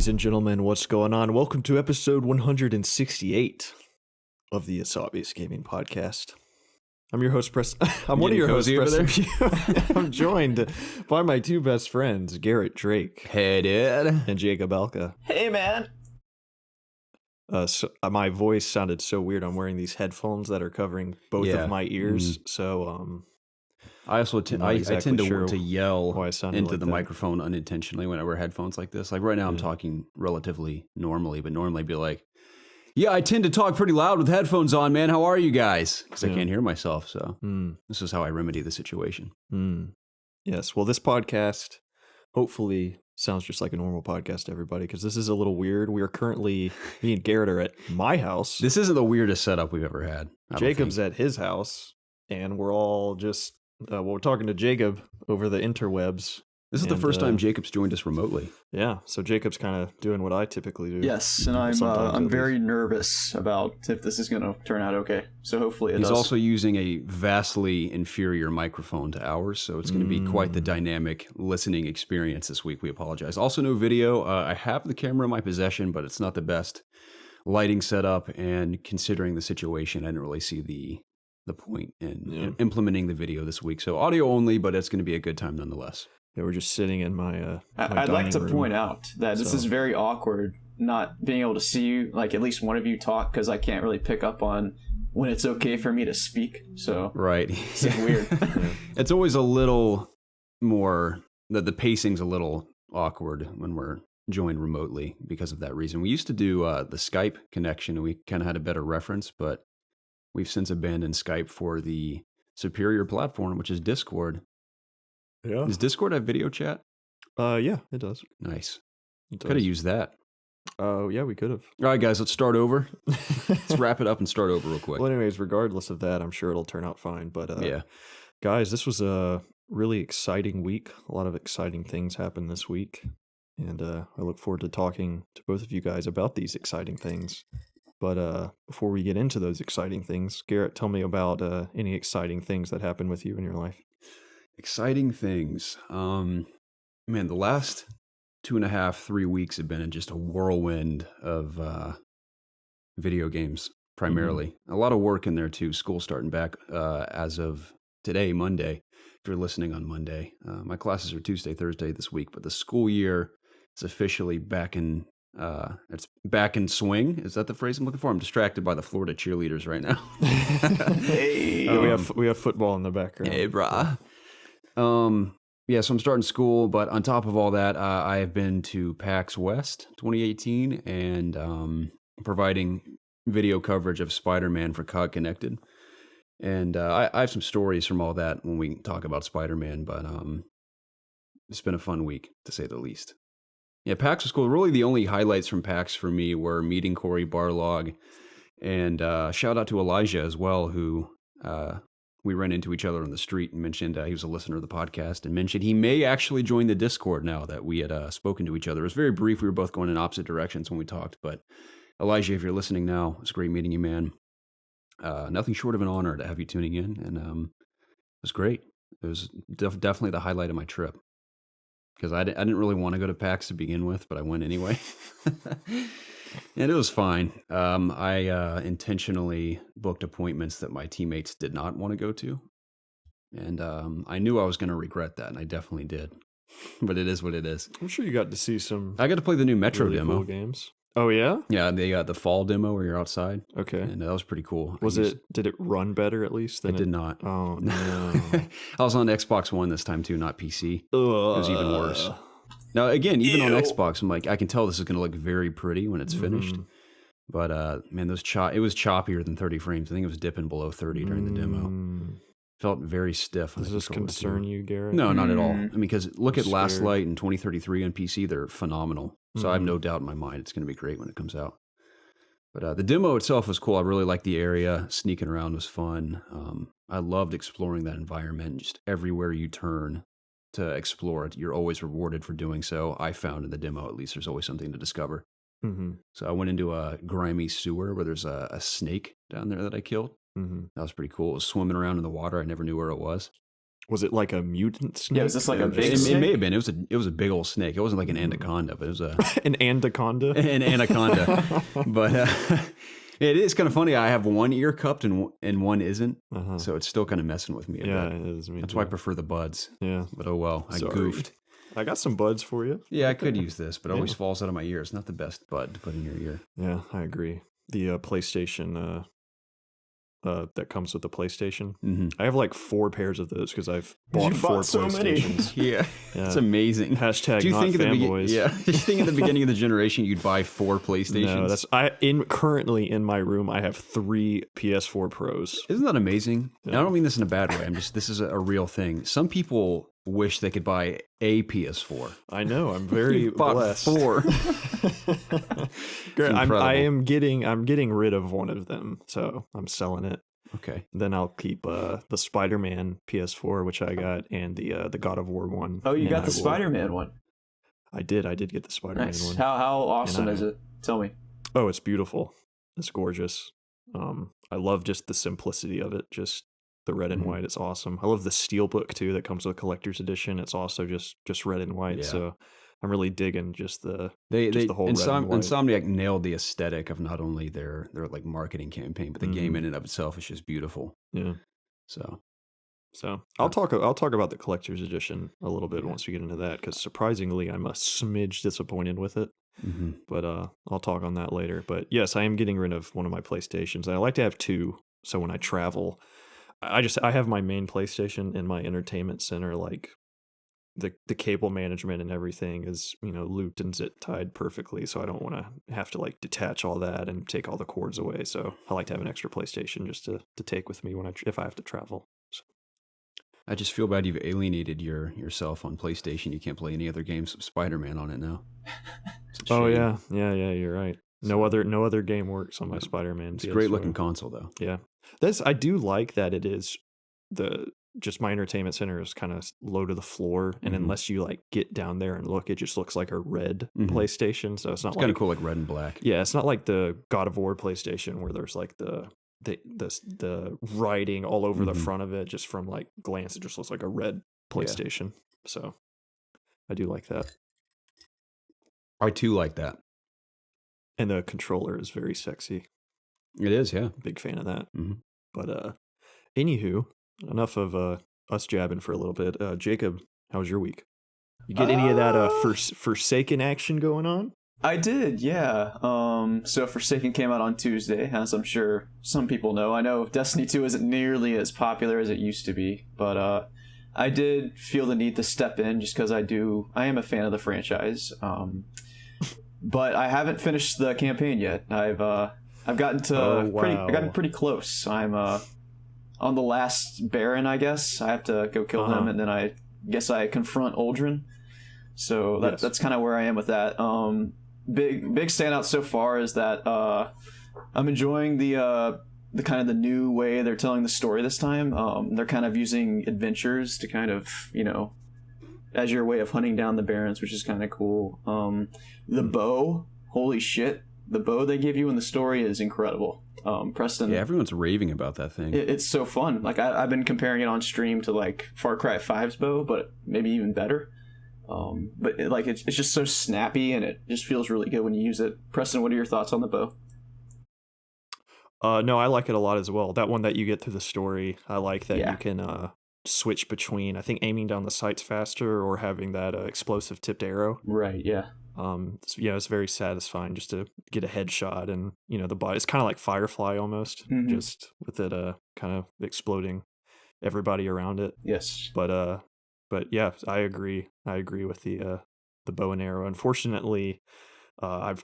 Ladies and gentlemen, what's going on? Welcome to episode 168 of the ItsObviousGaming podcast. I'm your host, Preston. I'm one of your hosts, Preston. I'm joined by my two best friends, Garrett Drake. Hey, dude. And Jacob Alka. Hey, man. My voice sounded so weird. I'm wearing these headphones that are covering both of my ears. So, I also tend to yell into like the microphone unintentionally when I wear headphones like this. Like right now, I'm talking relatively normally, but normally I'd be like, yeah, I tend to talk pretty loud with headphones on, man. How are you guys? Because I can't hear myself. So this is how I remedy the situation. Yes. Well, this podcast hopefully sounds just like a normal podcast to everybody, because this is a little weird. We are currently, me and Garrett are at my house. This isn't the weirdest setup we've ever had. Jacob's at his house, and we're all just... we're talking to Jacob over the interwebs. This is the first time Jacob's joined us remotely. Yeah, so Jacob's kind of doing what I typically do. Yes, and I'm very nervous about if this is going to turn out okay. So hopefully it does. He's also using a vastly inferior microphone to ours, so it's going to be quite the dynamic listening experience this week. We apologize. Also, no video. I have the camera in my possession, but it's not the best lighting setup, and considering the situation, I didn't really see the point in implementing the video this week. So audio only, but it's going to be a good time nonetheless. Yeah, we're just sitting in my I'd like to point out that this is very awkward, not being able to see you, like at least one of you talk, because I can't really pick up on when it's okay for me to speak. So right, it's weird. It's always a little more, the pacing's a little awkward when we're joined remotely because of that reason. We used to do the Skype connection, and we kind of had a better reference, but we've since abandoned Skype for the superior platform, which is Discord. Yeah. Does Discord have video chat? Yeah, it does. Nice. Could have used that. Oh, yeah, we could have. All right, guys, let's start over. Let's wrap it up and start over real quick. Well, anyways, regardless of that, I'm sure it'll turn out fine. But yeah, guys, this was a really exciting week. A lot of exciting things happened this week. And I look forward to talking to both of you guys about these exciting things. But before we get into those exciting things, Garrett, tell me about any exciting things that happened with you in your life. Exciting things. Man, the last 2.5, 3 weeks have been just a whirlwind of video games, primarily. A lot of work in there, too. School starting back as of today, Monday, if you're listening on Monday. My classes are Tuesday, Thursday this week, but the school year is officially back in... it's back in swing. Is that the phrase I'm looking for? I'm distracted by the Florida cheerleaders right now. Hey, we have football in the background. Hey, brah. Yeah, so I'm starting school, but on top of all that, I have been to PAX West 2018 and providing video coverage of Spider-Man for COD Connected. And I have some stories from all that when we talk about Spider-Man, but it's been a fun week, to say the least. Yeah, PAX was cool. Really, the only highlights from PAX for me were meeting Corey Barlog, and shout out to Elijah as well, who we ran into each other on the street and mentioned he was a listener of the podcast and mentioned he may actually join the Discord now that we had spoken to each other. It was very brief. We were both going in opposite directions when we talked, but Elijah, if you're listening now, it's great meeting you, man. Nothing short of an honor to have you tuning in, and it was great. It was definitely the highlight of my trip. Because I didn't really want to go to PAX to begin with, but I went anyway. And it was fine. I intentionally booked appointments that my teammates did not want to go to. And I knew I was going to regret that, and I definitely did. But it is what it is. I'm sure you got to see some... I got to play the new Metro really demo. Cool games. Oh, yeah? Yeah, they got the fall demo where you're outside. Okay. And that was pretty cool. Did it run better at least? It did not. Oh, no. I was on Xbox One this time too, not PC. It was even worse. Now, again, even on Xbox, I'm like, I can tell this is going to look very pretty when it's finished. But, man, it was choppier than 30 frames. I think it was dipping below 30 during the demo. Felt very stiff. Does this concern you, Garrett? No, not at all. I mean, because look at Last Light and 2033 on PC. They're phenomenal. So I have no doubt in my mind it's going to be great when it comes out. But the demo itself was cool. I really liked the area. Sneaking around was fun. I loved exploring that environment. Just everywhere you turn to explore it, you're always rewarded for doing so. I found in the demo, at least, there's always something to discover. So I went into a grimy sewer where there's a snake down there that I killed. That was pretty cool. It was swimming around in the water. I never knew where it was. Was it like a mutant snake? Yeah, was this like a big It snake? may have been. It was a big old snake. It wasn't like an anaconda, but it was an anaconda? an anaconda. But it is kind of funny. I have one ear cupped and one isn't. So it's still kind of messing with me a Yeah, bit. it is. That's why I prefer the buds. Yeah. But oh well, I Sorry. goofed. I got some buds for you. Yeah, I could use this, but it always falls out of my ear. It's not the best bud to put in your ear. Yeah, I agree. The PlayStation that comes with the PlayStation. I have like 4 pairs of those because I've bought 4 so many. PlayStations. Yeah, it's amazing. Hashtag Do you not think fanboys. do you think at the beginning of the generation you'd buy 4 PlayStations? No, currently in my room I have 3 PS4 Pros. Isn't that amazing? And I don't mean this in a bad way. this is a real thing. Some people wish they could buy a PS4. I know. I'm very blessed. 4. Great. I'm getting rid of one of them, so I'm selling it. Okay. Then I'll keep the Spider-Man PS4, which I got, and the God of War one. Oh, you got the Spider-Man one. I did get the Spider-Man one. How awesome is it? Tell me. Oh, it's beautiful. It's gorgeous. I love just the simplicity of it. Just the red and white. It's awesome. I love the steelbook too that comes with a collector's edition. It's also just red and white. Yeah. So I'm really digging just the the whole red and white. Insomniac nailed the aesthetic of not only their like marketing campaign, but the game in and of itself is just beautiful. Yeah. So I'll talk about the collector's edition a little bit once we get into that, because surprisingly I'm a smidge disappointed with it. But I'll talk on that later. But yes, I am getting rid of one of my PlayStations. I like to have 2, so when I travel, I have my main PlayStation in my entertainment center, like the cable management and everything is, looped and zip tied perfectly, so I don't want to have to like detach all that and take all the cords away. So I like to have an extra PlayStation just to take with me if I have to travel. So. I just feel bad you've alienated yourself on PlayStation. You can't play any other games of Spider-Man on it now. Oh yeah, you're right. No other game works on my Spider-Man. It's a great looking console though. Yeah, I do like that it is just my entertainment center is kind of low to the floor, and unless you like get down there and look, it just looks like a red PlayStation. So it's kind of cool, like red and black. Yeah, it's not like the God of War PlayStation where there's like the writing all over the front of it. Just from like glance, it just looks like a red PlayStation. Yeah. So I do like that. I too like that. And the controller is very sexy. It is, yeah. Big fan of that. But anywho, enough of us jabbing for a little bit. Jacob, how was your week? You get any of that Forsaken action going on? I did, yeah. So Forsaken came out on Tuesday, as I'm sure some people know. I know Destiny 2 isn't nearly as popular as it used to be, but I did feel the need to step in just because I am a fan of the franchise. But I haven't finished the campaign yet. I've gotten to I've gotten pretty close. I'm on the last Baron, I guess. I have to go kill him, and then I guess I confront Uldren. So that's kind of where I am with that. Big standout so far is that I'm enjoying the kind of the new way they're telling the story this time. They're kind of using adventures to kind of, as your way of hunting down the Barons, which is kind of cool. The bow, holy shit. The bow they give you in the story is incredible. Preston. Yeah, everyone's raving about that thing. It's so fun. Like I've been comparing it on stream to like Far Cry 5's bow, but maybe even better. But it's just so snappy and it just feels really good when you use it. Preston, what are your thoughts on the bow? No, I like it a lot as well. That one that you get through the story, I like that you can switch between, I think, aiming down the sights faster or having that explosive tipped arrow. Right, yeah. It's very satisfying just to get a headshot, and the body, it's kind of like Firefly almost, just with it kind of exploding everybody around it. Yes. But yeah, I agree with the bow and arrow. Unfortunately, I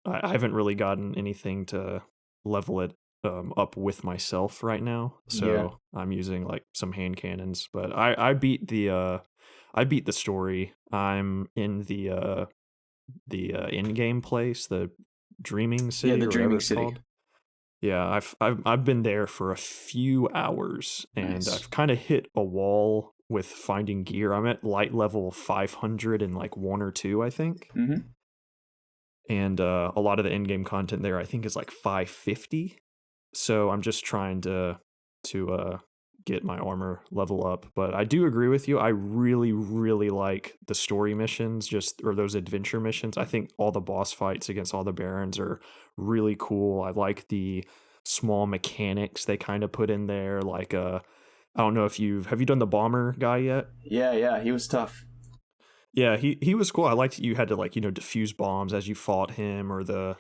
haven't really gotten anything to level it up with myself right now, so I'm using like some hand cannons. But I beat the story. I'm in the in-game place, the Dreaming City. Yeah, the Dreaming City. Called. Yeah, I've been there for a few hours, and I've kind of hit a wall with finding gear. I'm at light level 500 and like 1 or 2, I think. And a lot of the in-game content there, I think, is like 550. So I'm just trying to get my armor level up. But I do agree with you. I really, really like the story missions, or those adventure missions. I think all the boss fights against all the barons are really cool. I like the small mechanics they kind of put in there. Like, I don't know if have you done the bomber guy yet? Yeah, he was tough. Yeah, he was cool. I liked you had to defuse bombs as you fought him, or the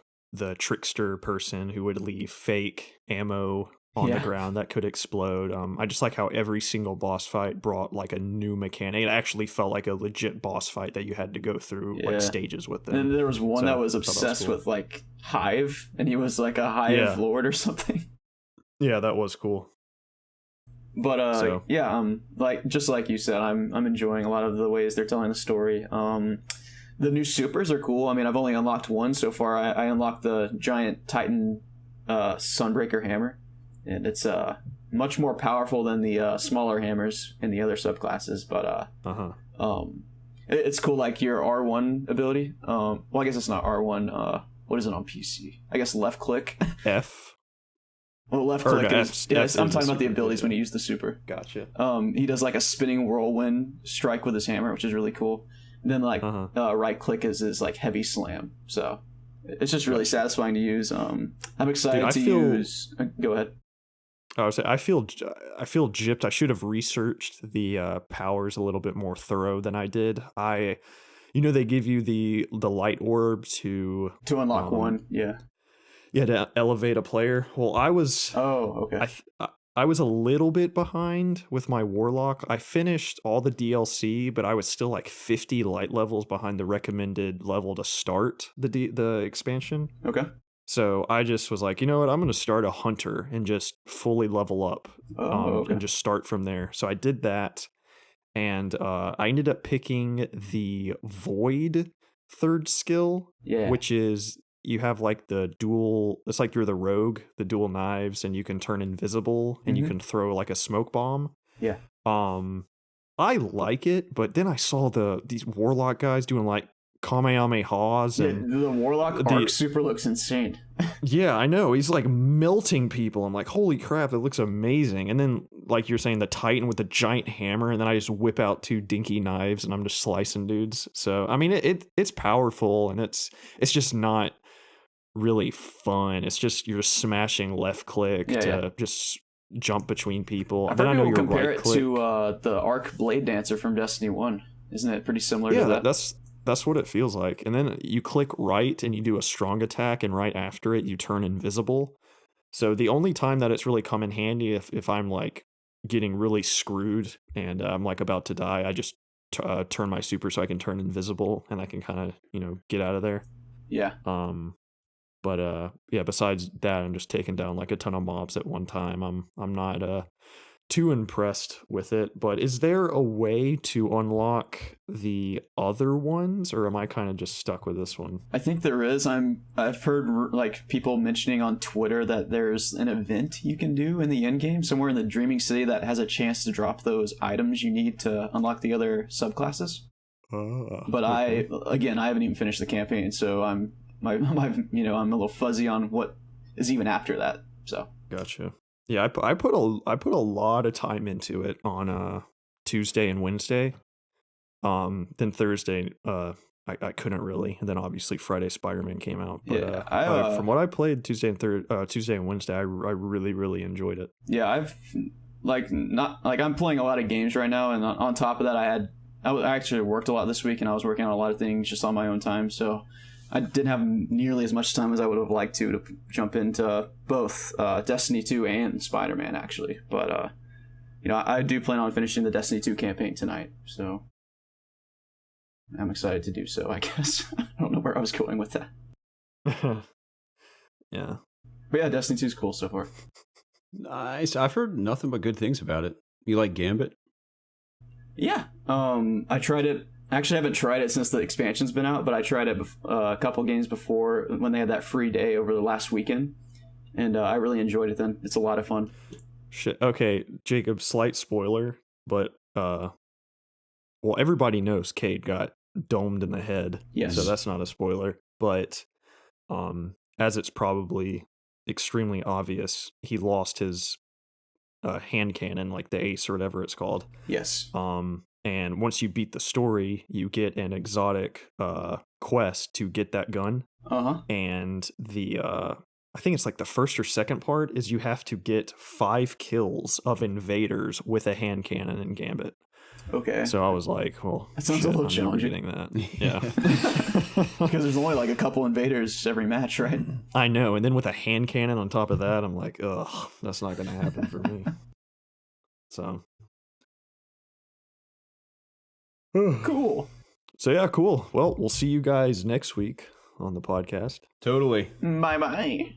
trickster person who would leave fake ammo on the ground that could explode. I just like how every single boss fight brought like a new mechanic. It actually felt like a legit boss fight that you had to go through like stages with them. And there was one that was obsessed with like Hive, and he was like a Hive lord or something. Yeah, that was cool. But like just like you said, I'm enjoying a lot of the ways they're telling the story. The new supers are cool. I mean, I've only unlocked one so far. I unlocked the giant Titan Sunbreaker hammer, and it's much more powerful than the smaller hammers in the other subclasses. But it's cool. Like your R1 ability. Well, I guess it's not R1. What is it on PC? I guess left click. F. Well, left click is. Yeah, I'm talking about the abilities when you use the super. Gotcha. He does like a spinning whirlwind strike with his hammer, which is really cool. And then like right click is his like heavy slam. So it's just really satisfying to use. I'm excited to use. Go ahead. I would say I feel gypped. I should have researched the powers a little bit more thorough than I did. They give you the light orb to unlock one. Yeah, to elevate a player. Well, I was. Oh, okay. I was a little bit behind with my warlock. I finished all the DLC, but I was still like 50 light levels behind the recommended level to start the expansion. Okay. So I just was like, you know what? I'm going to start a hunter and just fully level up, and just start from there. So I did that, and I ended up picking the Void third skill, which is. You have like the dual, it's like you're the rogue, the dual knives, and you can turn invisible and you can throw like a smoke bomb. Yeah. I like it, but then I saw these warlock guys doing like Kamehamehas, and the warlock arc super looks insane. Yeah, I know. He's like melting people. I'm like, holy crap, it looks amazing. And then like you're saying, the Titan with the giant hammer, and then I just whip out two dinky knives and I'm just slicing dudes. So I mean it's powerful, and it's just not really fun. It's just you're smashing left click to just jump between people. I've heard people compare it to the Arc Blade Dancer from Destiny 1. Isn't it pretty similar to that? That's what it feels like. And then you click right and you do a strong attack, and right after it you turn invisible. So the only time that it's really come in handy if I'm like getting really screwed and I'm like about to die, I just turn my super so I can turn invisible and I can kind of get out of there. Yeah. But besides that, I'm just taking down like a ton of mobs at one time. I'm not too impressed with it. But is there a way to unlock the other ones, or am I kind of just stuck with this one? I think there is. I've heard like people mentioning on Twitter that there's an event you can do in the end game somewhere in the Dreaming City that has a chance to drop those items you need to unlock the other subclasses. But okay. I haven't even finished the campaign, so I'm a little fuzzy on what is even after that. So gotcha. Yeah, I put a lot of time into it on Tuesday and Wednesday. Then Thursday I couldn't really, and then obviously Friday Spider-Man came out. But from what I played Tuesday and Wednesday, I really enjoyed it. Yeah, I'm playing a lot of games right now, and on top of that, I actually worked a lot this week, and I was working on a lot of things just on my own time, so I didn't have nearly as much time as I would have liked to jump into both Destiny 2 and Spider-Man, actually. But, I do plan on finishing the Destiny 2 campaign tonight, so I'm excited to do so, I guess. I don't know where I was going with that. Yeah. But yeah, Destiny 2 is cool so far. Nice. I've heard nothing but good things about it. You like Gambit? Yeah. I tried it. Actually, I haven't tried it since the expansion's been out, but I tried it a couple games before when they had that free day over the last weekend, and I really enjoyed it then. It's a lot of fun. Shit. Okay, Jacob, slight spoiler, but everybody knows Cade got domed in the head. Yes. So that's not a spoiler, but as it's probably extremely obvious, he lost his a hand cannon, like the Ace or whatever it's called. Yes. And once you beat the story, you get an exotic quest to get that gun. And the I think it's like the first or second part is you have to get 5 kills of invaders with a hand cannon in Gambit. Okay. So I was like, well, that sounds a little challenging. Getting that. Yeah. Because there's only like a couple invaders every match, right? I know. And then with a hand cannon on top of that, I'm like, ugh, that's not going to happen for me. So. Cool. So yeah, cool. Well, we'll see you guys next week on the podcast. Totally. Bye-bye.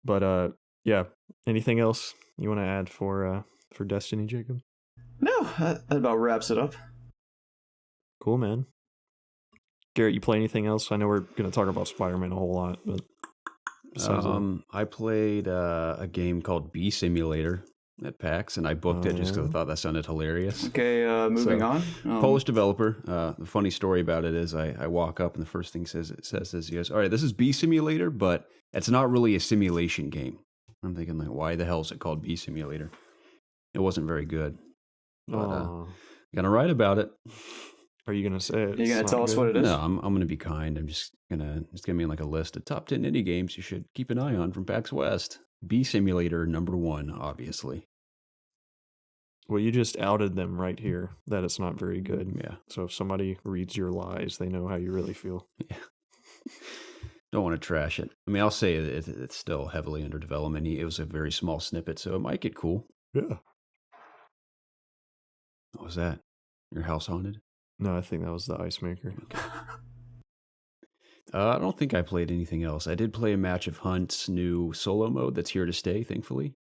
But yeah, anything else you want to add for Destiny, Jacob? No, that about wraps it up. Cool, man. Garrett, you play anything else? I know we're going to talk about Spider-Man a whole lot, but I played a game called Bee Simulator at PAX, and I booked it just because I thought that sounded hilarious. Okay, moving on. Polish developer. The funny story about it is I walk up and the first thing it says is, he goes, all right, this is Bee Simulator, but it's not really a simulation game. I'm thinking, like, why the hell is it called Bee Simulator? It wasn't very good. But gonna write about it. Are you gonna say it? Are you gonna tell us what it is? No, I'm gonna be kind. I'm just gonna me like a list of top 10 indie games you should keep an eye on from PAX West. Bee Simulator #1, obviously. Well, you just outed them right here that it's not very good. Yeah. So if somebody reads your lies, they know how you really feel. Yeah. Don't want to trash it. I mean, I'll say it's still heavily under development. It was a very small snippet, so it might get cool. Yeah. What was that? Your house haunted? No, I think that was the ice maker. Okay. I don't think I played anything else. I did play a match of Hunt's new solo mode that's here to stay, thankfully.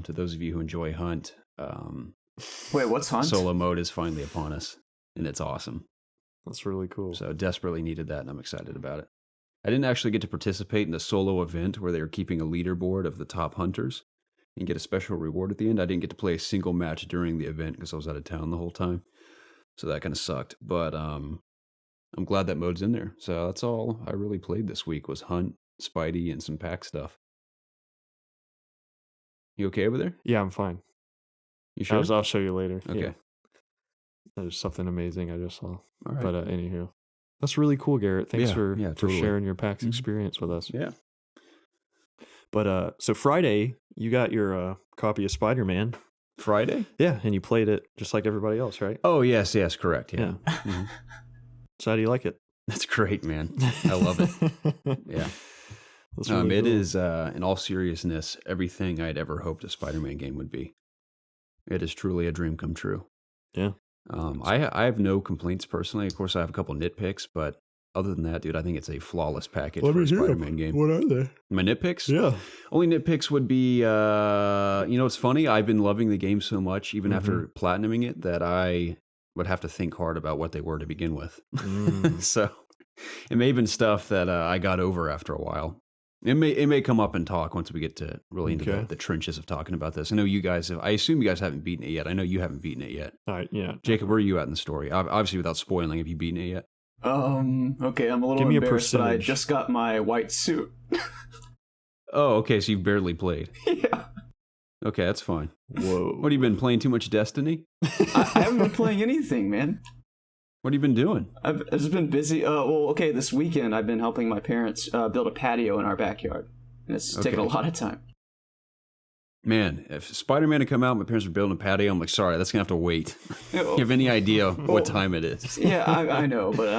To those of you who enjoy Hunt, wait, what's Hunt? Solo mode is finally upon us, and it's awesome. That's really cool. So desperately needed that, and I'm excited about it. I didn't actually get to participate in the solo event where they were keeping a leaderboard of the top hunters and get a special reward at the end. I didn't get to play a single match during the event because I was out of town the whole time. So that kind of sucked. But I'm glad that mode's in there. So that's all I really played this week was Hunt, Spidey, and some pack stuff. You okay over there? Yeah, I'm fine. You sure? I'll show you later. Okay. Yeah. There's something amazing I just saw. All right. But anywho, that's really cool, Garrett. Thanks for totally. sharing your PAX experience with us. Yeah. But so Friday, you got your copy of Spider-Man. Friday? Yeah, and you played it just like everybody else, right? Oh, yes, correct. Yeah. Mm-hmm. So how do you like it? That's great, man. I love it. Yeah. Really it cool. Is, in all seriousness, everything I'd ever hoped a Spider-Man game would be. It is truly a dream come true. Yeah. I have no complaints personally. Of course, I have a couple nitpicks, but other than that, dude, I think it's a flawless package for a Spider-Man game. What are they? My nitpicks? Yeah. Only nitpicks would be, it's funny. I've been loving the game so much, even after platinuming it, that I would have to think hard about what they were to begin with. So it may have been stuff that I got over after a while. It may come up and talk once we get to really into the trenches of talking about this. I know you guys have. I assume you guys haven't beaten it yet. I know you haven't beaten it yet. All right, yeah. Jacob, where are you at in the story? Obviously, without spoiling, have you beaten it yet? Okay, I'm a little embarrassed, but I just got my white suit. Oh, okay, so you've barely played. Yeah. Okay, that's fine. Whoa. What have you been playing? Too much Destiny? I haven't been playing anything, man. What have you been doing? I've just been busy. This weekend I've been helping my parents build a patio in our backyard. And it's taken a lot of time. Man, if Spider-Man had come out and my parents were building a patio, I'm like, sorry, that's going to have to wait. You have any idea what time it is? Yeah, I know, but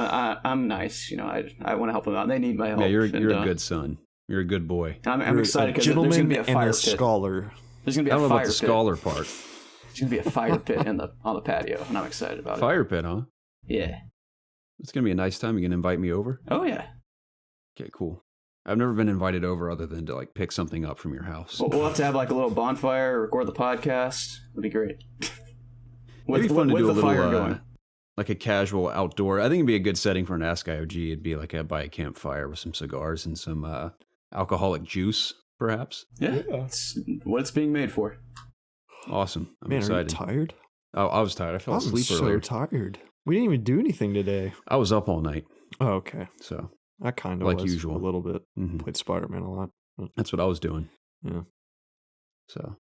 I'm nice. You know, I want to help them out. They need my help. Yeah, you're a good son. You're a good boy. I'm excited because there's going to be a fire pit. Scholar. There's going to be a fire pit. I don't know about the scholar part. There's going to be a fire pit on the patio, and I'm excited about it. Fire pit, huh? Yeah. It's going to be a nice time. You can invite me over? Oh, yeah. Okay, cool. I've never been invited over other than to pick something up from your house. We'll have to have a little bonfire, record the podcast. It'd be great. It'd be fun to do a little, like a casual outdoor. I think it'd be a good setting for an Ask IOG. It'd be by a campfire with some cigars and some alcoholic juice, perhaps. Yeah. It's what it's being made for. Awesome. I'm Man, excited. are you tired? Oh, I was tired. I fell asleep earlier. I'm so tired. We didn't even do anything today. I was up all night. Oh, okay. So I kind of like was usual. a little bit. Played Spider-Man a lot. That's what I was doing. Yeah. So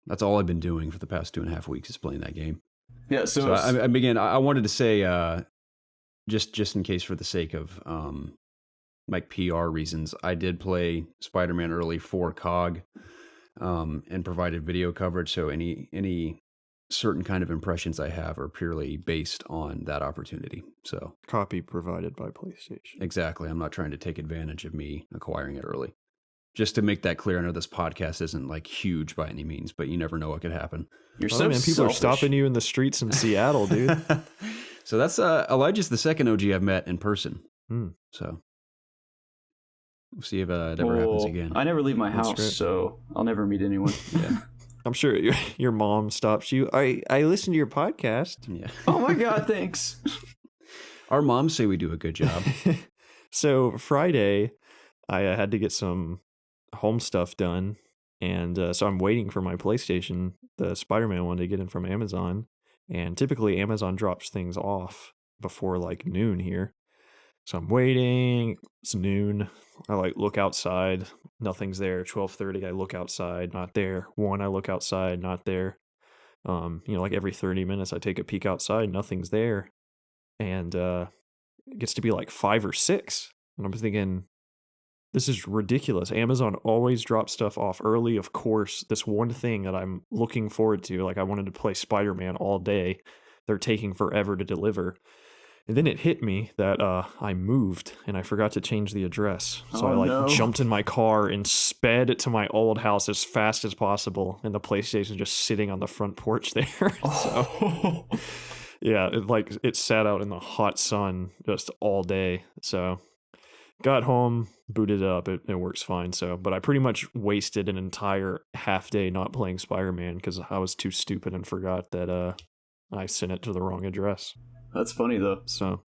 That's all I've been doing for the past 2.5 weeks is playing that game. Yeah. So I wanted to say, just in case for the sake of like PR reasons, I did play Spider-Man early for COG and provided video coverage. So any certain kind of impressions I have are purely based on that opportunity. So Copy provided by PlayStation. exactly, I'm not trying to take advantage of me acquiring it early. Just to make that clear, I know this podcast isn't like huge by any means, but you never know what could happen. You're Oh, so man, people selfish. are stopping you in the streets in Seattle, dude. So that's Elijah's the second OG I've met in person. So we'll see if it ever happens again. I never leave my That's house, great. so I'll never meet anyone. Yeah. I'm sure your mom stops you. I listened to your podcast. Yeah. Oh my God, thanks. Our moms say we do a good job. So Friday, I had to get some home stuff done, and so I'm waiting for my PlayStation, the Spider-Man one, to get in from Amazon. And typically Amazon drops things off before like noon here. So I'm waiting. It's noon. I like look outside. Nothing's there. 12:30. I look outside. Not there. 1. I look outside. Not there. Like every 30 minutes I take a peek outside. Nothing's there. And it gets to be like 5 or 6. And I'm thinking, this is ridiculous. Amazon always drops stuff off early. Of course, this one thing that I'm looking forward to, like I wanted to play Spider-Man all day, they're taking forever to deliver. And then it hit me that I moved and I forgot to change the address. So I jumped in my car and sped to my old house as fast as possible. And the PlayStation just sitting on the front porch there. So yeah, it sat out in the hot sun just all day. So got home, booted it up. It works fine. So, but I pretty much wasted an entire half day not playing Spider-Man because I was too stupid and forgot that I sent it to the wrong address. That's funny though. So,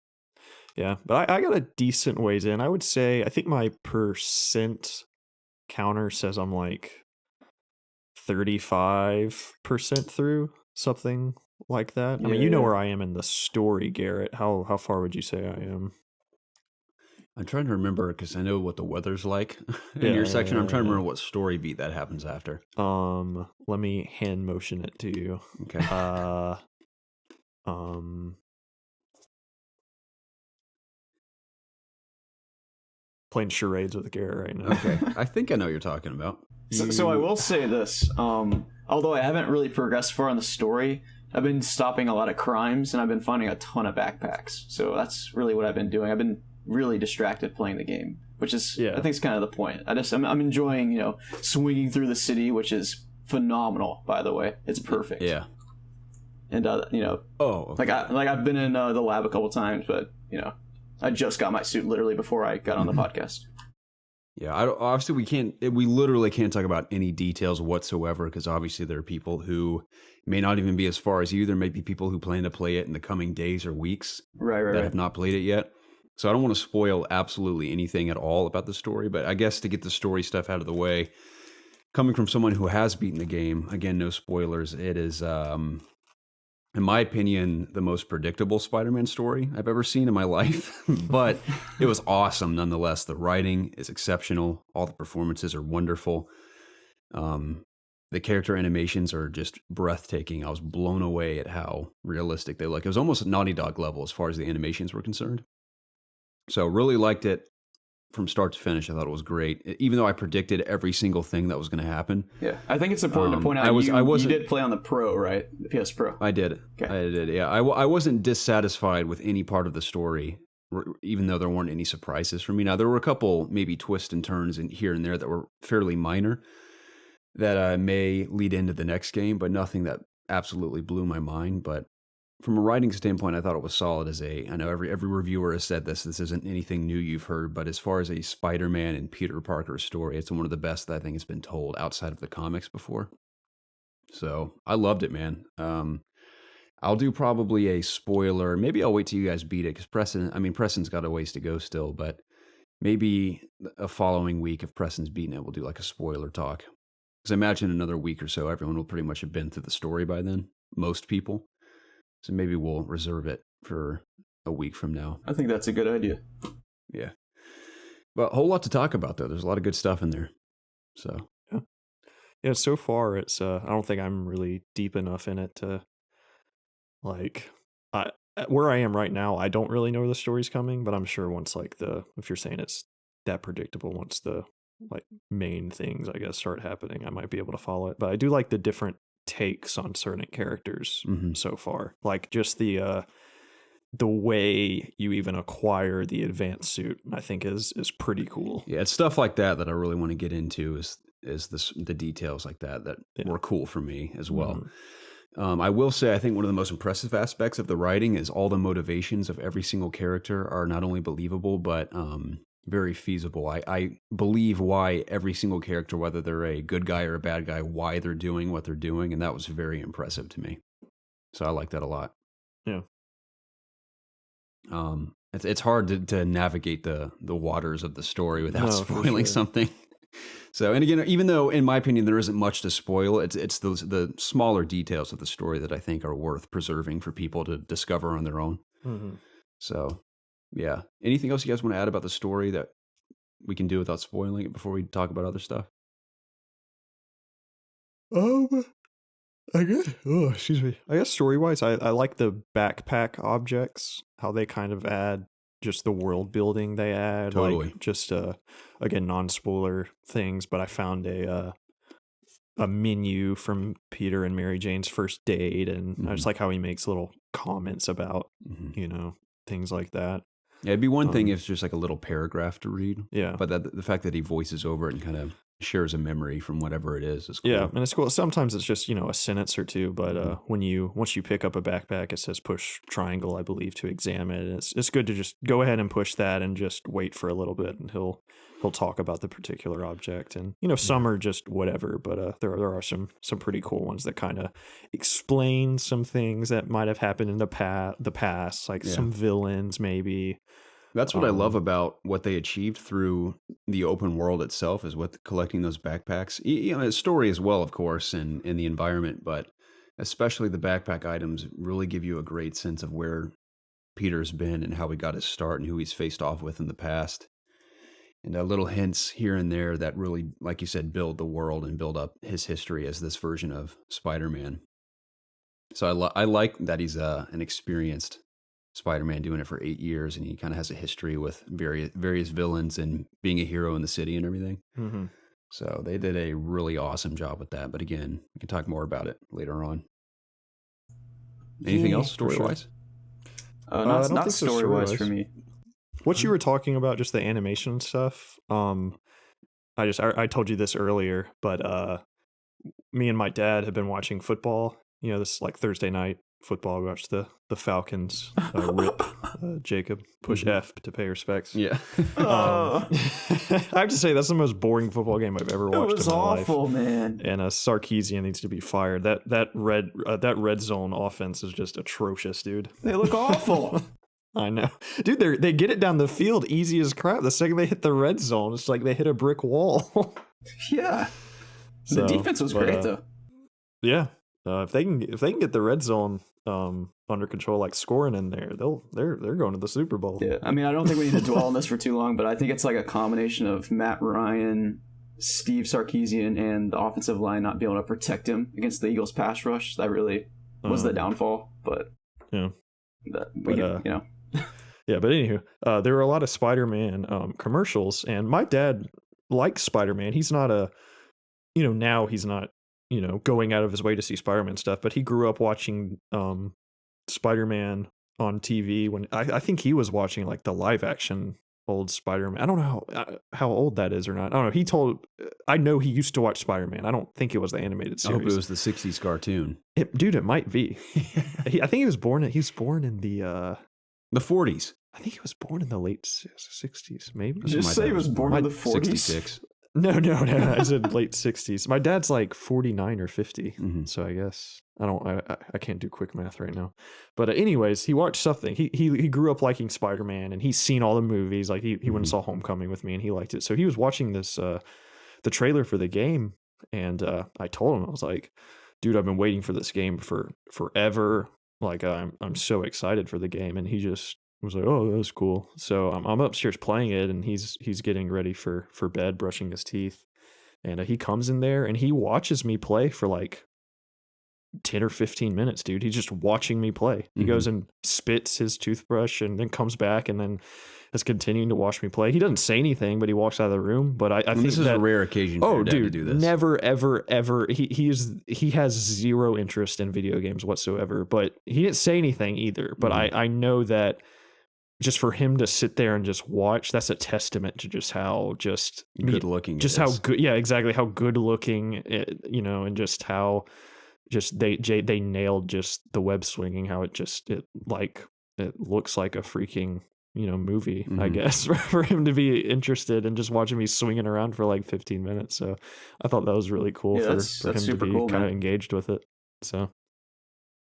yeah, but I got a decent ways in. I would say, I think my percent counter says I'm like 35% through, something like that. I mean, you know where I am in the story, Garrett. How far would you say I am? I'm trying to remember because I know what the weather's like in your section. I'm trying to remember what story beat that happens after. Let me hand motion it to you. Okay. Playing charades with Garrett right now. Okay. I think I know what you're talking about. So I will say this. Although I haven't really progressed far in the story, I've been stopping a lot of crimes and I've been finding a ton of backpacks. So that's really what I've been doing. I've been really distracted playing the game, which is, I think, is kind of the point. I'm enjoying, swinging through the city, which is phenomenal, by the way. It's perfect. Yeah. And okay. I've been in the lab a couple times, but I just got my suit literally before I got on the podcast. Yeah, obviously we literally can't talk about any details whatsoever because obviously there are people who may not even be as far as you. There may be people who plan to play it in the coming days or weeks that have not played it yet. So I don't want to spoil absolutely anything at all about the story, but I guess to get the story stuff out of the way, coming from someone who has beaten the game, again, no spoilers, it is, in my opinion, the most predictable Spider-Man story I've ever seen in my life, but it was awesome nonetheless. The writing is exceptional. All the performances are wonderful. The character animations are just breathtaking. I was blown away at how realistic they look. It was almost Naughty Dog level as far as the animations were concerned. So really liked it from start to finish. I thought it was great, even though I predicted every single thing that was going to happen. Yeah, I think it's important to point out you did play on the Pro, right? The PS Pro. I did. Okay. I did, yeah. I wasn't dissatisfied with any part of the story, even though there weren't any surprises for me. Now, there were a couple maybe twists and turns here and there that were fairly minor that may lead into the next game, but nothing that absolutely blew my mind. But from a writing standpoint, I thought it was solid I know every reviewer has said this isn't anything new you've heard, but as far as a Spider-Man and Peter Parker story, it's one of the best that I think has been told outside of the comics before. So I loved it, man. I'll do probably a spoiler. Maybe I'll wait till you guys beat it because Preston's got a ways to go still, but maybe a following week if Preston's beaten it, we'll do like a spoiler talk. Because I imagine another week or so, everyone will pretty much have been through the story by then. Most people. So maybe we'll reserve it for a week from now. I think that's a good idea. Yeah. But a whole lot to talk about, though. There's a lot of good stuff in there. So. Yeah, so far it's I don't think I'm really deep enough in it to like I where I am right now, I don't really know where the story's coming, but I'm sure once like the if you're saying it's that predictable, once the like main things I guess start happening, I might be able to follow it. But I do like the different takes on certain characters Mhm. so far. Like just the way you even acquire the advanced suit, I think is pretty cool. Yeah, it's stuff like that that I really want to get into is the details like that Yeah. were cool for me as well. Mhm. I will say I think one of the most impressive aspects of the writing is all the motivations of every single character are not only believable but very feasible. I believe why every single character, whether they're a good guy or a bad guy, why they're doing what they're doing, and that was very impressive to me. So I like that a lot. Yeah. It's hard to navigate the waters of the story without No, for spoiling sure. something. So, and again, even though in my opinion there isn't much to spoil, it's the smaller details of the story that I think are worth preserving for people to discover on their own. Mhm. So, yeah. Anything else you guys want to add about the story that we can do without spoiling it before we talk about other stuff? Um, I guess. Oh, excuse me. I guess story wise, I like the backpack objects. How they kind of add just the world building they add, Totally. like just again non spoiler things. But I found a menu from Peter and Mary Jane's first date, and I just like how he makes little comments about Mm-hmm. things like that. Yeah, it'd be one thing Um, if it's just like a little paragraph to read, Yeah. but the fact that he voices over it and kind of shares a memory from whatever it is cool. Yeah, and it's cool. Sometimes it's just, a sentence or two, but once you pick up a backpack, it says push triangle, I believe, to examine it. It's good to just go ahead and push that and just wait for a little bit, and he'll talk about the particular object. And some are just whatever, but there are some pretty cool ones that kind of explain some things that might have happened in the past, like some villains maybe. That's what I love about what they achieved through the open world itself is with collecting those backpacks. The story as well, of course, and the environment, but especially the backpack items really give you a great sense of where Peter's been and how he got his start and who he's faced off with in the past. And little hints here and there that really, like you said, build the world and build up his history as this version of Spider-Man. So I like that he's an experienced Spider-Man, doing it for 8 years, and he kind of has a history with various villains and being a hero in the city and everything. Mm-hmm. So they did a really awesome job with that. But again, we can talk more about it later on. Anything else story-wise? Not, I don't not think so story-wise for story-wise. me. What you were talking about, just the animation stuff. I told you this earlier, but me and my dad have been watching football. This like Thursday night football. We watched the Falcons. Rip Jacob push F to pay respects. Yeah. I have to say that's the most boring football game I've ever watched. It was in my awful, life. man. And Sarkisian needs to be fired. That red zone offense is just atrocious, dude. They look awful. I know, dude. They get it down the field easy as crap. The second they hit the red zone, it's like they hit a brick wall. Yeah. So, The defense was great though. Yeah, if they can get the red zone under control, like scoring in there, they're going to the Super Bowl. Yeah, I mean, I don't think we need to dwell on this for too long, but I think it's like a combination of Matt Ryan, Steve Sarkisian, and the offensive line not being able to protect him against the Eagles' pass rush. That really was the downfall. But yeah, yeah, but anywho, there were a lot of Spider-Man commercials, and my dad likes Spider-Man. He's not now he's not, going out of his way to see Spider-Man stuff, but he grew up watching Spider-Man on TV when I think he was watching like the live action old Spider-Man. I don't know how old that is or not. I don't know. I know he used to watch Spider-Man. I don't think it was the animated I hope series. it was the 60s cartoon. Dude, it might be. I think he was born in the 40s. I think he was born in the late 60s, maybe. Just say he was born in the 40s. 66. No. I said late 60s. My dad's like 49 or 50. Mm-hmm. So I guess I can't do quick math right now. But anyways, he watched something. He grew up liking Spider-Man, and he's seen all the movies. Like he went and saw Homecoming with me, and he liked it. So he was watching this the trailer for the game, and I told him, I was like, dude, I've been waiting for this game for forever. Like I'm so excited for the game, and he just was like, oh, that's cool. So I'm upstairs playing it, and he's getting ready for bed, brushing his teeth, And he comes in there and he watches me play for like 10 or 15 minutes, dude. He's just watching me play. He goes and spits his toothbrush and then comes back and then is continuing to watch me play. He doesn't say anything, but he walks out of the room. But I think this is a rare occasion for your dad to do this. Never, ever, ever. He has zero interest in video games whatsoever, but he didn't say anything either. But I know that just for him to sit there and just watch, that's a testament to just how good looking, just how good, yeah, exactly, how good looking, and just how just they nailed just the web swinging, how it looks like a freaking movie, I guess, for him to be interested and just watching me swinging around for like 15 minutes. So I thought that was really cool for him to be kind of engaged with it. So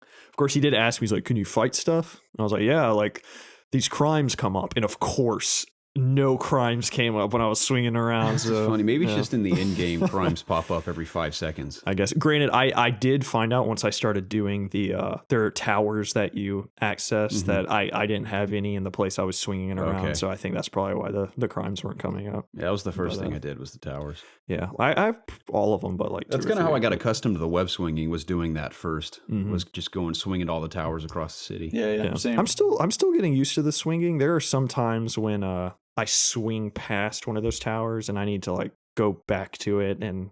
of course he did ask me, he's like, can you fight stuff? And I was like, yeah, like these crimes come up. And of course no crimes came up when I was swinging around. So it's funny. Maybe it's just in the in-game crimes pop up every 5 seconds. I guess. Granted, I did find out once I started doing there are towers that you access that I didn't have any in the place I was swinging it around. Okay. So I think that's probably why the crimes weren't coming up. Yeah, that was the first thing I did was the towers. Yeah, I have all of them, but like that's kind of how I got accustomed to the web swinging. Was doing that first. Was just going swinging all the towers across the city. Yeah. Same. I'm still getting used to the swinging. There are some times when I swing past one of those towers and I need to like go back to it and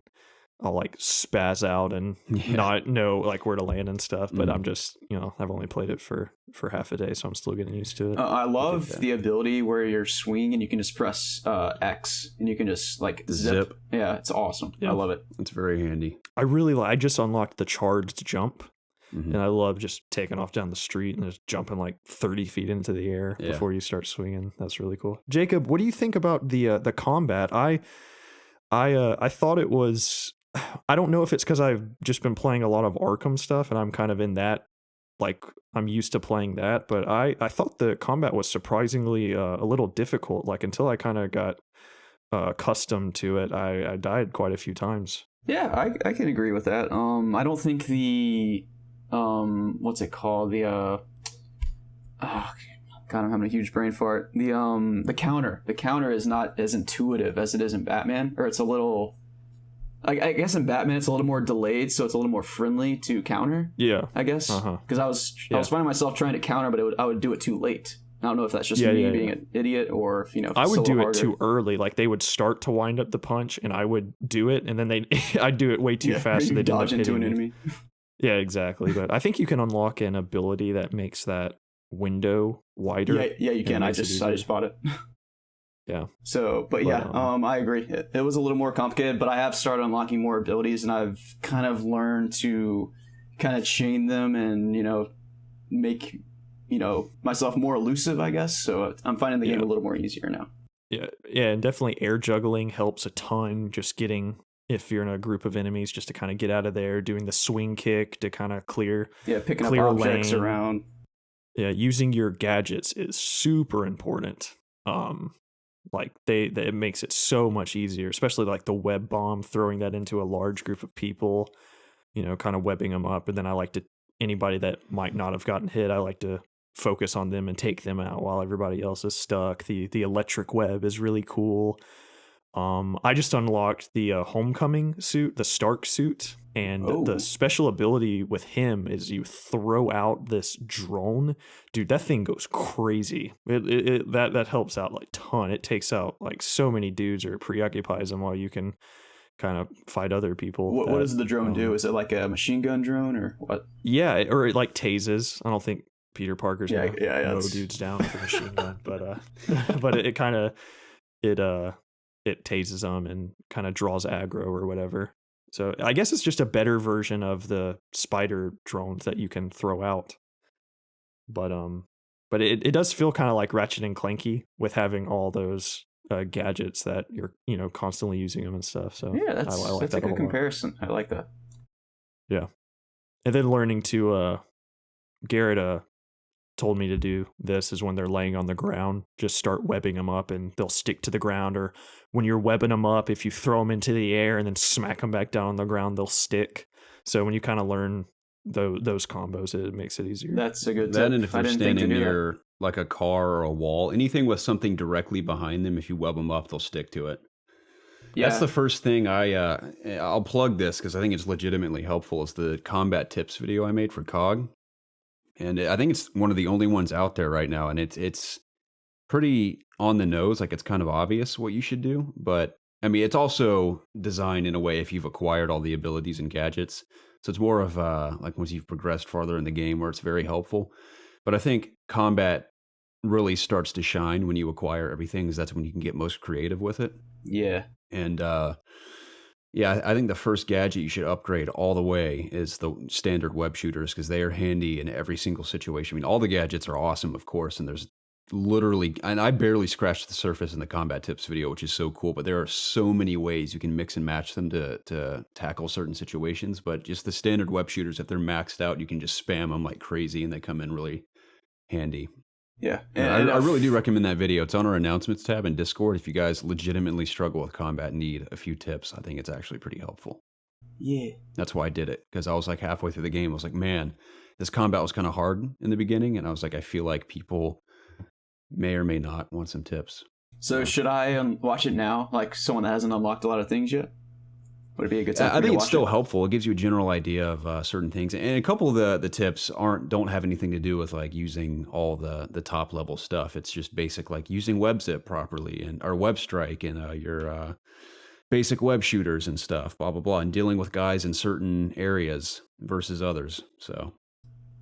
I'll like spaz out and not know like where to land and stuff. But I'm just, I've only played it for half a day, so I'm still getting used to it. I love the ability where you're swinging and you can just press X and you can just like zip. Yeah, it's awesome. Yeah. I love it. It's very handy. I just unlocked the charged jump. And I love just taking off down the street and just jumping like 30 feet into the air before you start swinging. That's really cool. Jacob, what do you think about the combat? I thought it was, I don't know if it's because I've just been playing a lot of Arkham stuff and I'm kind of in that, like I'm used to playing that, but I thought the combat was surprisingly a little difficult. Like until I kind of got accustomed to it, I died quite a few times. Yeah, I can agree with that. I don't think the what's it called? God, I'm having a huge brain fart. The counter is not as intuitive as it is in Batman, or it's a little, I guess in Batman it's a little more delayed, so it's a little more friendly to counter. Yeah, I guess because I was finding myself trying to counter, but I would do it too late. I don't know if that's just me being an idiot or if, if I would do harder. It too early. Like they would start to wind up the punch and I would do it and then I'd do it way too fast. So they dodge into an enemy. Yeah, exactly. But I think you can unlock an ability that makes that window wider. Yeah, you can. I just bought it. Yeah. So, but I agree. It was a little more complicated, but I have started unlocking more abilities and I've kind of learned to kind of chain them and, make myself more elusive, I guess. So I'm finding the game a little more easier now. Yeah, and definitely air juggling helps a ton. Just getting, if you're in a group of enemies, just to kind of get out of there, doing the swing kick to kind of clear. Yeah, picking up objects around. Yeah, using your gadgets is super important. Like it makes it so much easier, especially like the web bomb, throwing that into a large group of people, kind of webbing them up. And then I like to, anybody that might not have gotten hit, I like to focus on them and take them out while everybody else is stuck. The electric web is really cool. I just unlocked the homecoming suit, the Stark suit, and the special ability with him is you throw out this drone. Dude, that thing goes crazy. That helps out like ton. It takes out like so many dudes or preoccupies them while you can kind of fight other people. What does the drone do? Is it like a machine gun drone or what? Yeah, or it like tases. I don't think Peter Parker's gonna mow dudes down with a machine gun, but it kind of it tases them and kind of draws aggro or whatever. So I guess it's just a better version of the spider drones that you can throw out. But it does feel kind of like Ratchet and Clanky with having all those gadgets that you're constantly using them and stuff. So yeah, that's a good comparison. I like that. Yeah, and then learning to Garrett told me to do this is when they're laying on the ground, just start webbing them up and they'll stick to the ground. Or when you're webbing them up, if you throw them into the air and then smack them back down on the ground, they'll stick. So when you kind of learn those combos, it makes it easier. That's a good tip. That, and if they're standing near like a car or a wall, anything with something directly behind them, if you web them up, they'll stick to it. Yeah. That's the first thing I'll plug this because I think it's legitimately helpful. Is the combat tips video I made for COG, and I think it's one of the only ones out there right now, and it's pretty on the nose. Like it's kind of obvious what you should do, but I mean it's also designed in a way if you've acquired all the abilities and gadgets. So it's more of like once you've progressed farther in the game where it's very helpful. But I think combat really starts to shine when you acquire everything, because that's when you can get most creative with it. Yeah. And yeah, I think the first gadget you should upgrade all the way is the standard web shooters, because they are handy in every single situation. I mean, all the gadgets are awesome, of course, and there's literally, and I barely scratched the surface in the combat tips video, which is so cool, but there are so many ways you can mix and match them to tackle certain situations. But just the standard web shooters, if they're maxed out, you can just spam them like crazy and they come in really handy. Yeah. And I really do recommend that video. It's on our announcements tab in Discord. If you guys legitimately struggle with combat and need a few tips, I think it's actually pretty helpful. Yeah. That's why I did it, because I was like halfway through the game, I was like, man, this combat was kind of hard in the beginning, and I was like, I feel like people may or may not want some tips. So should I watch it now, like someone that hasn't unlocked a lot of things yet? Would it be a good time? I think it's still helpful. It gives you a general idea of certain things, and a couple of the tips don't have anything to do with like using all the top level stuff. It's just basic, like using WebZip properly or WebStrike and your basic web shooters and stuff, blah blah blah, and dealing with guys in certain areas versus others. So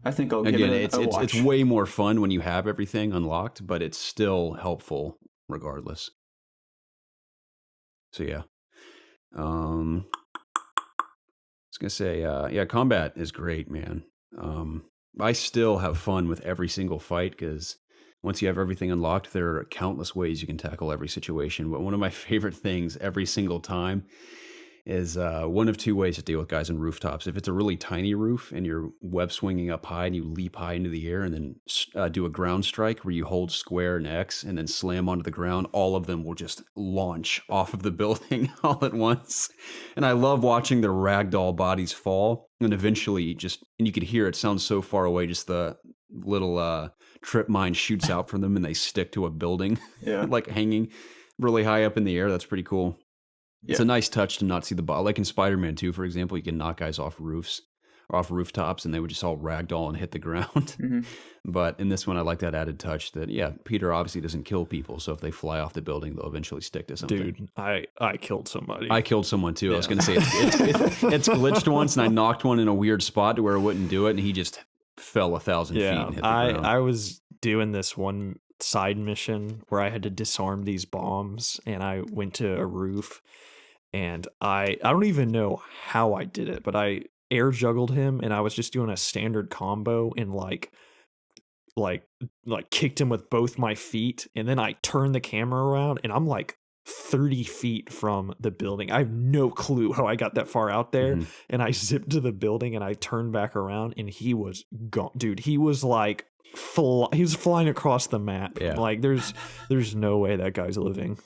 I think I'll again, give it a watch. it's way more fun when you have everything unlocked, but it's still helpful regardless. So yeah. I was gonna say, yeah, combat is great, man. I still have fun with every single fight because once you have everything unlocked, there are countless ways you can tackle every situation. But one of my favorite things every single time is one of two ways to deal with guys on rooftops. If it's a really tiny roof and you're web swinging up high and you leap high into the air and then do a ground strike where you hold square and X and then slam onto the ground, all of them will just launch off of the building all at once. And I love watching their ragdoll bodies fall and eventually and you could hear it sounds so far away, just the little trip mine shoots out from them and they stick to a building, like hanging really high up in the air. That's pretty cool. It's a nice touch to not see the ball. Like in Spider-Man 2, for example, you can knock guys off roofs or off rooftops and they would just all ragdoll and hit the ground. Mm-hmm. But in this one, I like that added touch that, yeah, Peter obviously doesn't kill people. So if they fly off the building, they'll eventually stick to something. Dude, I killed somebody. I killed someone too. I was going to say it's glitched once and I knocked one in a weird spot to where it wouldn't do it. And he just fell 1,000 feet and hit the ground. I was doing this one side mission where I had to disarm these bombs and I went to a roof. And I don't even know how I did it, but I air juggled him and I was just doing a standard combo and like kicked him with both my feet. And then I turned the camera around and I'm like 30 feet from the building. I have no clue how I got that far out there. Mm-hmm. And I zipped to the building and I turned back around and he was gone. Dude, he was like, he was flying across the map. Yeah. Like there's no way that guy's living.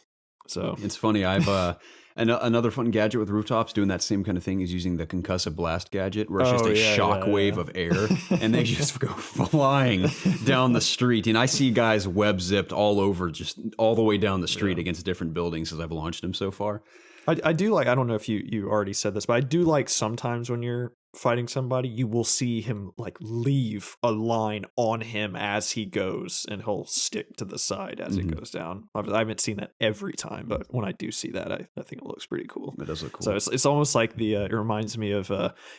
So it's funny. I've, another fun gadget with rooftops doing that same kind of thing is using the concussive blast gadget, where it's just a shock wave of air and they just go flying down the street. And I see guys web zipped all over, just all the way down the street against different buildings as I've launched them so far. I do like, I don't know if you already said this, but I do like sometimes when you're fighting somebody, you will see him like leave a line on him as he goes and he'll stick to the side as it goes down. I haven't seen that every time, but when I do see that, I think it looks pretty cool. It does look cool. So it's almost like it reminds me of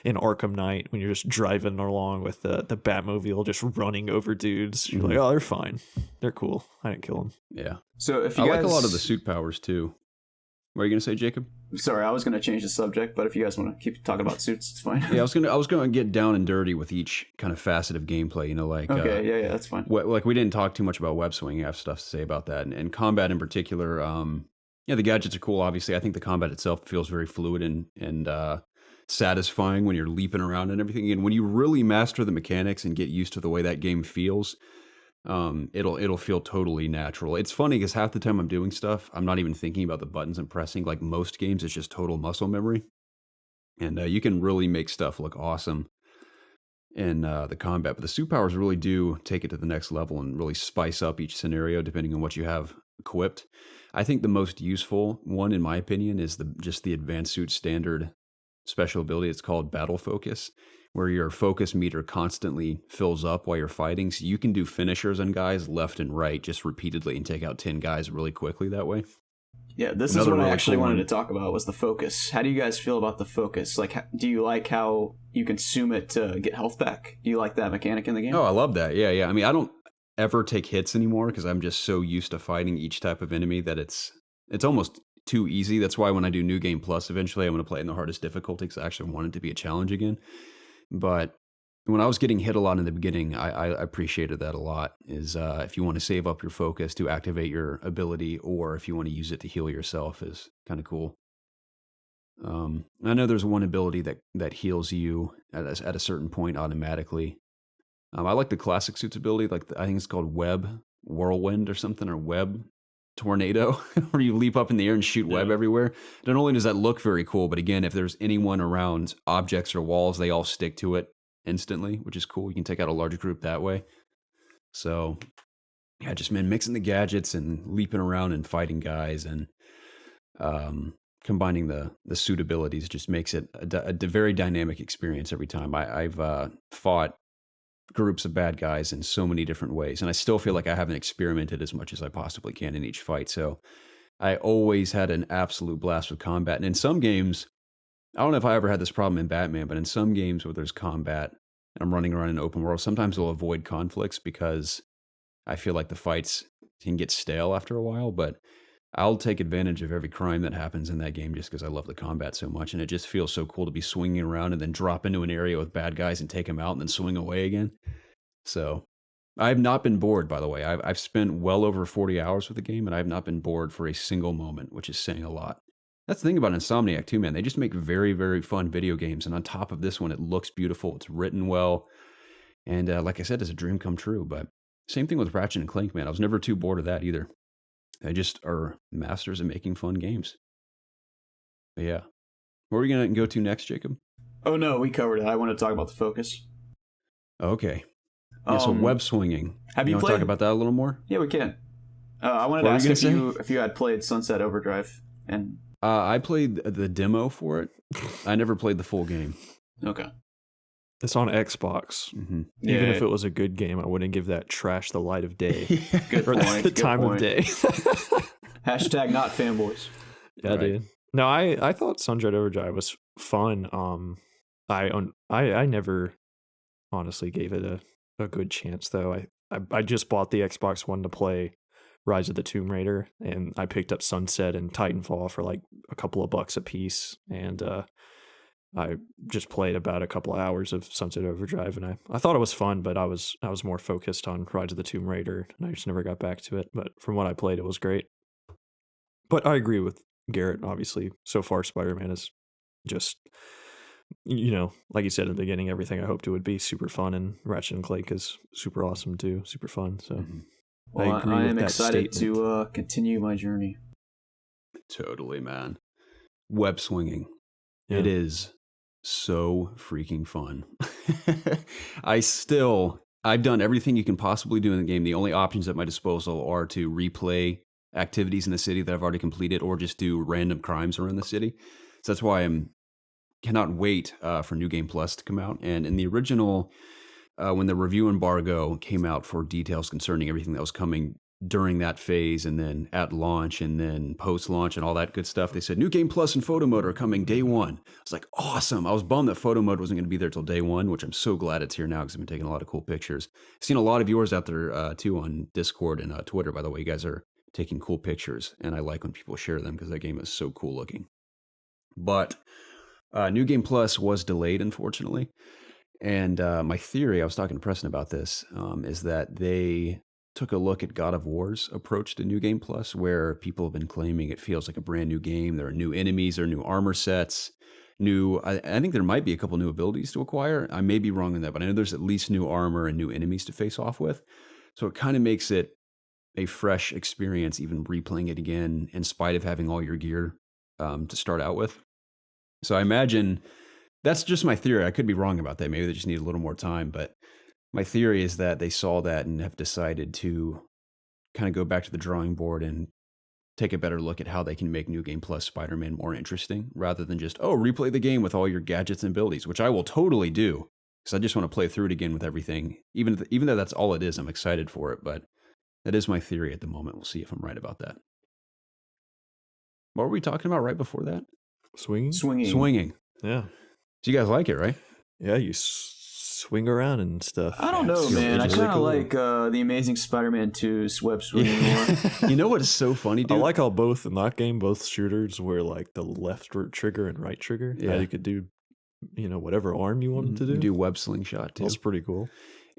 in Arkham Knight when you're just driving along with the Batmobile just running over dudes. You're like, oh, they're fine. They're cool. I didn't kill them. Yeah. So if you I guys... like a lot of the suit powers too. What are you going to say, Jacob? Sorry, I was going to change the subject, but if you guys want to keep talking about suits, it's fine. Yeah, I was going to get down and dirty with each kind of facet of gameplay, you know, like... Okay, that's fine. Like, we didn't talk too much about web swinging. I have stuff to say about that. And combat in particular, the gadgets are cool, obviously. I think the combat itself feels very fluid and satisfying when you're leaping around and everything. And when you really master the mechanics and get used to the way that game feels... it'll feel totally natural. It's funny because half the time I'm doing stuff, I'm not even thinking about the buttons I'm pressing. Like most games, it's just total muscle memory. And you can really make stuff look awesome in the combat. But the suit powers really do take it to the next level and really spice up each scenario depending on what you have equipped. I think the most useful one, in my opinion, is just the advanced suit standard special ability. It's called Battle Focus, where your focus meter constantly fills up while you're fighting. So you can do finishers on guys left and right just repeatedly and take out 10 guys really quickly that way. Yeah, this Another is what I really actually cool wanted one. to talk about was the focus. How do you guys feel about the focus? Like, do you like how you consume it to get health back? Do you like that mechanic in the game? Oh, I love that. Yeah. I mean, I don't ever take hits anymore because I'm just so used to fighting each type of enemy that it's almost too easy. That's why when I do New Game Plus, eventually I'm going to play it in the hardest difficulty because I actually want it to be a challenge again. But when I was getting hit a lot in the beginning, I appreciated that a lot. Is if you want to save up your focus to activate your ability, or if you want to use it to heal yourself, is kind of cool. I know there's one ability that heals you at a certain point automatically. I like the classic suits ability, I think it's called Web Whirlwind or something, or Web Tornado, where you leap up in the air and shoot web everywhere. Not only does that look very cool, but again, if there's anyone around objects or walls, they all stick to it instantly, which is cool. You can take out a large group that way. So yeah, just mixing the gadgets and leaping around and fighting guys and combining the suit abilities just makes it a very dynamic experience every time. I've fought groups of bad guys in so many different ways, and I still feel like I haven't experimented as much as I possibly can in each fight. So I always had an absolute blast with combat. And in some games, I don't know if I ever had this problem in Batman, but in some games where there's combat and I'm running around in open world, sometimes I'll avoid conflicts because I feel like the fights can get stale after a while. But I'll take advantage of every crime that happens in that game just because I love the combat so much. And it just feels so cool to be swinging around and then drop into an area with bad guys and take them out and then swing away again. So I've not been bored, by the way. I've spent well over 40 hours with the game, and I've not been bored for a single moment, which is saying a lot. That's the thing about Insomniac too, man. They just make very, very fun video games. And on top of this one, it looks beautiful. It's written well. And like I said, it's a dream come true. But same thing with Ratchet and Clank, man. I was never too bored of that either. They just are masters at making fun games. But yeah. Where are we going to go to next, Jacob? Oh, no, we covered it. I want to talk about the focus. Okay. Yeah, so web swinging. Have you want to played? talk about that a little more? Yeah, we can. I wanted to ask if you had played Sunset Overdrive. And I played the demo for it. I never played the full game. Okay. It's on Xbox. Mm-hmm. Even if it was a good game, I wouldn't give that trash the light of day. Good or point. the time of day. Hashtag not fanboys. Yeah, dude. No, I thought Sunset Overdrive was fun. I never honestly gave it a good chance though. I just bought the Xbox One to play Rise of the Tomb Raider, and I picked up Sunset and Titanfall for like a couple of bucks a piece, and I just played about a couple of hours of Sunset Overdrive, and I thought it was fun, but I was more focused on Rise of the Tomb Raider, and I just never got back to it. But from what I played, it was great. But I agree with Garrett, obviously. So far, Spider-Man is just, like you said in the beginning, everything I hoped it would be. Super fun, and Ratchet and Clank is super awesome too. Super fun. So Well, I agree I with am that excited statement. to continue my journey. Totally, man. Web swinging. Yeah. It is so freaking fun. I've done everything you can possibly do in the game. The only options at my disposal are to replay activities in the city that I've already completed, or just do random crimes around the city. So that's why cannot wait for New Game Plus to come out. And in the original, when the review embargo came out for details concerning everything that was coming during that phase, and then at launch, and then post-launch, and all that good stuff, they said New Game Plus and Photo Mode are coming day one. I was like, awesome. I was bummed that Photo Mode wasn't going to be there till day one, which I'm so glad it's here now because I've been taking a lot of cool pictures. I've seen a lot of yours out there too on Discord and Twitter, by the way. You guys are taking cool pictures, and I like when people share them because that game is so cool looking. But New Game Plus was delayed, unfortunately. And my theory, I was talking to Preston about this, is that they took a look at God of War's approach to New Game Plus, where people have been claiming it feels like a brand new game. There are new enemies, there are new armor sets, I think there might be a couple new abilities to acquire. I may be wrong on that, but I know there's at least new armor and new enemies to face off with. So it kind of makes it a fresh experience, even replaying it again, in spite of having all your gear to start out with. So I imagine that's just my theory. I could be wrong about that. Maybe they just need a little more time, but my theory is that they saw that and have decided to kind of go back to the drawing board and take a better look at how they can make New Game Plus Spider-Man more interesting, rather than just, replay the game with all your gadgets and abilities, which I will totally do, because I just want to play through it again with everything. Even though that's all it is, I'm excited for it, but that is my theory at the moment. We'll see if I'm right about that. What were we talking about right before that? Swinging. Yeah. So you guys like it, right? Yeah, you swing around and stuff. I don't know, man. I kind of like the Amazing Spider-Man 2's web swinging more. You know what is so funny, dude? I like how both in that game, both shooters were like the left trigger and right trigger. Yeah. How you could do, whatever arm you wanted to do. You do web slingshot too. That's pretty cool.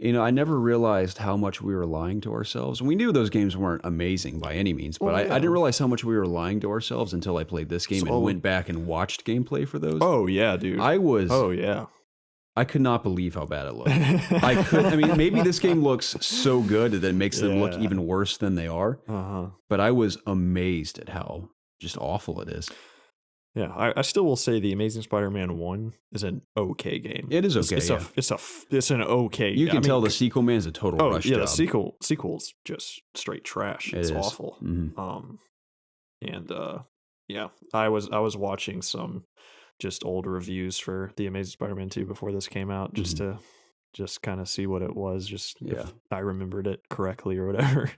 I never realized how much we were lying to ourselves. We knew those games weren't amazing by any means, but I didn't realize how much we were lying to ourselves until I played this game and went back and watched gameplay for those. Oh yeah, dude. I could not believe how bad it looked. Maybe this game looks so good that it makes them look even worse than they are. But I was amazed at how just awful it is. Yeah, I still will say the Amazing Spider-Man 1 is an okay game. It is okay. It's an okay. You can tell the sequel man is a total rush job. The sequel's just straight trash. It's awful. Mm-hmm. I was watching some just old reviews for the Amazing Spider-Man 2 before this came out, just to kind of see what it was, if I remembered it correctly or whatever.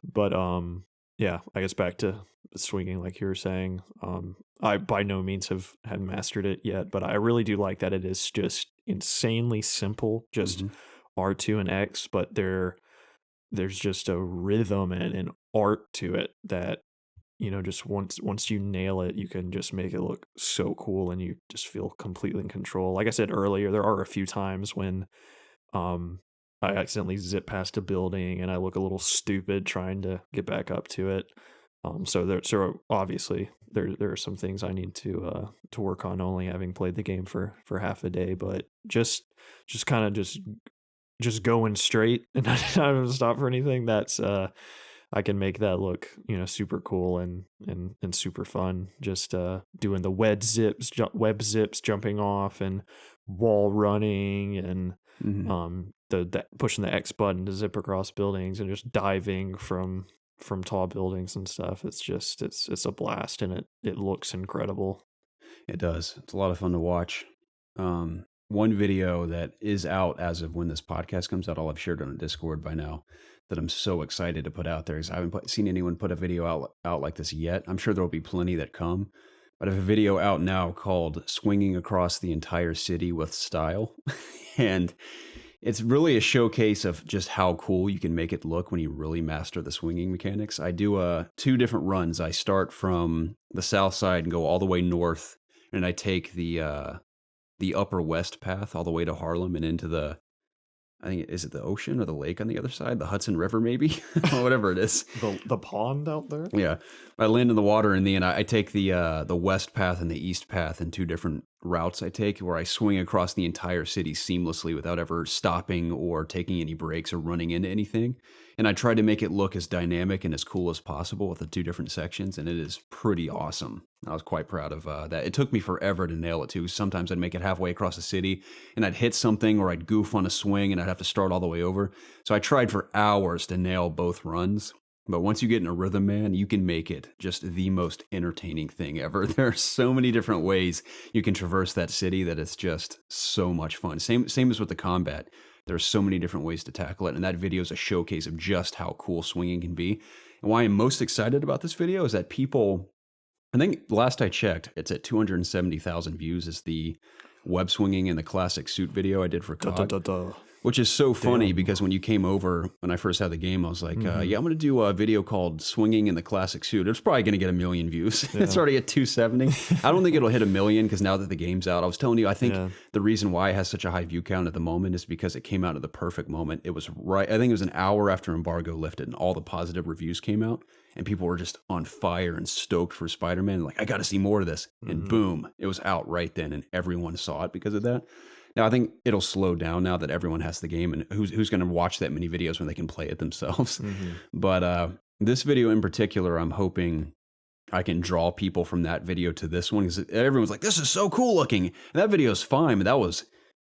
But I guess back to swinging, like you were saying. I by no means had mastered it yet, but I really do like that it is just insanely simple, just R2 and X, but there's just a rhythm and an art to it that, just once you nail it, you can just make it look so cool and you just feel completely in control. Like I said earlier, there are a few times when I accidentally zip past a building and I look a little stupid trying to get back up to it. So obviously there are some things I need to work on, only having played the game for half a day, but just kind of just going straight and not having to stop for anything. That's I can make that look, super cool and super fun. Just doing the web zips, jumping off and wall running and the pushing the X button to zip across buildings and just diving from tall buildings and stuff. It's a blast, and it looks incredible. It does. It's a lot of fun to watch. One video that is out as of when this podcast comes out, I'll have shared on a Discord by now, that I'm so excited to put out there, is I haven't seen anyone put a video out like this yet. I'm sure there will be plenty that come, but I have a video out now called "Swinging Across the Entire City with Style," and it's really a showcase of just how cool you can make it look when you really master the swinging mechanics. I do 2 different runs. I start from the south side and go all the way north, and I take the upper west path all the way to Harlem and into the, I think, is it the ocean or the lake on the other side? The Hudson River, maybe? Whatever it is. The pond out there? Yeah. I land in the water, and then I take the west path and the east path in 2 different routes I take, where I swing across the entire city seamlessly without ever stopping or taking any breaks or running into anything. And I try to make it look as dynamic and as cool as possible with the 2 different sections, and it is pretty awesome. I was quite proud of that. It took me forever to nail it too. Sometimes I'd make it halfway across the city and I'd hit something, or I'd goof on a swing and I'd have to start all the way over. So I tried for hours to nail both runs. But once you get in a rhythm, man, you can make it just the most entertaining thing ever. There are so many different ways you can traverse that city that it's just so much fun. Same as with the combat. There are so many different ways to tackle it, and that video is a showcase of just how cool swinging can be. And why I'm most excited about this video is that people, I think last I checked, it's at 270,000 views, is the web swinging and the classic suit video I did for COD. Which is so funny because when you came over, when I first had the game, I was like, I'm going to do a video called Swinging in the Classic Suit. It's probably going to get 1 million views. Yeah. It's already at 270. I don't think it'll hit 1 million because now that the game's out, I was telling you, I think the reason why it has such a high view count at the moment is because it came out at the perfect moment. It was right. I think it was an hour after embargo lifted and all the positive reviews came out and people were just on fire and stoked for Spider-Man. Like, I got to see more of this. And boom, it was out right then and everyone saw it because of that. Now, I think it'll slow down now that everyone has the game, and who's going to watch that many videos when they can play it themselves. But this video in particular, I'm hoping I can draw people from that video to this one, because everyone's like, this is so cool looking. And that video is fine, but that was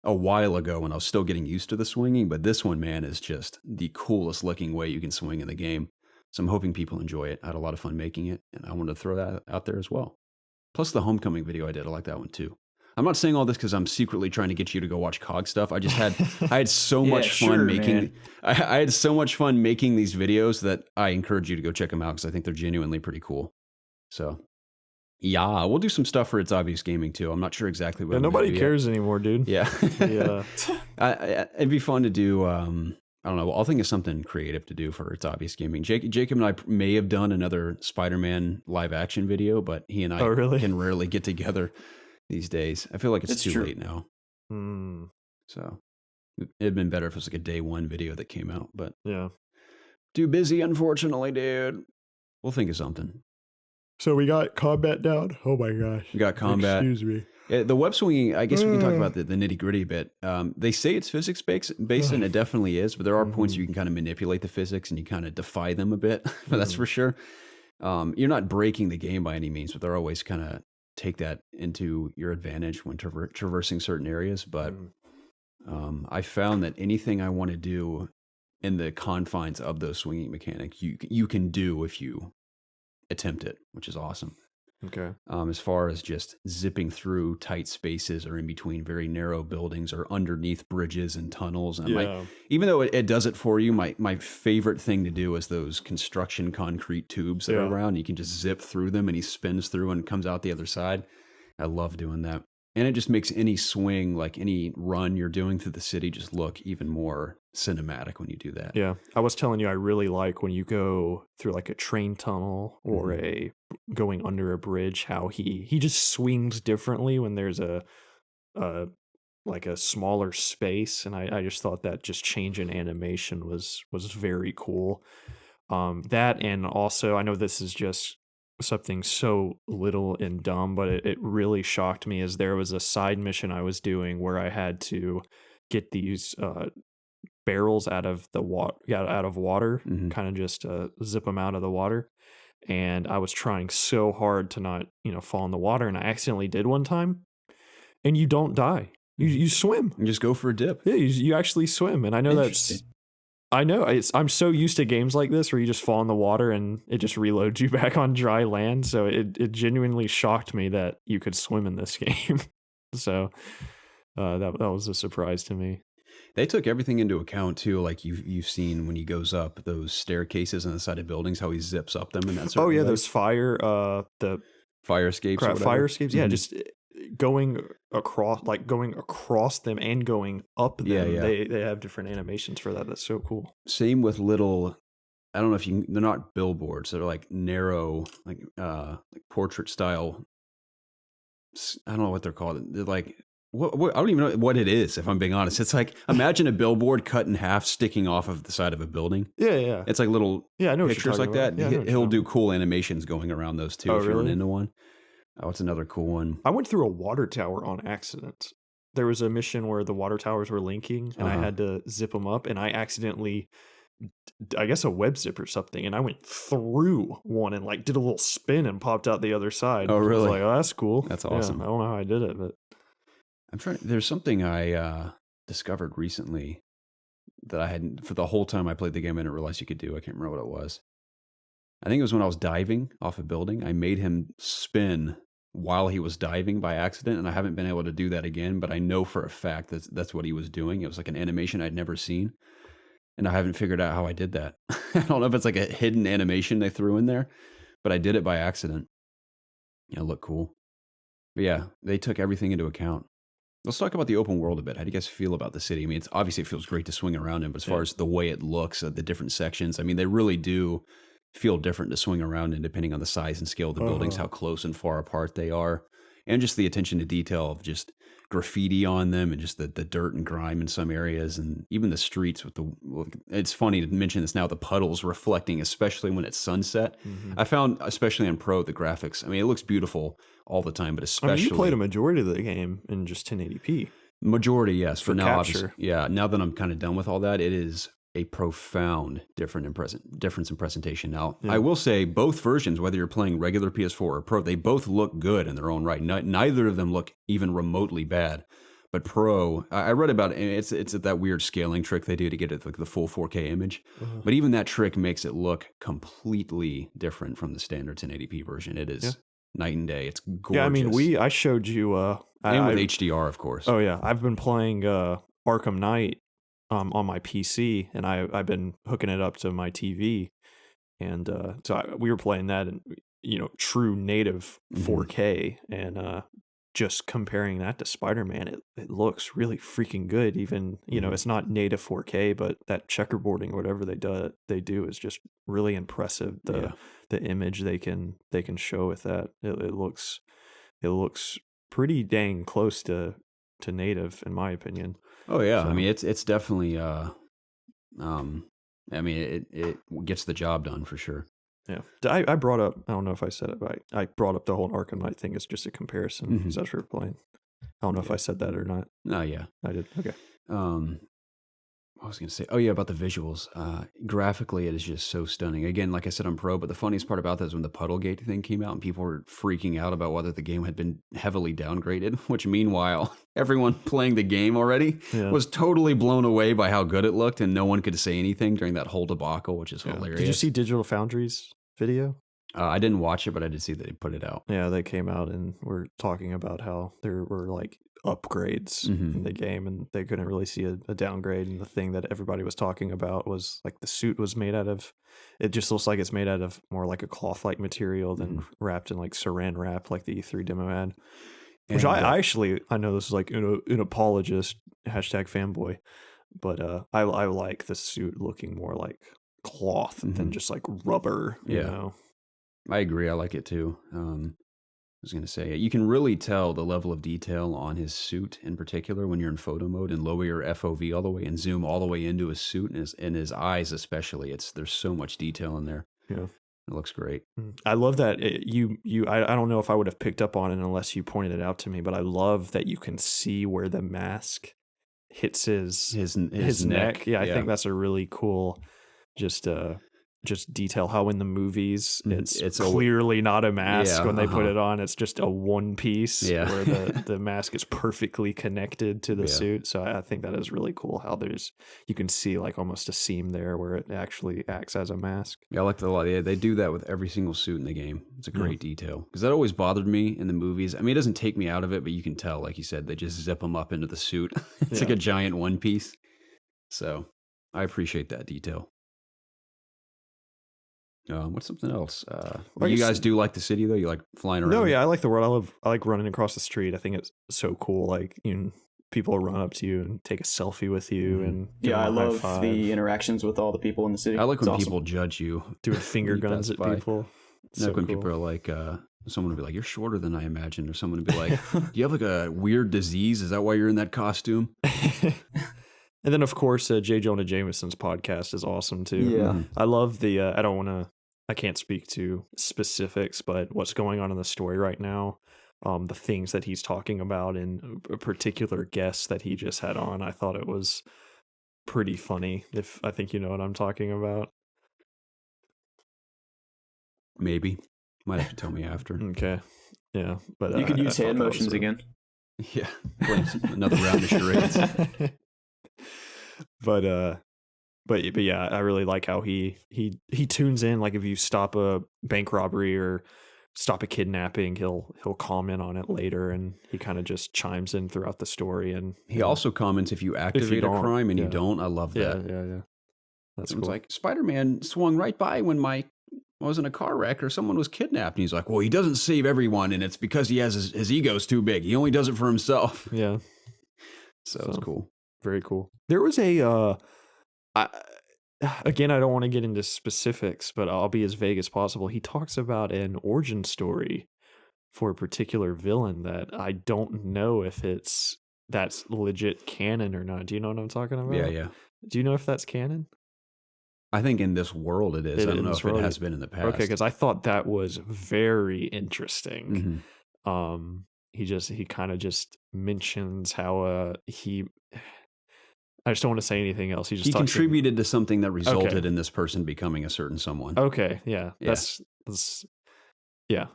a while ago when I was still getting used to the swinging. But this one, man, is just the coolest looking way you can swing in the game. So I'm hoping people enjoy it. I had a lot of fun making it, and I wanted to throw that out there as well. Plus the homecoming video I did, I like that one too. I'm not saying all this because I'm secretly trying to get you to go watch COG stuff. I had so much fun making. I had so much fun making these videos that I encourage you to go check them out because I think they're genuinely pretty cool. So, yeah, we'll do some stuff for It's Obvious Gaming too. I'm not sure exactly what. Yeah, nobody cares anymore, dude. Yeah, yeah. It'd be fun to do. I don't know. I'll think of something creative to do for It's Obvious Gaming. Jacob and I may have done another Spider-Man live action video, but he and I can rarely get together these days. I feel like it's too late now. So it'd been better if it was like a day one video that came out, but yeah, too busy, unfortunately, dude. We'll think of something. So we got combat down. Oh my gosh. We got combat. Excuse me. The web swinging, I guess we can talk about the nitty gritty a bit. They say it's physics based, and it definitely is, but there are points you can kind of manipulate the physics and you kind of defy them a bit. That's for sure. You're not breaking the game by any means, but they're always kind of take that into your advantage when traversing certain areas. But I found that anything I want to do in the confines of those swinging mechanics, you can do if you attempt it, which is awesome. Okay. As far as just zipping through tight spaces or in between very narrow buildings or underneath bridges and tunnels. And even though it does it for you, my favorite thing to do is those construction concrete tubes that are around. You can just zip through them and he spins through and comes out the other side. I love doing that. And it just makes any swing, like any run you're doing through the city, just look even more cinematic when you do that. Yeah. I was telling you, I really like when you go through like a train tunnel or going under a bridge, how he just swings differently when there's a smaller space. And I just thought that just change in animation was very cool. That, and also I know this is just something so little and dumb, but it really shocked me as there was a side mission I was doing where I had to get these barrels out of water, kind of just zip them out of the water. And I was trying so hard to not, fall in the water, and I accidentally did one time. And you don't die. You swim. You just go for a dip. Yeah, you actually swim. And I know I'm so used to games like this where you just fall in the water and it just reloads you back on dry land. So it genuinely shocked me that you could swim in this game. So that was a surprise to me. They took everything into account too, like you've seen when he goes up those staircases on the side of buildings, how he zips up them and that sort of thing. Those fire escapes. Fire escapes, yeah, just going across them and going up them. Yeah. They have different animations for that. That's so cool. Same with little, I don't know if they're not billboards, they're like narrow, like portrait style. I don't know what they're called. They're like, what I don't even know what it is, if I'm being honest. It's like, imagine a billboard cut in half sticking off of the side of a building. Yeah. It's like little I know pictures like that. Yeah, he'll do cool animations going around those too if you run into one. Oh, it's another cool one. I went through a water tower on accident. There was a mission where the water towers were linking and I had to zip them up, and I accidentally, I guess a web zip or something, and I went through one and like did a little spin and popped out the other side. Oh, really? I was like, oh, that's cool. That's awesome. I don't know how I did it, but there's something I discovered recently that I hadn't, for the whole time I played the game, I didn't realize you could do. I can't remember what it was. I think it was when I was diving off a building. I made him spin while he was diving by accident, and I haven't been able to do that again, but I know for a fact that that's what he was doing. It was like an animation I'd never seen, and I haven't figured out how I did that. I don't know if it's like a hidden animation they threw in there, but I did it by accident. Yeah, it looked cool. But yeah, they took everything into account. Let's talk about the open world a bit. How do you guys feel about the city? I mean, it feels great to swing around in, but as far as the way it looks, the different sections, I mean, they really do feel different to swing around in depending on the size and scale of the buildings, how close and far apart they are, and just the attention to detail of just graffiti on them and just the dirt and grime in some areas, and even the streets with it's funny to mention this now, the puddles reflecting, especially when it's sunset. I found, especially on Pro, the graphics, I mean, it looks beautiful all the time, but especially... you played a majority of the game in just 1080p. Majority, yes. For now, capture. Now that I'm kind of done with all that, it is a profound difference in presentation. Now, I will say both versions, whether you're playing regular PS4 or Pro, they both look good in their own right. Neither of them look even remotely bad. But Pro, I read about it. It's that weird scaling trick they do to get it like the full 4K image. But even that trick makes it look completely different from the standard 1080p version. It is night and day. It's gorgeous. Yeah, I mean, I showed you. And with HDR, of course. Oh yeah, I've been playing Arkham Knight on my PC, and I've been hooking it up to my TV, and we were playing that in true native 4K, and just comparing that to Spider-Man, it looks really freaking good. Even it's not native 4K, but that checkerboarding or whatever they do is just really impressive. The image they can show with that, it looks pretty dang close to native, in my opinion. Oh yeah, so, I mean it's definitely I mean it gets the job done for sure. Yeah, I brought up, I don't know if I said it, but I brought up the whole Arkham Knight thing as just a comparison because that's what we're playing. I don't know if I said that or not. No, yeah, I did. Okay. I was going to say, oh yeah, about the visuals. Graphically, it is just so stunning. Again, like I said, I'm pro, but the funniest part about that is when the Puddlegate thing came out and people were freaking out about whether the game had been heavily downgraded, which meanwhile, everyone playing the game already was totally blown away by how good it looked, and no one could say anything during that whole debacle, which is hilarious. Did you see Digital Foundry's video? I didn't watch it, but I did see that they put it out. Yeah, they came out and were talking about how there were like upgrades in the game, and they couldn't really see a downgrade. And the thing that everybody was talking about was like the suit was made out of, it just looks like it's made out of more like a cloth-like material than wrapped in like saran wrap like the E3 demo ad. Which I actually, I know this is like an apologist, #fanboy, but I like the suit looking more like cloth than just like rubber, you know? I agree. I like it too. I was going to say, you can really tell the level of detail on his suit in particular when you're in photo mode and lower your FOV all the way and zoom all the way into his suit and his eyes especially. There's so much detail in there. Yeah. It looks great. I love that I don't know if I would have picked up on it unless you pointed it out to me, but I love that you can see where the mask hits his neck. Yeah, I think that's a really cool just detail how in the movies it's clearly not a mask when they put it on. It's just a one piece where the mask is perfectly connected to the suit. So I think that is really cool how you can see like almost a seam there where it actually acts as a mask. Yeah, I like that a lot. Yeah, they do that with every single suit in the game. It's a great detail because that always bothered me in the movies. I mean, it doesn't take me out of it, but you can tell, like you said, they just zip them up into the suit. It's like a giant one piece. So I appreciate that detail. What's something else? You guys do like the city though? You like flying around? No, yeah, I like the world. I like running across the street. I think it's so cool. Like people will run up to you and take a selfie with you, and I love the interactions with all the people in the city. I like when people judge you, doing finger guns at people. Like when people are like, someone will be like, "You're shorter than I imagined," or someone will be like, "Do you have like a weird disease? Is that why you're in that costume?" And then, of course, J. Jonah Jameson's podcast is awesome, too. Yeah. I love I can't speak to specifics, but what's going on in the story right now, the things that he's talking about and a particular guest that he just had on, I thought it was pretty funny, if I think you know what I'm talking about. Maybe. Might have to tell me after. Okay. Yeah. But you could use hand motions again. Yeah. Another round of charades. But yeah, I really like how he tunes in. Like if you stop a bank robbery or stop a kidnapping, he'll comment on it later, and he kind of just chimes in throughout the story. And he also comments if you activate a crime and you don't. I love that. Yeah. That's cool. Like Spider-Man swung right by when I was in a car wreck or someone was kidnapped, and he's like, "Well, he doesn't save everyone, and it's because he has his ego's too big. He only does it for himself." Yeah. So it's cool. Very cool. There was again, I don't want to get into specifics, but I'll be as vague as possible. He talks about an origin story for a particular villain that I don't know if that's legit canon or not. Do you know what I'm talking about? Yeah. Do you know if that's canon? I think in this world it is. I don't know if it has been in the past. Okay, because I thought that was very interesting. He kind of just mentions how I just don't want to say anything else. He contributed to something that resulted in this person becoming a certain someone. Okay, yeah. That's yeah.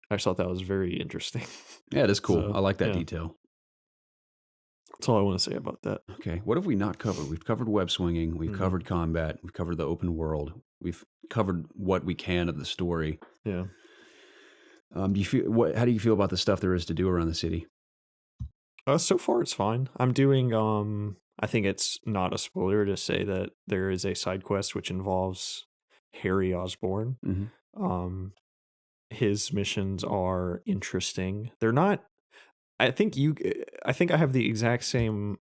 I just thought that was very interesting. Yeah, it is cool. I like that detail. That's all I want to say about that. Okay, what have we not covered? We've covered web swinging. We've covered combat. We've covered the open world. We've covered what we can of the story. Yeah. Do you feel how do you feel about the stuff there is to do around the city? So far it's fine. I'm doing I think it's not a spoiler to say that there is a side quest which involves Harry Osborn. Mm-hmm. His missions are interesting. They're not I think I have the exact same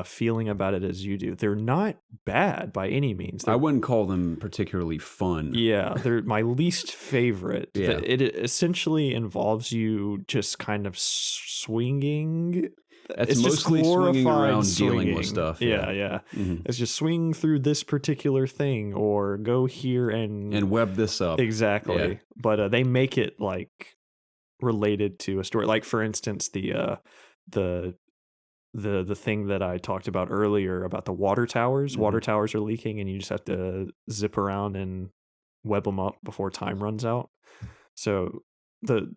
feeling about it as you do. They're not bad by any means. I wouldn't call them particularly fun. Yeah, they're my least favorite. Yeah. It essentially involves you just kind of swinging. It's just mostly swinging glorified around, dealing swinging. with stuff. Yeah. Mm-hmm. It's just swing through this particular thing or go here and web this up. Exactly. Yeah. But they make it like related to a story. Like for instance, the thing that I talked about earlier about the water towers. Mm-hmm. Water towers are leaking, and you just have to zip around and web them up before time runs out. So the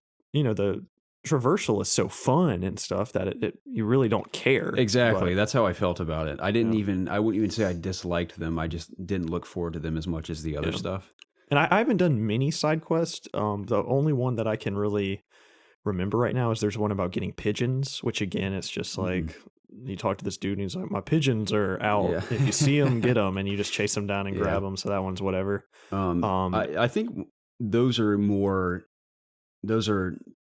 traversal is so fun and stuff that you really don't care. Exactly. But, that's how I felt about it. I wouldn't even say I disliked them. I just didn't look forward to them as much as the other stuff. And I haven't done many side quests. The only one that I can really remember right now is there's one about getting pigeons, which again, it's just like you talk to this dude and he's like, my pigeons are out. Yeah. If you see them, get them, and you just chase them down and grab them. So that one's whatever. I think those are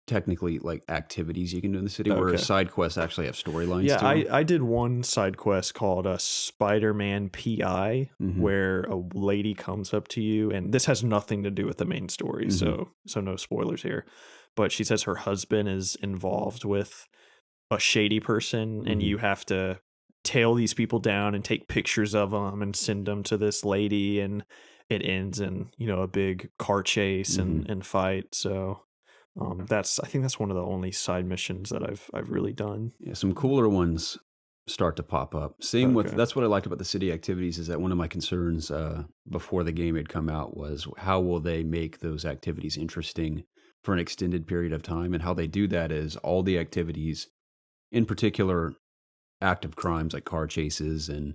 technically like activities you can do in the city, whereas side quests actually have storylines. Yeah, to them. I did one side quest called a Spider-Man PI, where a lady comes up to you, and this has nothing to do with the main story, so no spoilers here. But she says her husband is involved with a shady person, and you have to tail these people down and take pictures of them and send them to this lady, and it ends in a big car chase and fight. So. I think that's one of the only side missions that I've really done. Yeah, some cooler ones start to pop up. Same with that's what I liked about the city activities is that one of my concerns before the game had come out was how will they make those activities interesting for an extended period of time, and how they do that is all the activities, in particular active crimes like car chases and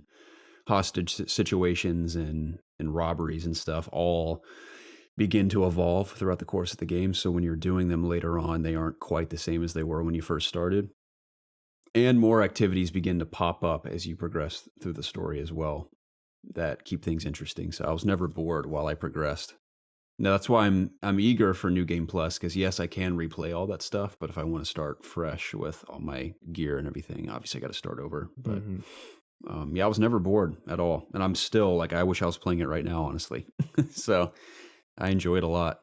hostage situations and robberies and stuff, all begin to evolve throughout the course of the game. So when you're doing them later on, they aren't quite the same as they were when you first started. And more activities begin to pop up as you progress through the story as well that keep things interesting. So I was never bored while I progressed. Now that's why I'm eager for New Game Plus, because yes, I can replay all that stuff, but if I want to start fresh with all my gear and everything, obviously I got to start over. But I was never bored at all. And I'm still like, I wish I was playing it right now, honestly. So I enjoy it a lot.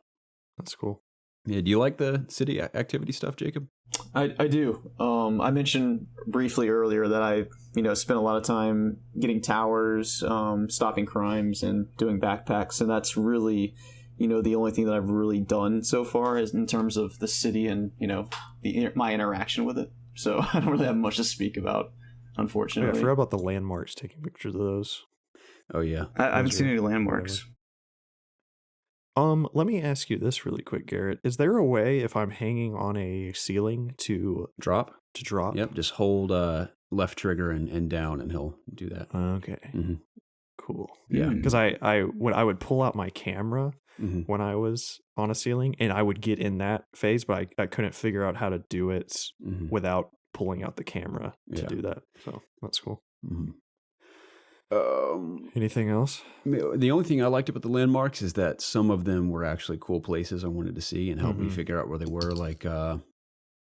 That's cool. Yeah, do you like the city activity stuff, Jacob? I do. I mentioned briefly earlier that I spent a lot of time getting towers, stopping crimes, and doing backpacks, and that's really the only thing that I've really done so far is in terms of the city and my interaction with it. So I don't really have much to speak about, unfortunately. Yeah, I forgot about the landmarks. Taking pictures of those. Oh yeah, I haven't seen any landmarks. Let me ask you this really quick, Garrett. Is there a way if I'm hanging on a ceiling to drop? Yep, just hold left trigger and down, and he'll do that. Okay, cool. Yeah, because I would pull out my camera when I was on a ceiling, and I would get in that phase, but I couldn't figure out how to do it without pulling out the camera to do that. So that's cool. Anything else? The only thing I liked about the landmarks is that some of them were actually cool places I wanted to see and help me figure out where they were. Like,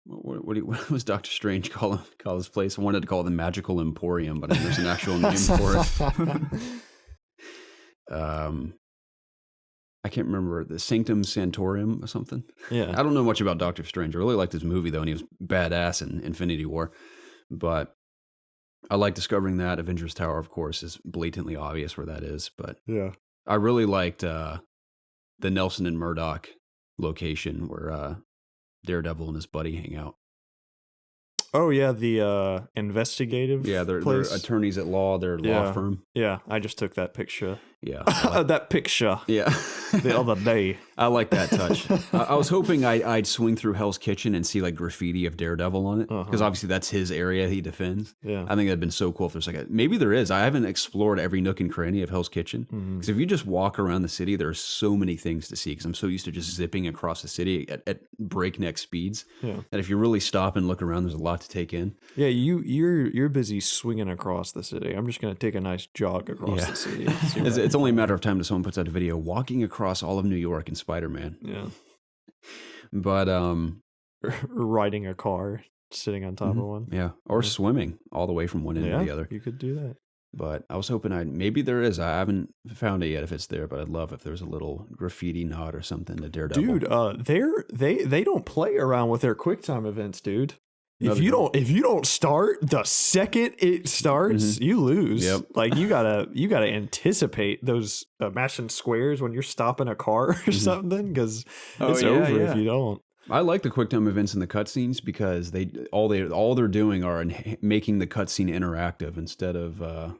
what was Dr. Strange call this place? I wanted to call it the Magical Emporium, but I think there's an actual name for it. I can't remember, the Sanctum Sanctorum or something. Yeah, I don't know much about Dr. Strange. I really liked his movie though, and he was badass in Infinity War. But I like discovering that. Avengers Tower, of course, is blatantly obvious where that is. But yeah, I really liked the Nelson and Murdoch location where Daredevil and his buddy hang out. Oh yeah, the investigative. Yeah, they're place. attorneys at law. Their law firm. Yeah, I just took that picture. Yeah. That picture Yeah. the other day. I like that touch. I was hoping I'd swing through Hell's Kitchen and see like graffiti of Daredevil on it, because obviously that's his area he defends. Yeah. I think that'd been so cool if there's like maybe there is. I haven't explored every nook and cranny of Hell's Kitchen, because if you just walk around the city, there are so many things to see. Because I'm so used to just zipping across the city at breakneck speeds that if you really stop and look around, there's a lot to take in. Yeah, you're busy swinging across the city. I'm just gonna take a nice jog across the city. It's only a matter of time till someone puts out a video walking across all of New York in Spider-Man. Yeah. But riding a car, sitting on top of one. Yeah, or swimming all the way from one end to the other. You could do that. But I was hoping maybe there is. I haven't found it yet if it's there, but I'd love if there's a little graffiti nod or something to Daredevil. Dude, they don't play around with their QuickTime events, dude. If you don't start the second it starts, you lose. Yep. Like you gotta anticipate those matching squares when you're stopping a car or something, because it's over if you don't. I like the QuickTime events in the cutscenes because all they're doing are making the cutscene interactive instead of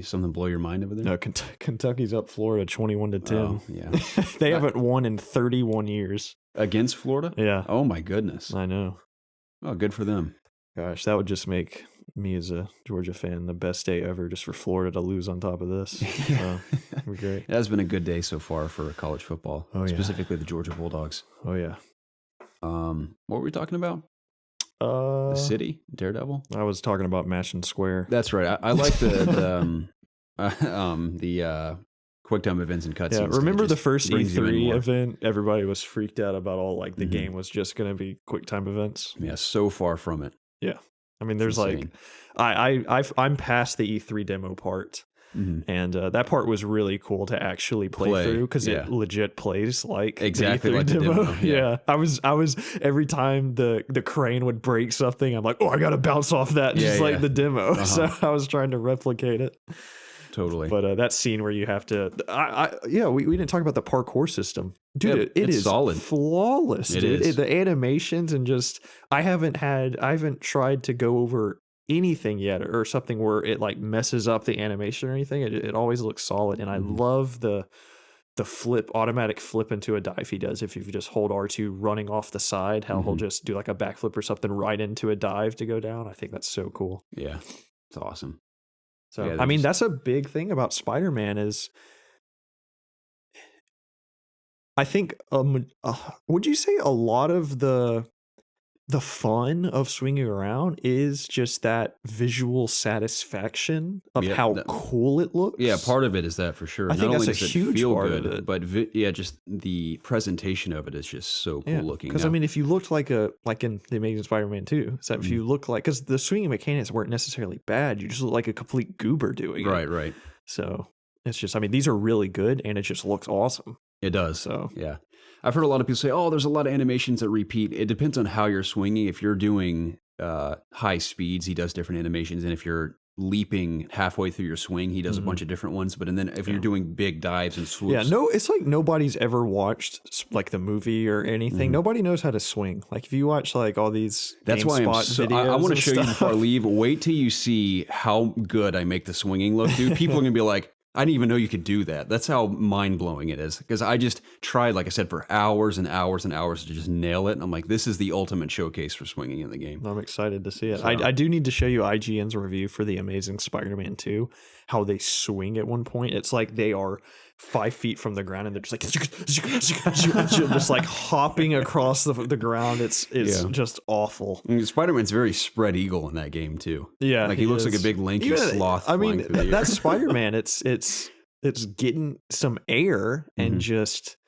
something blow your mind over there? No, Kentucky's up Florida 21-10. Oh, yeah. They haven't won in 31 years Against Florida? Yeah. Oh my goodness. I know. Oh, good for them. Gosh, that would just make me as a Georgia fan the best day ever, just for Florida to lose on top of this. So, it'd be great. It has been a good day so far for college football, specifically the Georgia Bulldogs. Oh yeah. What were we talking about? The city, Daredevil. I was talking about Mashing Square. That's right. I like the QuickTime events and cutscenes. Yeah, remember the first E3 event? Everybody was freaked out about all like the game was just going to be QuickTime events. Yeah, so far from it. Yeah, I mean, there's like, I'm past the E3 demo part, and that part was really cool to actually play through because it legit plays like exactly the E3 like demo. the demo. Yeah, I was every time the crane would break something, I'm like, oh, I got to bounce off that, just like the demo. So I was trying to replicate it. Totally. But that scene where you have to, we didn't talk about the parkour system, dude. It is solid, flawless. It dude. is. The animations and just I haven't tried to go over anything yet or something where it like messes up the animation or anything. It always looks solid, and I love the automatic flip into a dive he does if you just hold R2 running off the side. How he'll just do like a backflip or something right into a dive to go down. I think that's so cool. Yeah, it's awesome. So, I mean, that's a big thing about Spider-Man is, I think, would you say a lot of the fun of swinging around is just that visual satisfaction of how cool it looks? Yeah, part of it is that for sure. I think that's a huge part of it. But just the presentation of it is just so cool looking. Because I mean, if you looked like in The Amazing Spider-Man 2, is that if you look like, because the swinging mechanics weren't necessarily bad, you just look like a complete goober doing it. Right. So it's just, I mean, these are really good, and it just looks awesome. It does. So yeah. I've heard a lot of people say, oh, there's a lot of animations that repeat. It depends on how you're swinging. If you're doing high speeds, he does different animations. And if you're leaping halfway through your swing, he does a bunch of different ones. But then if you're doing big dives and swoops. Yeah, it's like nobody's ever watched like the movie or anything. Nobody knows how to swing. Like if you watch like all these That's why videos I want to show you before I leave. Wait till you see how good I make the swinging look, dude. People are going to be like, I didn't even know you could do that. That's how mind-blowing it is. Because I just tried, like I said, for hours and hours and hours to just nail it. And I'm like, this is the ultimate showcase for swinging in the game. I'm excited to see it. So, I do need to show you IGN's review for The Amazing Spider-Man 2, how they swing at one point. It's like they are 5 feet from the ground and they're just like just like hopping across the ground. It's just awful. I mean, Spider-Man's very spread eagle in that game too. Yeah, like he looks like a big lanky sloth. I mean, that's Spider-Man. It's getting some air and just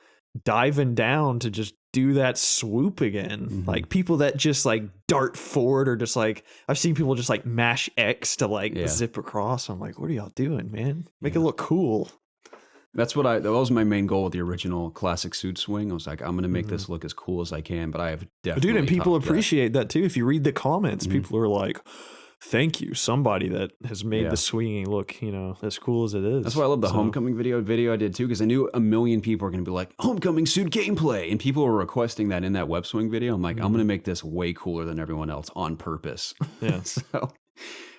diving down to just do that swoop again. Like people that just like dart forward or just like, I've seen people just like mash X to like zip across. I'm like, what are y'all doing, man? Make it look cool. That was my main goal with the original classic suit swing. I was like, I'm going to make this look as cool as I can, but I have definitely. Dude, and people appreciate that too. If you read the comments, people are like, thank you, somebody that has made the swinging look, as cool as it is. That's why I love the Homecoming video I did too, because I knew 1 million people are going to be like, Homecoming suit gameplay. And people were requesting that in that web swing video. I'm like, I'm going to make this way cooler than everyone else on purpose. Yeah. So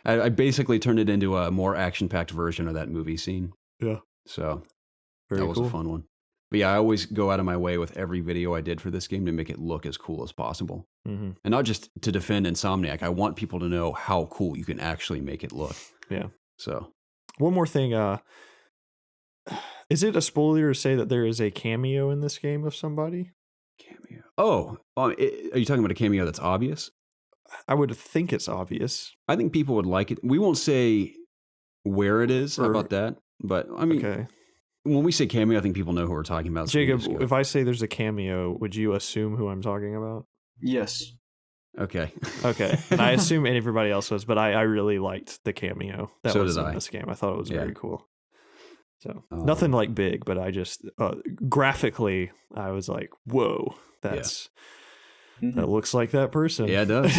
I basically turned it into a more action-packed version of that movie scene. Yeah. So Very that was cool. a fun one. But yeah, I always go out of my way with every video I did for this game to make it look as cool as possible. Mm-hmm. And not just to defend Insomniac. I want people to know how cool you can actually make it look. Yeah. So one more thing. Is it a spoiler to say that there is a cameo in this game of somebody? Cameo. Oh, are you talking about a cameo that's obvious? I would think it's obvious. I think people would like it. We won't say where it is. How about that? But I mean, okay. When we say cameo, I think people know who we're talking about. So Jacob, if I say there's a cameo, would you assume who I'm talking about? Yes. Okay. Okay. And I assume everybody else was, but I really liked the cameo that was in this game. I thought it was very cool. So nothing like big, but I just graphically, I was like, whoa, that's that looks like that person. Yeah, it does.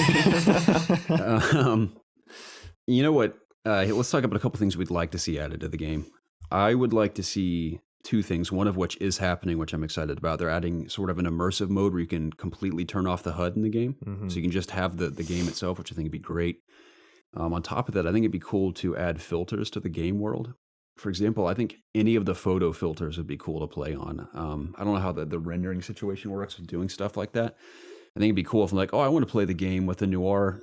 You know what? Let's talk about a couple things we'd like to see added to the game. I would like to see two things, one of which is happening, which I'm excited about. They're adding sort of an immersive mode where you can completely turn off the HUD in the game. Mm-hmm. So you can just have the game itself, which I think would be great. On top of that, I think it'd be cool to add filters to the game world. For example, I think any of the photo filters would be cool to play on. I don't know how the rendering situation works with doing stuff like that. I think it'd be cool if I'm like, oh, I want to play the game with the noir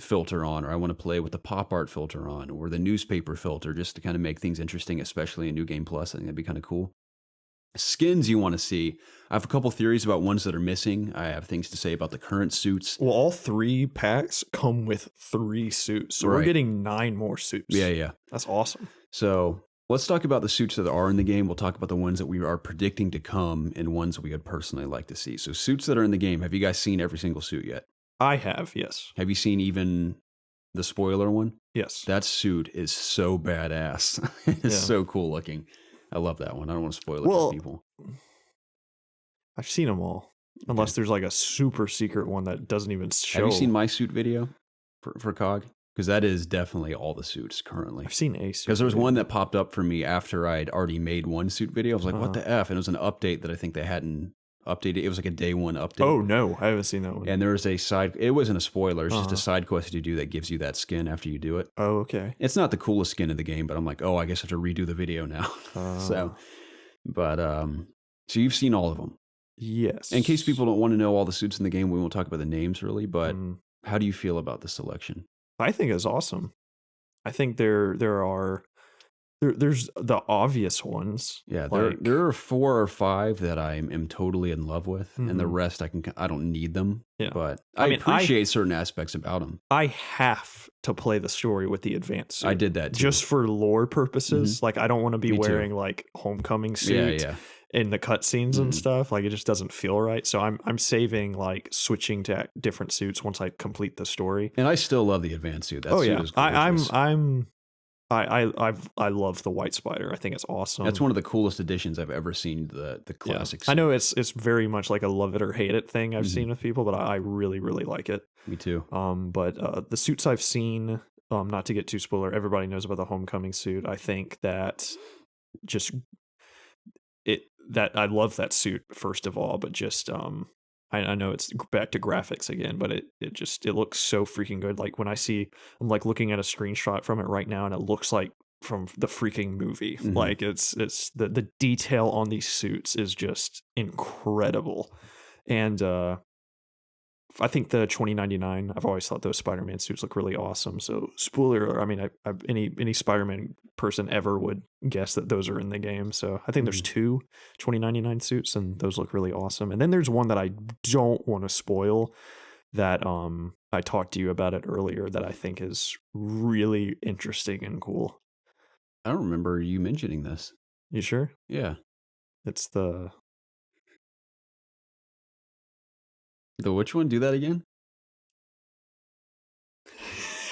filter on, or I want to play with the pop art filter on, or the newspaper filter, just to kind of make things interesting, especially in New Game Plus. I think that'd be kind of cool. Skins you want to see. I have a couple theories about ones that are missing. I have things to say about the current suits. Well, all 3 packs come with 3 suits. So we're getting 9 more suits. Yeah. That's awesome. So let's talk about the suits that are in the game. We'll talk about the ones that we are predicting to come and ones we would personally like to see. So suits that are in the game. Have you guys seen every single suit yet? I have, yes. Have you seen even the spoiler one? Yes. That suit is so badass. It's so cool looking. I love that one. I don't want to spoil it for people. I've seen them all. Unless there's like a super secret one that doesn't even show. Have you seen my suit video for COG? Because that is definitely all the suits currently. I've seen a suit. Because there was one that popped up for me after I'd already made one suit video. I was like, what the F? And it was an update that I think they hadn't updated. It was like a day one update. Oh, no. I haven't seen that one. And there was a side, it wasn't a spoiler. It's just a side quest you do that gives you that skin after you do it. Oh, okay. It's not the coolest skin in the game, but I'm like, oh, I guess I have to redo the video now. So you've seen all of them. Yes. In case people don't want to know all the suits in the game, we won't talk about the names really, but how do you feel about the selection? I think it's awesome. I think there's the obvious ones. Yeah, there are 4 or 5 that I am totally in love with, and the rest I don't need them. Yeah. But I appreciate certain aspects about them. I have to play the story with the advanced suit. I did that too. Just for lore purposes. Like I don't want to be wearing like homecoming suit in the cutscenes and stuff. Like it just doesn't feel right. So I'm saving like switching to different suits once I complete the story. And I still love the advanced suit. That suit is gorgeous. I love the White Spider. I think it's awesome. That's one of the coolest additions I've ever seen to the classics. I know it's very much like a love it or hate it thing I've seen with people, but I really, really like it. Me too. But the suits I've seen, not to get too spoiler, everybody knows about the homecoming suit. I think that I love that suit first of all, but just I know it's back to graphics again, but it looks so freaking good. Like when I'm like looking at a screenshot from it right now, and it looks like from the freaking movie. Like it's the detail on these suits is just incredible. And I think the 2099, I've always thought those Spider-Man suits look really awesome. So spoiler, I mean, any Spider-Man person ever would guess that those are in the game. So I think there's 2 2099 suits, and those look really awesome. And then there's one that I don't want to spoil that I talked to you about it earlier that I think is really interesting and cool. I don't remember you mentioning this. You sure? Yeah. It's the which one? Do that again?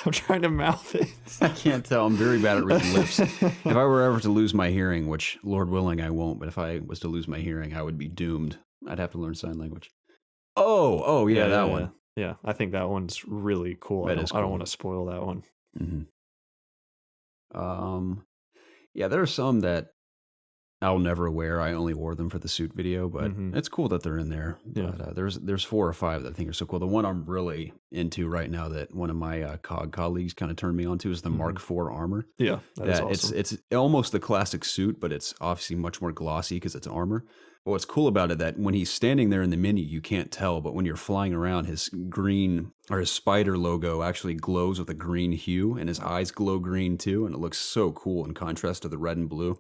I'm trying to mouth it. I can't tell. I'm very bad at reading lips. If I were ever to lose my hearing, which Lord willing I won't, but if I was to lose my hearing, I would be doomed. I'd have to learn sign language. Oh, yeah, that one. Yeah, I think that one's really cool. I don't want to spoil that one. Yeah, there are some that I'll never wear. I only wore them for the suit video, but it's cool that they're in there. Yeah. But there's 4 or 5 that I think are so cool. The one I'm really into right now that one of my COG colleagues kind of turned me on to is the Mark IV armor. Yeah, that is awesome. It's almost the classic suit, but it's obviously much more glossy because it's armor. But what's cool about it that when he's standing there in the menu, you can't tell, but when you're flying around, his green or his spider logo actually glows with a green hue, and his eyes glow green too, and it looks so cool in contrast to the red and blue.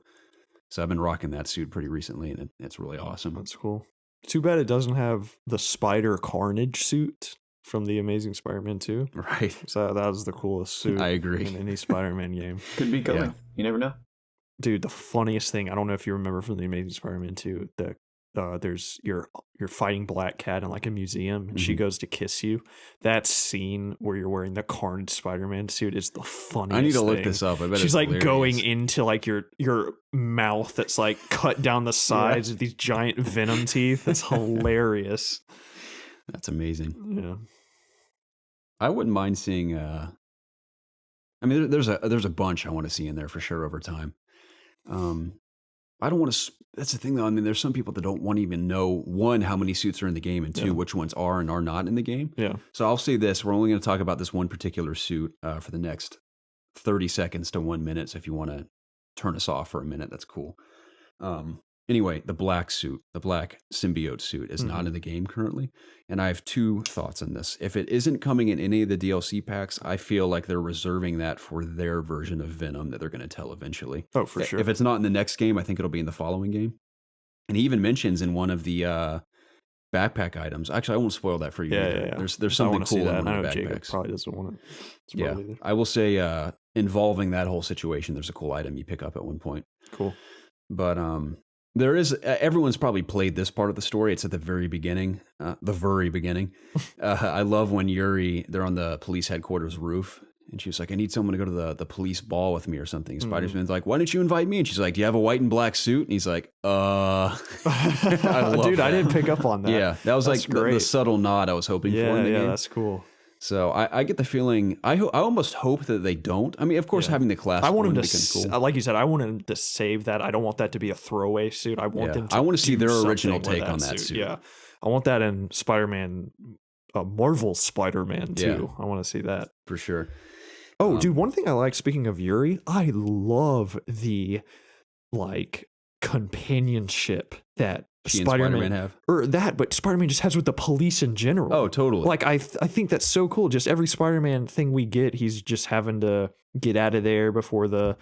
So I've been rocking that suit pretty recently, and it's really awesome. That's cool. Too bad it doesn't have the Spider Carnage suit from the Amazing Spider-Man 2. Right. So that was the coolest suit I agree. in any Spider-Man game. Could be coming. Yeah. You never know. Dude, the funniest thing, I don't know if you remember from the Amazing Spider-Man 2, that there's you're fighting Black Cat in like a museum, and she goes to kiss you. That scene where you're wearing the Carnage Spider-Man suit is the funniest. I need to thing. look this up. I bet She's it's like hilarious. going into like your mouth that's like cut down the sides with these giant venom teeth. It's hilarious. That's amazing. Yeah. I wouldn't mind seeing. I mean, there's a bunch I want to see in there for sure over time. I don't want to. That's the thing, though. I mean, there's some people that don't want to even know, one, how many suits are in the game, and two, which ones are and are not in the game. Yeah. So I'll say this: we're only going to talk about this one particular suit for the next 30 seconds to 1 minute. So if you want to turn us off for a minute, that's cool. Anyway, the black suit, the black symbiote suit, is not in the game currently. And I have 2 thoughts on this. If it isn't coming in any of the DLC packs, I feel like they're reserving that for their version of Venom that they're going to tell eventually. Oh, for sure. If it's not in the next game, I think it'll be in the following game. And he even mentions in one of the backpack items. Actually, I won't spoil that for you. Yeah. There's something cool in one I of know the Jacob backpacks. probably doesn't want to Yeah, either. I will say involving that whole situation, there's a cool item you pick up at one point. Cool. But there is everyone's probably played this part of the story. It's at the very beginning. I love when they're on the police headquarters roof, and she's like, "I need someone to go to the police ball with me or something." Spider-Man's like, "Why don't you invite me?" And she's like, "Do you have a white and black suit?" And he's like, I love Dude, that. I didn't pick up on that. Yeah, that was That's like the subtle nod I was hoping for in the game. That's cool. So I get the feeling I almost hope that they don't. I mean, of course, having the class. I want him one to, becomes cool. like you said, I want him to save that. I don't want that to be a throwaway suit. I want them to. I want to see do their something original with take on that suit. Yeah, I want that in Spider-Man, Marvel Spider-Man too. Yeah. I want to see that For sure. Oh, dude, one thing I like, speaking of Yuri, I love the like companionship that She and Spider-Man have. but Spider-Man just has with the police in general. Oh, totally. Like I think that's so cool. Just every Spider-Man thing we get, he's just having to get out of there before the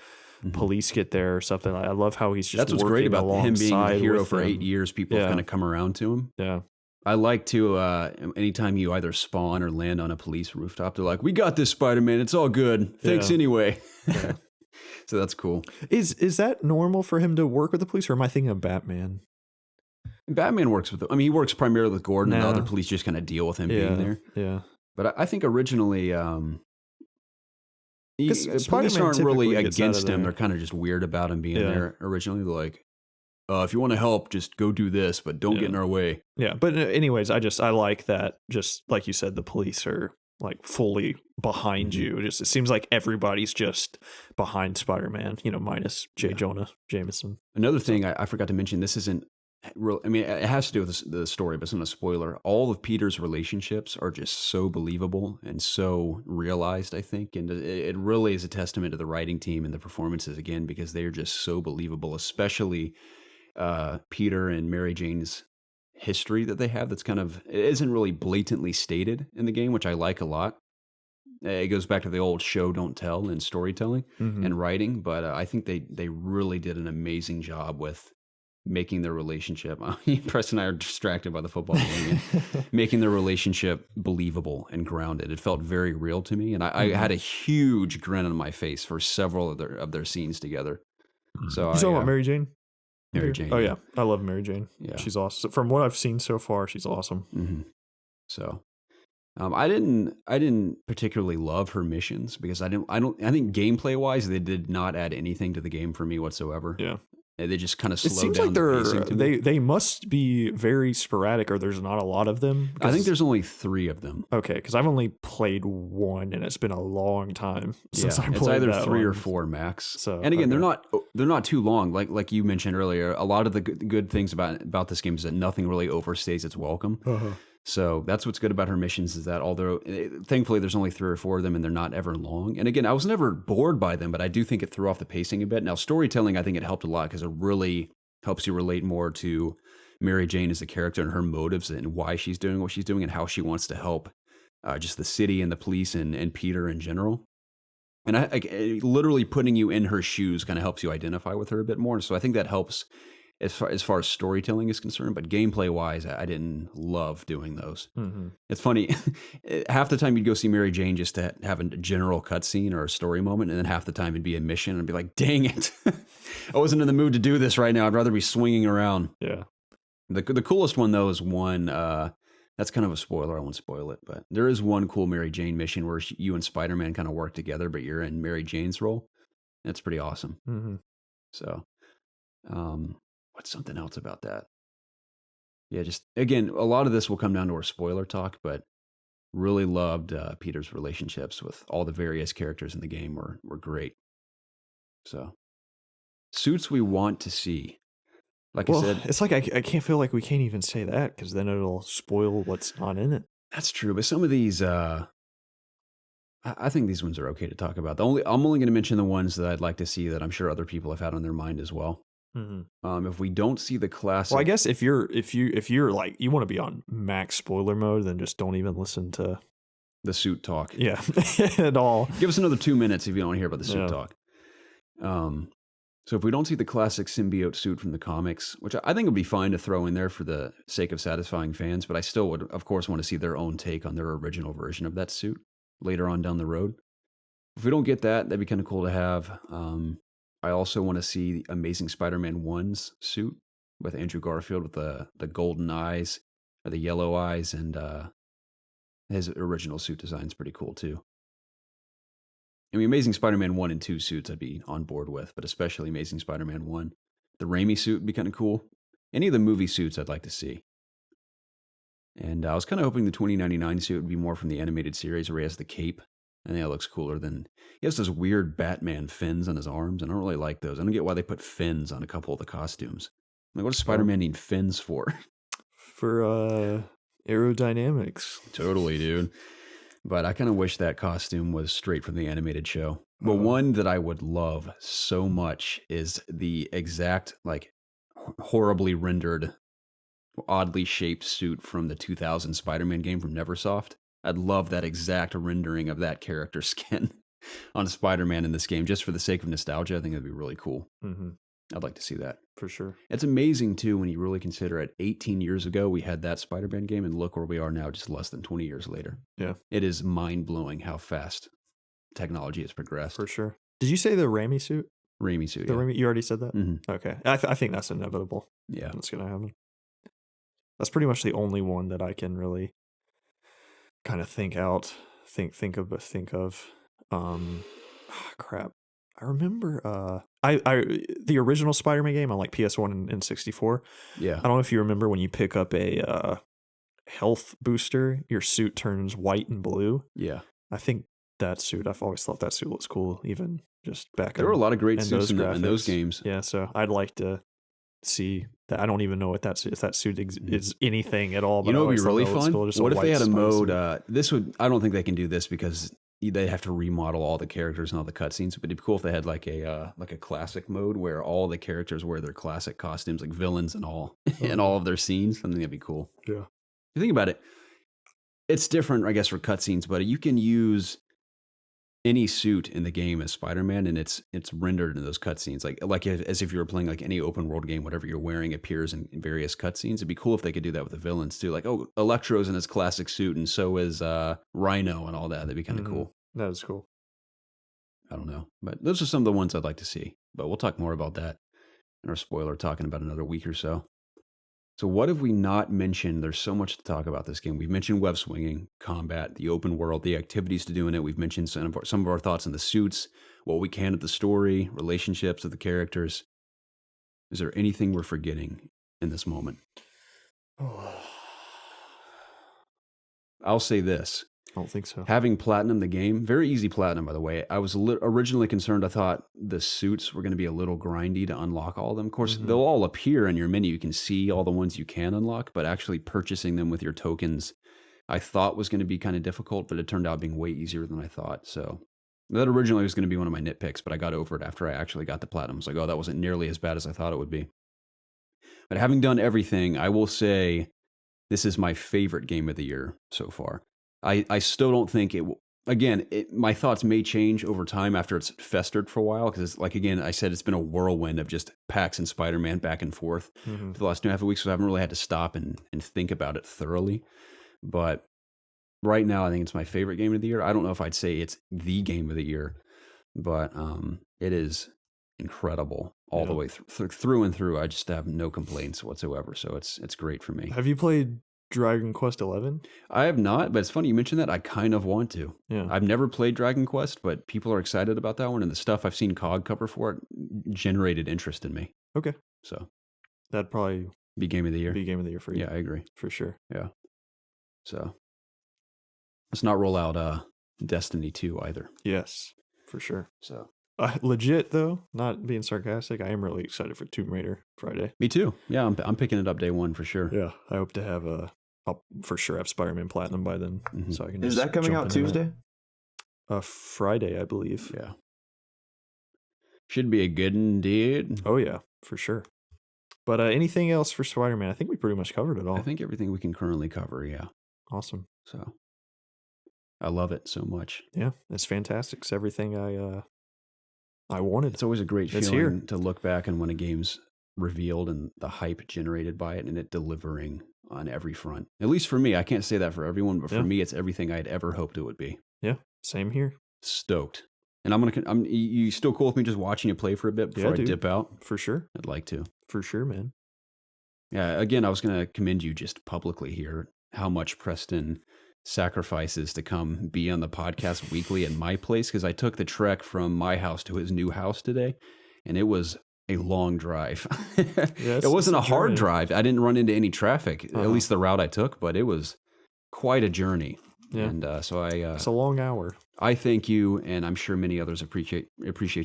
police get there or something. I love how he's just. That's what's great about him being a hero for 8 years. People have Yeah. kind of come around to him. Yeah. I like to, anytime you either spawn or land on a police rooftop, they're like, "We got this, Spider-Man. It's all good. Thanks Yeah. anyway." Yeah. So that's cool. Is that normal for him to work with the police, or am I thinking of Batman? Batman works with, he works primarily with Gordon, and the Nah. other police just kind of deal with him being there. Yeah. But I think originally, 'Cause police Spider-Man aren't really typically gets out of against him. there. They're kind of just weird about him being Yeah. there originally. They're like, if you want to help, just go do this, but don't get in our way. Yeah, but anyways, I like that. Just like you said, the police are like fully behind you. It seems like everybody's just behind Spider-Man. Minus J. Jonah Jameson. Another thing I forgot to mention, this isn't real. I mean, it has to do with the story, but it's not a spoiler. All of Peter's relationships are just so believable and so realized, I think. And it really is a testament to the writing team and the performances again, because they are just so believable, especially Peter and Mary Jane's history that they have. That's it isn't really blatantly stated in the game, which I like a lot. It goes back to the old show, don't tell in storytelling and writing. But I think they really did an amazing job with making their relationship. Preston and I are distracted by the football game. Making their relationship believable and grounded. It felt very real to me, and I had a huge grin on my face for several of their scenes together. So You talking about Mary Jane? Mary Jane. Oh yeah, I love Mary Jane. Yeah. She's awesome. From what I've seen so far, she's awesome. Mm-hmm. So, I didn't particularly love her missions because I think gameplay wise, they did not add anything to the game for me whatsoever. Yeah. They just kind of It slow seems down like the pacing to me. they must be very sporadic, or there's not a lot of them. I think there's only 3 of them. Okay, because I've only played one, and it's been a long time since I played it's either that 3 or one. 4 max. So, and again, okay. they're not too long. Like you mentioned earlier, a lot of the good things about this game is that nothing really overstays its welcome. Uh-huh. So that's what's good about her missions, is that although thankfully there's only 3 or 4 of them and they're not ever long. And again, I was never bored by them, but I do think it threw off the pacing a bit. Now, storytelling, I think it helped a lot because it really helps you relate more to Mary Jane as a character and her motives and why she's doing what she's doing and how she wants to help just the city and the police and Peter in general. And I literally putting you in her shoes kind of helps you identify with her a bit more. So I think that helps as far as storytelling is concerned, but gameplay wise, I didn't love doing those. Mm-hmm. It's funny. Half the time you'd go see Mary Jane just to have a general cutscene or a story moment, and then half the time it'd be a mission, and I'd be like, dang it. I wasn't in the mood to do this right now. I'd rather be swinging around. Yeah. The coolest one, though, is one, that's kind of a spoiler. I won't spoil it, but there is one cool Mary Jane mission where you and Spider-Man kind of work together, but you're in Mary Jane's role. That's pretty awesome. Mm-hmm. So, what's something else about that? Yeah, just again, a lot of this will come down to our spoiler talk, but really loved Peter's relationships with all the various characters in the game were great. So, suits we want to see. Like I said, it's like I can't feel like we can't even say that because then it'll spoil what's not in it. that's true. But some of these, I think these ones are okay to talk about. I'm only going to mention the ones that I'd like to see that I'm sure other people have had on their mind as well. Mm-hmm. If we don't see the classic, Well, I guess if you're like you want to be on max spoiler mode, then just don't even listen to the suit talk, yeah at all. Give us another 2 minutes if you don't want to hear about the suit Yeah. talk. So if we don't see the classic symbiote suit from the comics, which I think would be fine to throw in there for the sake of satisfying fans, but I still would, of course, want to see their own take on their original version of that suit later on down the road. If we don't get that, that'd be kind of cool to have. I also want to see the Amazing Spider-Man 1's suit with Andrew Garfield with the golden eyes, or the yellow eyes, and his original suit design is pretty cool too. I mean, Amazing Spider-Man 1 and 2 suits I'd be on board with, but especially Amazing Spider-Man 1. The Raimi suit would be kind of cool. Any of the movie suits I'd like to see. And I was kind of hoping the 2099 suit would be more from the animated series where he has the cape. I think that looks cooler than... He has those weird Batman fins on his arms. I don't really like those. I don't get why they put fins on a couple of the costumes. Like, what does Spider-Man need fins for? For aerodynamics. Totally, dude. But I kind of wish that costume was straight from the animated show. But one that I would love so much is the exact, like, horribly rendered, oddly shaped suit from the 2000 Spider-Man game from Neversoft. I'd love that exact rendering of that character skin on Spider-Man in this game, just for the sake of nostalgia. I think that'd be really cool. Mm-hmm. I'd like to see that. For sure. It's amazing, too, when you really consider it. 18 years ago, we had that Spider-Man game, and look where we are now, just less than 20 years later. Yeah. It is mind-blowing how fast technology has progressed. For sure. Did you say the Raimi suit? Raimi suit, The yeah. Raimi, you already said that? Mm-hmm. Okay. I think that's inevitable. Yeah. That's going to happen. That's pretty much the only one that I can really kind of think of. Crap. I remember the original Spider-Man game on like PS1 and 64. Yeah. I don't know if you remember when you pick up a health booster, your suit turns white and blue. Yeah. I think that suit, I've always thought that suit looks cool, even just back There were a lot of great in suits those in those graphics. games. Yeah, so I'd like to see that. I don't even know what that suit, if that suit is anything at all. But You know I what would be always really thought that was fun? cool, just What if they white had a spider suit. mode? I don't think they can do this because they have to remodel all the characters and all the cutscenes. But it'd be cool if they had like a classic mode where all the characters wear their classic costumes, like villains and all, in all of their scenes. I think that'd be cool. Yeah. If you think about it, it's different, I guess, for cutscenes, but you can use any suit in the game as Spider-Man, and it's rendered in those cutscenes, like as if you were playing like any open world game. Whatever you're wearing appears in various cutscenes. It'd be cool if they could do that with the villains too. Like, oh, Electro's in his classic suit, and so is Rhino and all that. That'd be kind of cool. That is cool. I don't know, but those are some of the ones I'd like to see. But we'll talk more about that in our spoiler talk in about another week or so. So what have we not mentioned? There's so much to talk about this game. We've mentioned web swinging, combat, the open world, the activities to do in it. We've mentioned some of our thoughts on the suits, what we can of the story, relationships of the characters. Is there anything we're forgetting in this moment? I'll say this. I don't think so. Having platinum the game, very easy platinum, by the way. I was originally concerned. I thought the suits were going to be a little grindy to unlock all of them. Of course, they'll all appear in your menu. You can see all the ones you can unlock, but actually purchasing them with your tokens, I thought was going to be kind of difficult, but it turned out being way easier than I thought. So that originally was going to be one of my nitpicks, but I got over it after I actually got the platinum. I was like, oh, that wasn't nearly as bad as I thought it would be. But having done everything, I will say this is my favorite game of the year so far. I still don't think it will. Again, my thoughts may change over time after it's festered for a while. Because, like, again, I said it's been a whirlwind of just PAX and Spider-Man back and forth for the last 2.5 weeks. So I haven't really had to stop and think about it thoroughly. But right now, I think it's my favorite game of the year. I don't know if I'd say it's the game of the year, but it is incredible all the way through and through. I just have no complaints whatsoever. So it's great for me. Have you played Dragon Quest 11? I have not, but it's funny you mentioned that. I kind of want to. Yeah. I've never played Dragon Quest, but people are excited about that one, and the stuff I've seen COG cover for it generated interest in me. Okay. So That'd probably be game of the year. be game of the year for you. Yeah, I agree. For sure. Yeah. So let's not roll out Destiny 2 either. Yes, for sure. So Legit, though, not being sarcastic, I am really excited for Tomb Raider Friday. me too. Yeah, I'm picking it up day one for sure. Yeah, I hope to have I'll for sure have Spider-Man Platinum by then, so I can. Is just that coming jump out into Tuesday? that. Friday, I believe. Yeah. Should be a good one, dude. Oh yeah, for sure. But anything else for Spider-Man? I think we pretty much covered it all. I think everything we can currently cover. Yeah. Awesome. So I love it so much. Yeah, it's fantastic. It's everything I wanted. It's always a great It's feeling here. to look back and when a game's revealed and the hype generated by it and it delivering on every front. At least for me, I can't say that for everyone, but for Yeah. me, it's everything I'd ever hoped it would be. Yeah, same here. Stoked. And I'm you still cool with me just watching you play for a bit before I dude. dip out? For sure. I'd like to. For sure, man. Yeah, again, I was going to commend you just publicly here, how much Preston sacrifices to come be on the podcast weekly at my place, because I took the trek from my house to his new house today, and it was a long drive. Yes, it wasn't a it's a hard journey. drive. I didn't run into any traffic, Uh-huh. at least the route I took, but it was quite a journey. Yeah. And so It's a long hour. I thank you, and I'm sure many others appreciate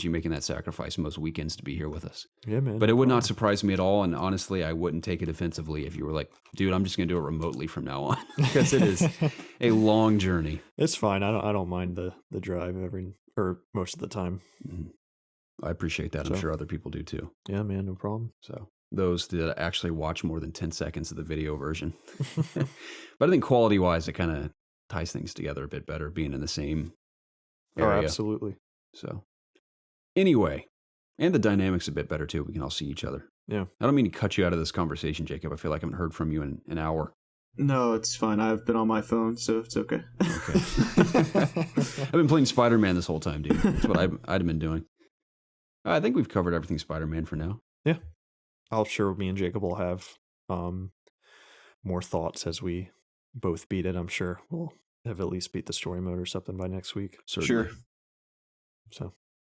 you making that sacrifice most weekends to be here with us. Yeah, man. But it would not surprise me at all, and honestly, I wouldn't take it offensively if you were like, dude, I'm just going to do it remotely from now on, because it is a long journey. It's fine. I don't mind the drive most of the time. I appreciate that. I'm So- sure other people do too. Yeah, man, no problem. So those that actually watch more than 10 seconds of the video version. But I think quality-wise, it kind of ties things together a bit better, being in the same Oh, area. absolutely. So anyway, and the dynamics a bit better too. We can all see each other. Yeah. I don't mean to cut you out of this conversation, Jacob. I feel like I haven't heard from you in an hour. No, it's fine. I've been on my phone, so it's okay. Okay. I've been playing Spider-Man this whole time, dude. That's what I'd been doing. I think we've covered everything Spider-Man for now. I'm sure me and Jacob will have more thoughts as we both beat it. I'm sure we'll have at least beat the story mode or something by next week. Certainly. Sure. So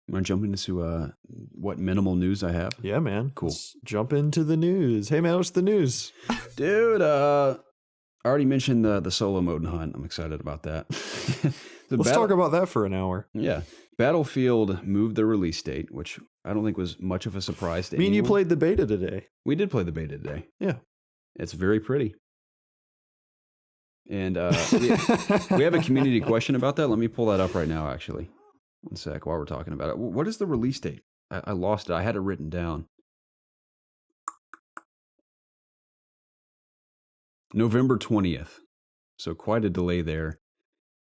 Want to jump into what minimal news I have? yeah, man. Cool. Let's jump into the news. Hey, man, what's the news? Dude, I already mentioned the solo mode in Hunt. I'm excited about that. Let's talk about that for an hour. Yeah. Battlefield moved the release date, which I don't think was much of a surprise to Me and you anyone. played the beta today. We did play the beta today. Yeah. It's very pretty. And we have a community question about that. Let me pull that up right now, actually. One sec while we're talking about it. What is the release date? I lost it. I had it written down. November 20th. So quite a delay there.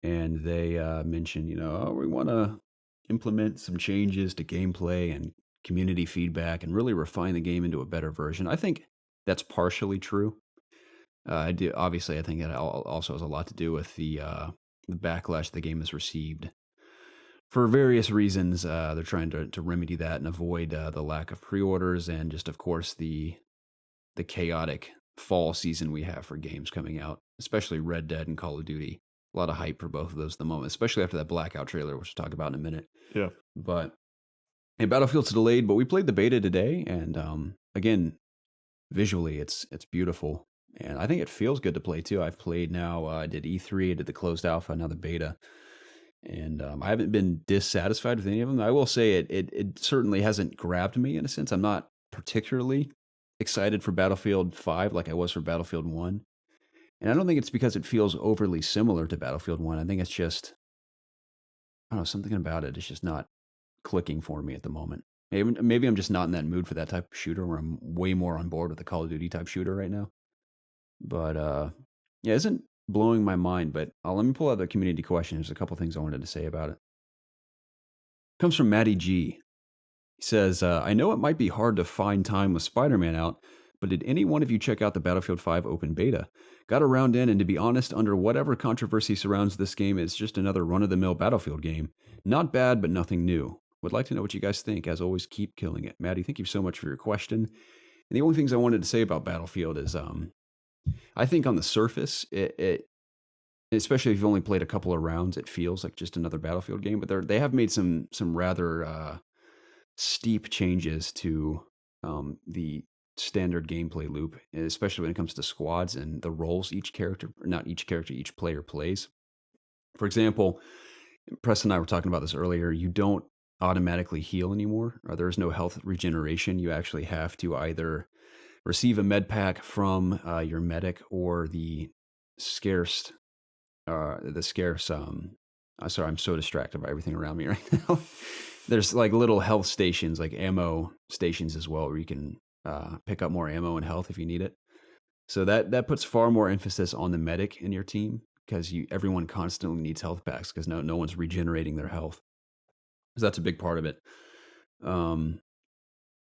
And they mentioned, we want to implement some changes to gameplay and community feedback and really refine the game into a better version. I think that's partially true. Obviously, I think it also has a lot to do with the backlash the game has received. For various reasons, they're trying to remedy that and avoid the lack of pre-orders and just, of course, the chaotic fall season we have for games coming out, especially Red Dead and Call of Duty. A lot of hype for both of those at the moment, especially after that Blackout trailer, which we'll talk about in a minute. Yeah. But Battlefield's delayed, but we played the beta today, and again, visually, it's beautiful. And I think it feels good to play too. I've played now, I did E3, I did the closed alpha, now the beta. And I haven't been dissatisfied with any of them. I will say it certainly hasn't grabbed me in a sense. I'm not particularly excited for Battlefield 5 like I was for Battlefield 1. And I don't think it's because it feels overly similar to Battlefield 1. I think it's just, I don't know, something about it is just not clicking for me at the moment. Maybe I'm just not in that mood for that type of shooter where I'm way more on board with the Call of Duty type shooter right now. But yeah, it isn't blowing my mind. But let me pull out the community question. There's a couple things I wanted to say about it. Comes from Matty G. He says, I know it might be hard to find time with Spider-Man out, but did any one of you check out the Battlefield 5 open beta? Got a round in, and to be honest, under whatever controversy surrounds this game, it's just another run-of-the-mill Battlefield game. Not bad, but nothing new. Would like to know what you guys think. As always, keep killing it. Maddie, thank you so much for your question. And the only things I wanted to say about Battlefield is, I think on the surface, it especially if you've only played a couple of rounds, it feels like just another Battlefield game. But they have made some rather steep changes to the standard gameplay loop, especially when it comes to squads and the roles each player plays. For example, Preston and I were talking about this earlier. You don't automatically heal anymore, or there's no health regeneration. You actually have to either receive a med pack from your medic or the scarce. Sorry, I'm so distracted by everything around me right now. There's like little health stations, like ammo stations as well, where you can pick up more ammo and health if you need it. So that puts far more emphasis on the medic in your team, because everyone constantly needs health packs because no one's regenerating their health. So that's a big part of it.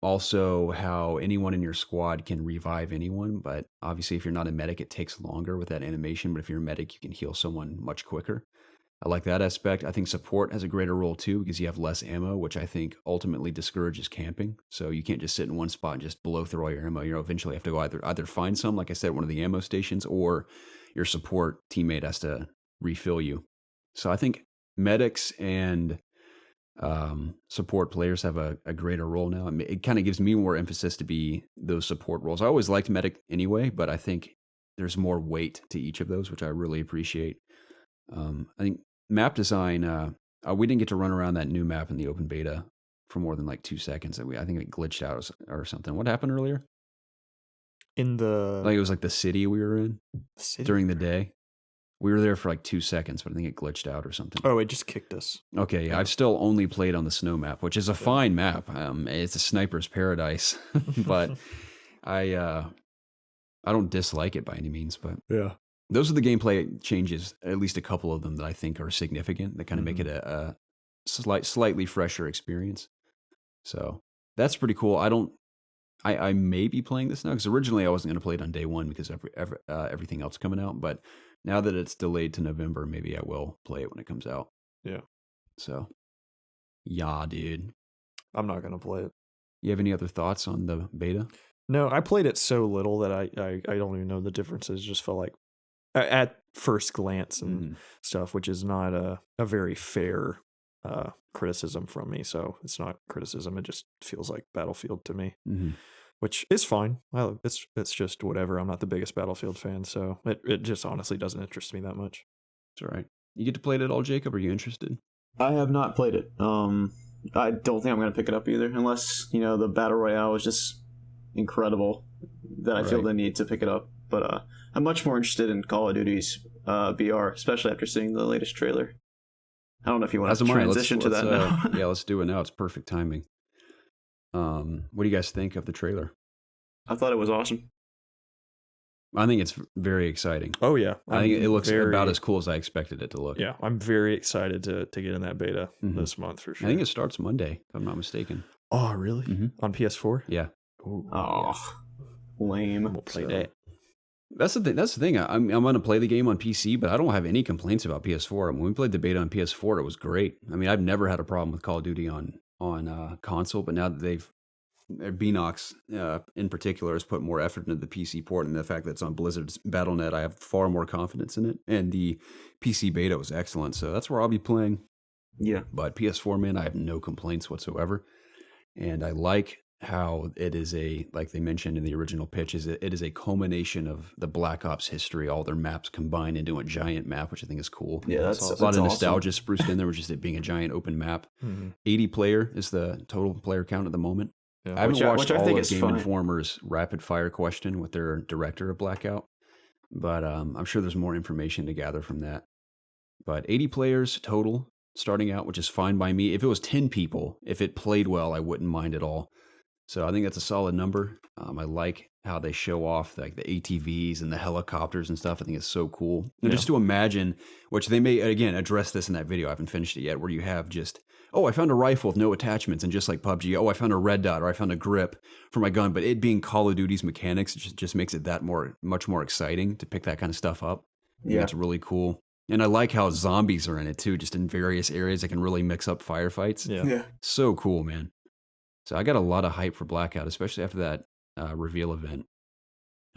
Also, how anyone in your squad can revive anyone, but obviously if you're not a medic, it takes longer with that animation. But if you're a medic, you can heal someone much quicker. I like that aspect. I think support has a greater role too, because you have less ammo, which I think ultimately discourages camping. So you can't just sit in one spot and just blow through all your ammo. You eventually have to go either find some, like I said, one of the ammo stations, or your support teammate has to refill you. So I think medics and support players have a greater role now. It kind of gives me more emphasis to be those support roles. I always liked medic anyway, but I think there's more weight to each of those, which I really appreciate. I think map design, we didn't get to run around that new map in the open beta for more than like 2 seconds. I think it glitched out or something. What happened earlier? In the Like it was like the city we were in during the day. We were there for like 2 seconds, but I think it glitched out or something. Oh, it just kicked us. Okay, yeah. I've still only played on the snow map, which is a fine map. It's a sniper's paradise, but I don't dislike it by any means. But Yeah. those are the gameplay changes, at least a couple of them that I think are significant, that kind of make it a slightly fresher experience. So that's pretty cool. I may be playing this now, because originally I wasn't going to play it on day one because of everything else coming out. But now that it's delayed to November, maybe I will play it when it comes out. Yeah. So, yeah, dude. I'm not going to play it. You have any other thoughts on the beta? No, I played it so little that I don't even know the differences. Just felt like at first glance and stuff, which is not a very fair criticism from me. So it's not criticism. It just feels like Battlefield to me, which is fine. Well, it's just whatever. I'm not the biggest Battlefield fan, so it just honestly doesn't interest me that much. It's all right. You get to play it at all, Jacob? Are you interested? I have not played it. I don't think I'm going to pick it up either, unless, the Battle Royale is just incredible that I feel the need to pick it up. But I'm much more interested in Call of Duty's BR, especially after seeing the latest trailer. I don't know if you want to transition to that now. Yeah, let's do it now. It's perfect timing. What do you guys think of the trailer? I thought it was awesome. I think it's very exciting. Oh, yeah. I think it looks about as cool as I expected it to look. Yeah, I'm very excited to get in that beta this month for sure. I think it starts Monday, if I'm not mistaken. Oh, really? On PS4? Yeah. Ooh, lame. We'll play that. That's the thing. I'm going to play the game on PC, but I don't have any complaints about PS4. When we played the beta on PS4, it was great. I mean, I've never had a problem with Call of Duty on console, but now that Beanox in particular has put more effort into the PC port, and the fact that it's on Blizzard's Battle.net, I have far more confidence in it. And the PC beta was excellent, so that's where I'll be playing. Yeah. But PS4, man, I have no complaints whatsoever. And I like how it is like they mentioned in the original pitch, it is a culmination of the Black Ops history, all their maps combined into a giant map, which I think is cool. Yeah, that's a lot of nostalgia awesome. spruced in there, with just it being a giant open map. Mm-hmm. 80 player is the total player count at the moment. Yeah. I haven't watched all of Game fun. Informer's rapid fire question with their director of Blackout, but I'm sure there's more information to gather from that. But 80 players total starting out, which is fine by me. If it was 10 people, if it played well, I wouldn't mind at all. So I think that's a solid number. I like how they show off like the ATVs and the helicopters and stuff. I think it's so cool. And just to imagine, which they may, again, address this in that video. I haven't finished it yet, where you have just, oh, I found a rifle with no attachments. And just like PUBG, oh, I found a red dot or I found a grip for my gun. But it being Call of Duty's mechanics, it just makes it much more exciting to pick that kind of stuff up. Yeah. That's really cool. And I like how zombies are in it too, just in various areas that can really mix up firefights. Yeah. So cool, man. So I got a lot of hype for Blackout, especially after that reveal event.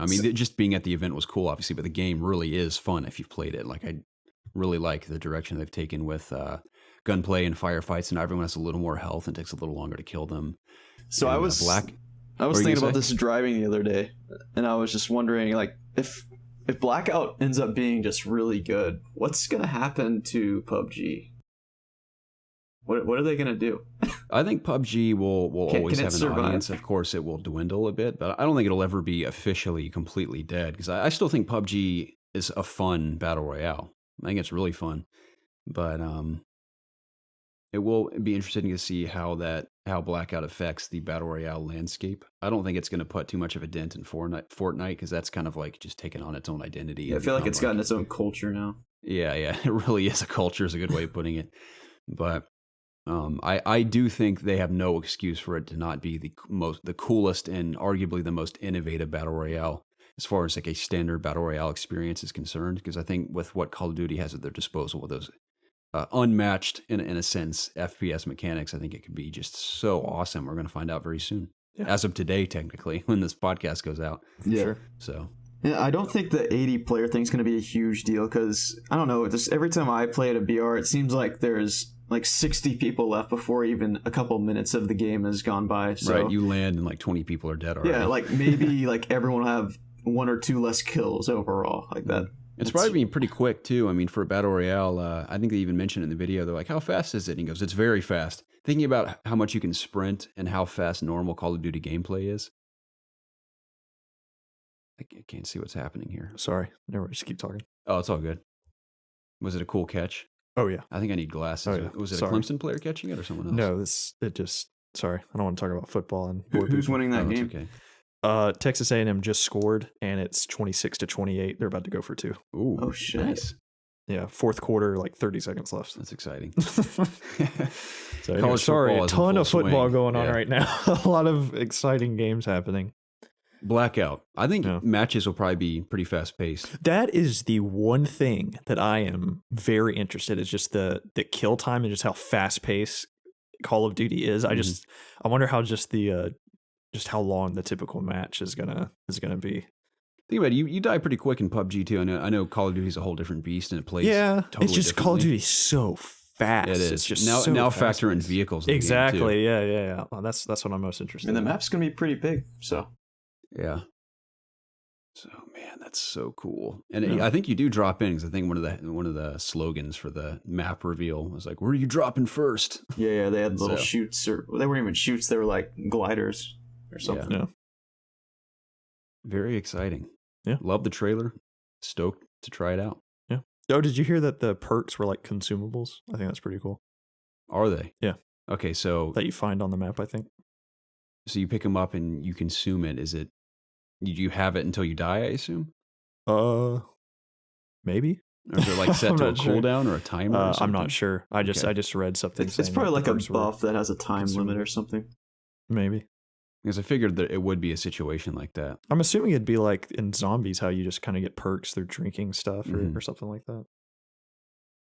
I mean, just being at the event was cool, obviously, but the game really is fun if you've played it. Like, I really like the direction they've taken with gunplay and firefights, and everyone has a little more health and takes a little longer to kill them. So and, I was thinking about this driving the other day, and I was just wondering, like, if Blackout ends up being just really good, what's gonna happen to PUBG? What are they gonna do? I think PUBG will always have an audience. Of course, it will dwindle a bit, but I don't think it'll ever be officially completely dead, because I still think PUBG is a fun battle royale. I think it's really fun, but it will be interesting to see how Blackout affects the battle royale landscape. I don't think it's going to put too much of a dent in Fortnite, because that's kind of like just taking on its own identity. Yeah, I feel like it's gotten its own culture now. Yeah, it really is a culture, is a good way of putting it. But I do think they have no excuse for it to not be the coolest and arguably the most innovative battle royale as far as like a standard battle royale experience is concerned. Because I think with what Call of Duty has at their disposal, with those unmatched in a sense FPS mechanics, I think it could be just so awesome. We're going to find out very soon. Yeah. As of today, technically, when this podcast goes out. Yeah. Sure. So. Yeah, I don't think the 80 player thing is going to be a huge deal, because I don't know. Just every time I play at a BR, it seems like there's like 60 people left before even a couple minutes of the game has gone by. So, right, you land and like 20 people are dead already. Yeah, like maybe like everyone will have 1 or 2 less kills overall, like that. It's probably being pretty quick too. I mean, for a battle royale, I think they even mentioned in the video, they're like, how fast is it? And he goes, it's very fast. Thinking about how much you can sprint and how fast normal Call of Duty gameplay is. I can't see what's happening here. Sorry, never mind, just keep talking. Oh, it's all good. Was it a cool catch? Oh yeah. I think I need glasses. Oh, yeah. Was it a Clemson player catching it or someone else? No, sorry, I don't want to talk about football and who's winning that game. Okay. Texas A&M just scored, and it's 26-28. They're about to go for 2. Ooh, oh shit! Nice. Yeah, fourth quarter, like 30 seconds left. That's exciting. So anyway, sorry, a ton of football going on right now. A lot of exciting games happening. Blackout. I think matches will probably be pretty fast paced. That is the one thing that I am very interested in, is just the kill time and just how fast paced Call of Duty is. I wonder how just how long the typical match is gonna be. Think about it, you die pretty quick in PUBG too. I know Call of Duty is a whole different beast and it plays totally it's just Call of Duty so fast. It is. It's just now factor in vehicles. In exactly. The game too. Yeah. Well, that's what I'm most interested in. And the map's gonna be pretty big, so. Yeah. So man, that's so cool. And I think you do drop in, because I think one of the slogans for the map reveal was like, "Where are you dropping first?" Yeah. They had little chutes, or they weren't even chutes. They were like gliders or something. Yeah. Very exciting. Yeah. Love the trailer. Stoked to try it out. Yeah. Oh, did you hear that the perks were like consumables? I think that's pretty cool. Are they? Yeah. Okay, so that you find on the map, I think. So you pick them up and you consume it. Is it? Did you have it until you die, I assume? Maybe. Or is it like set to a cooldown or a timer? Or I'm not sure. I just read something. It's probably like a buff that has a time limit or something. Maybe. Because I figured that it would be a situation like that. I'm assuming it'd be like in Zombies, how you just kind of get perks through drinking stuff or something like that.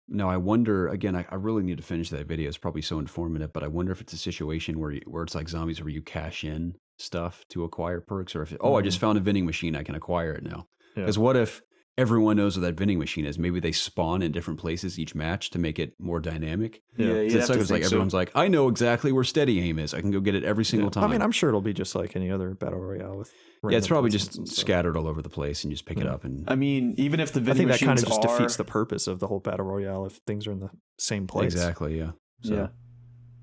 Now, I wonder, again, I really need to finish that video. It's probably so informative, but I wonder if it's a situation where it's like Zombies, where you cash in stuff to acquire perks, or if I just found a vending machine, I can acquire it now. Because what if everyone knows where that vending machine is. Maybe they spawn in different places each match to make it more dynamic. Yeah, So it's like everyone's like, I know exactly where steady aim is. I can go get it every single time. I mean, I'm sure it'll be just like any other battle royale with. Yeah, it's probably random placements and just stuff. scattered all over the place and you just pick it up. And I mean, even if the I vending think that kind machines of just are defeats the purpose of the whole battle royale if things are in the same place. exactly, yeah. So, yeah.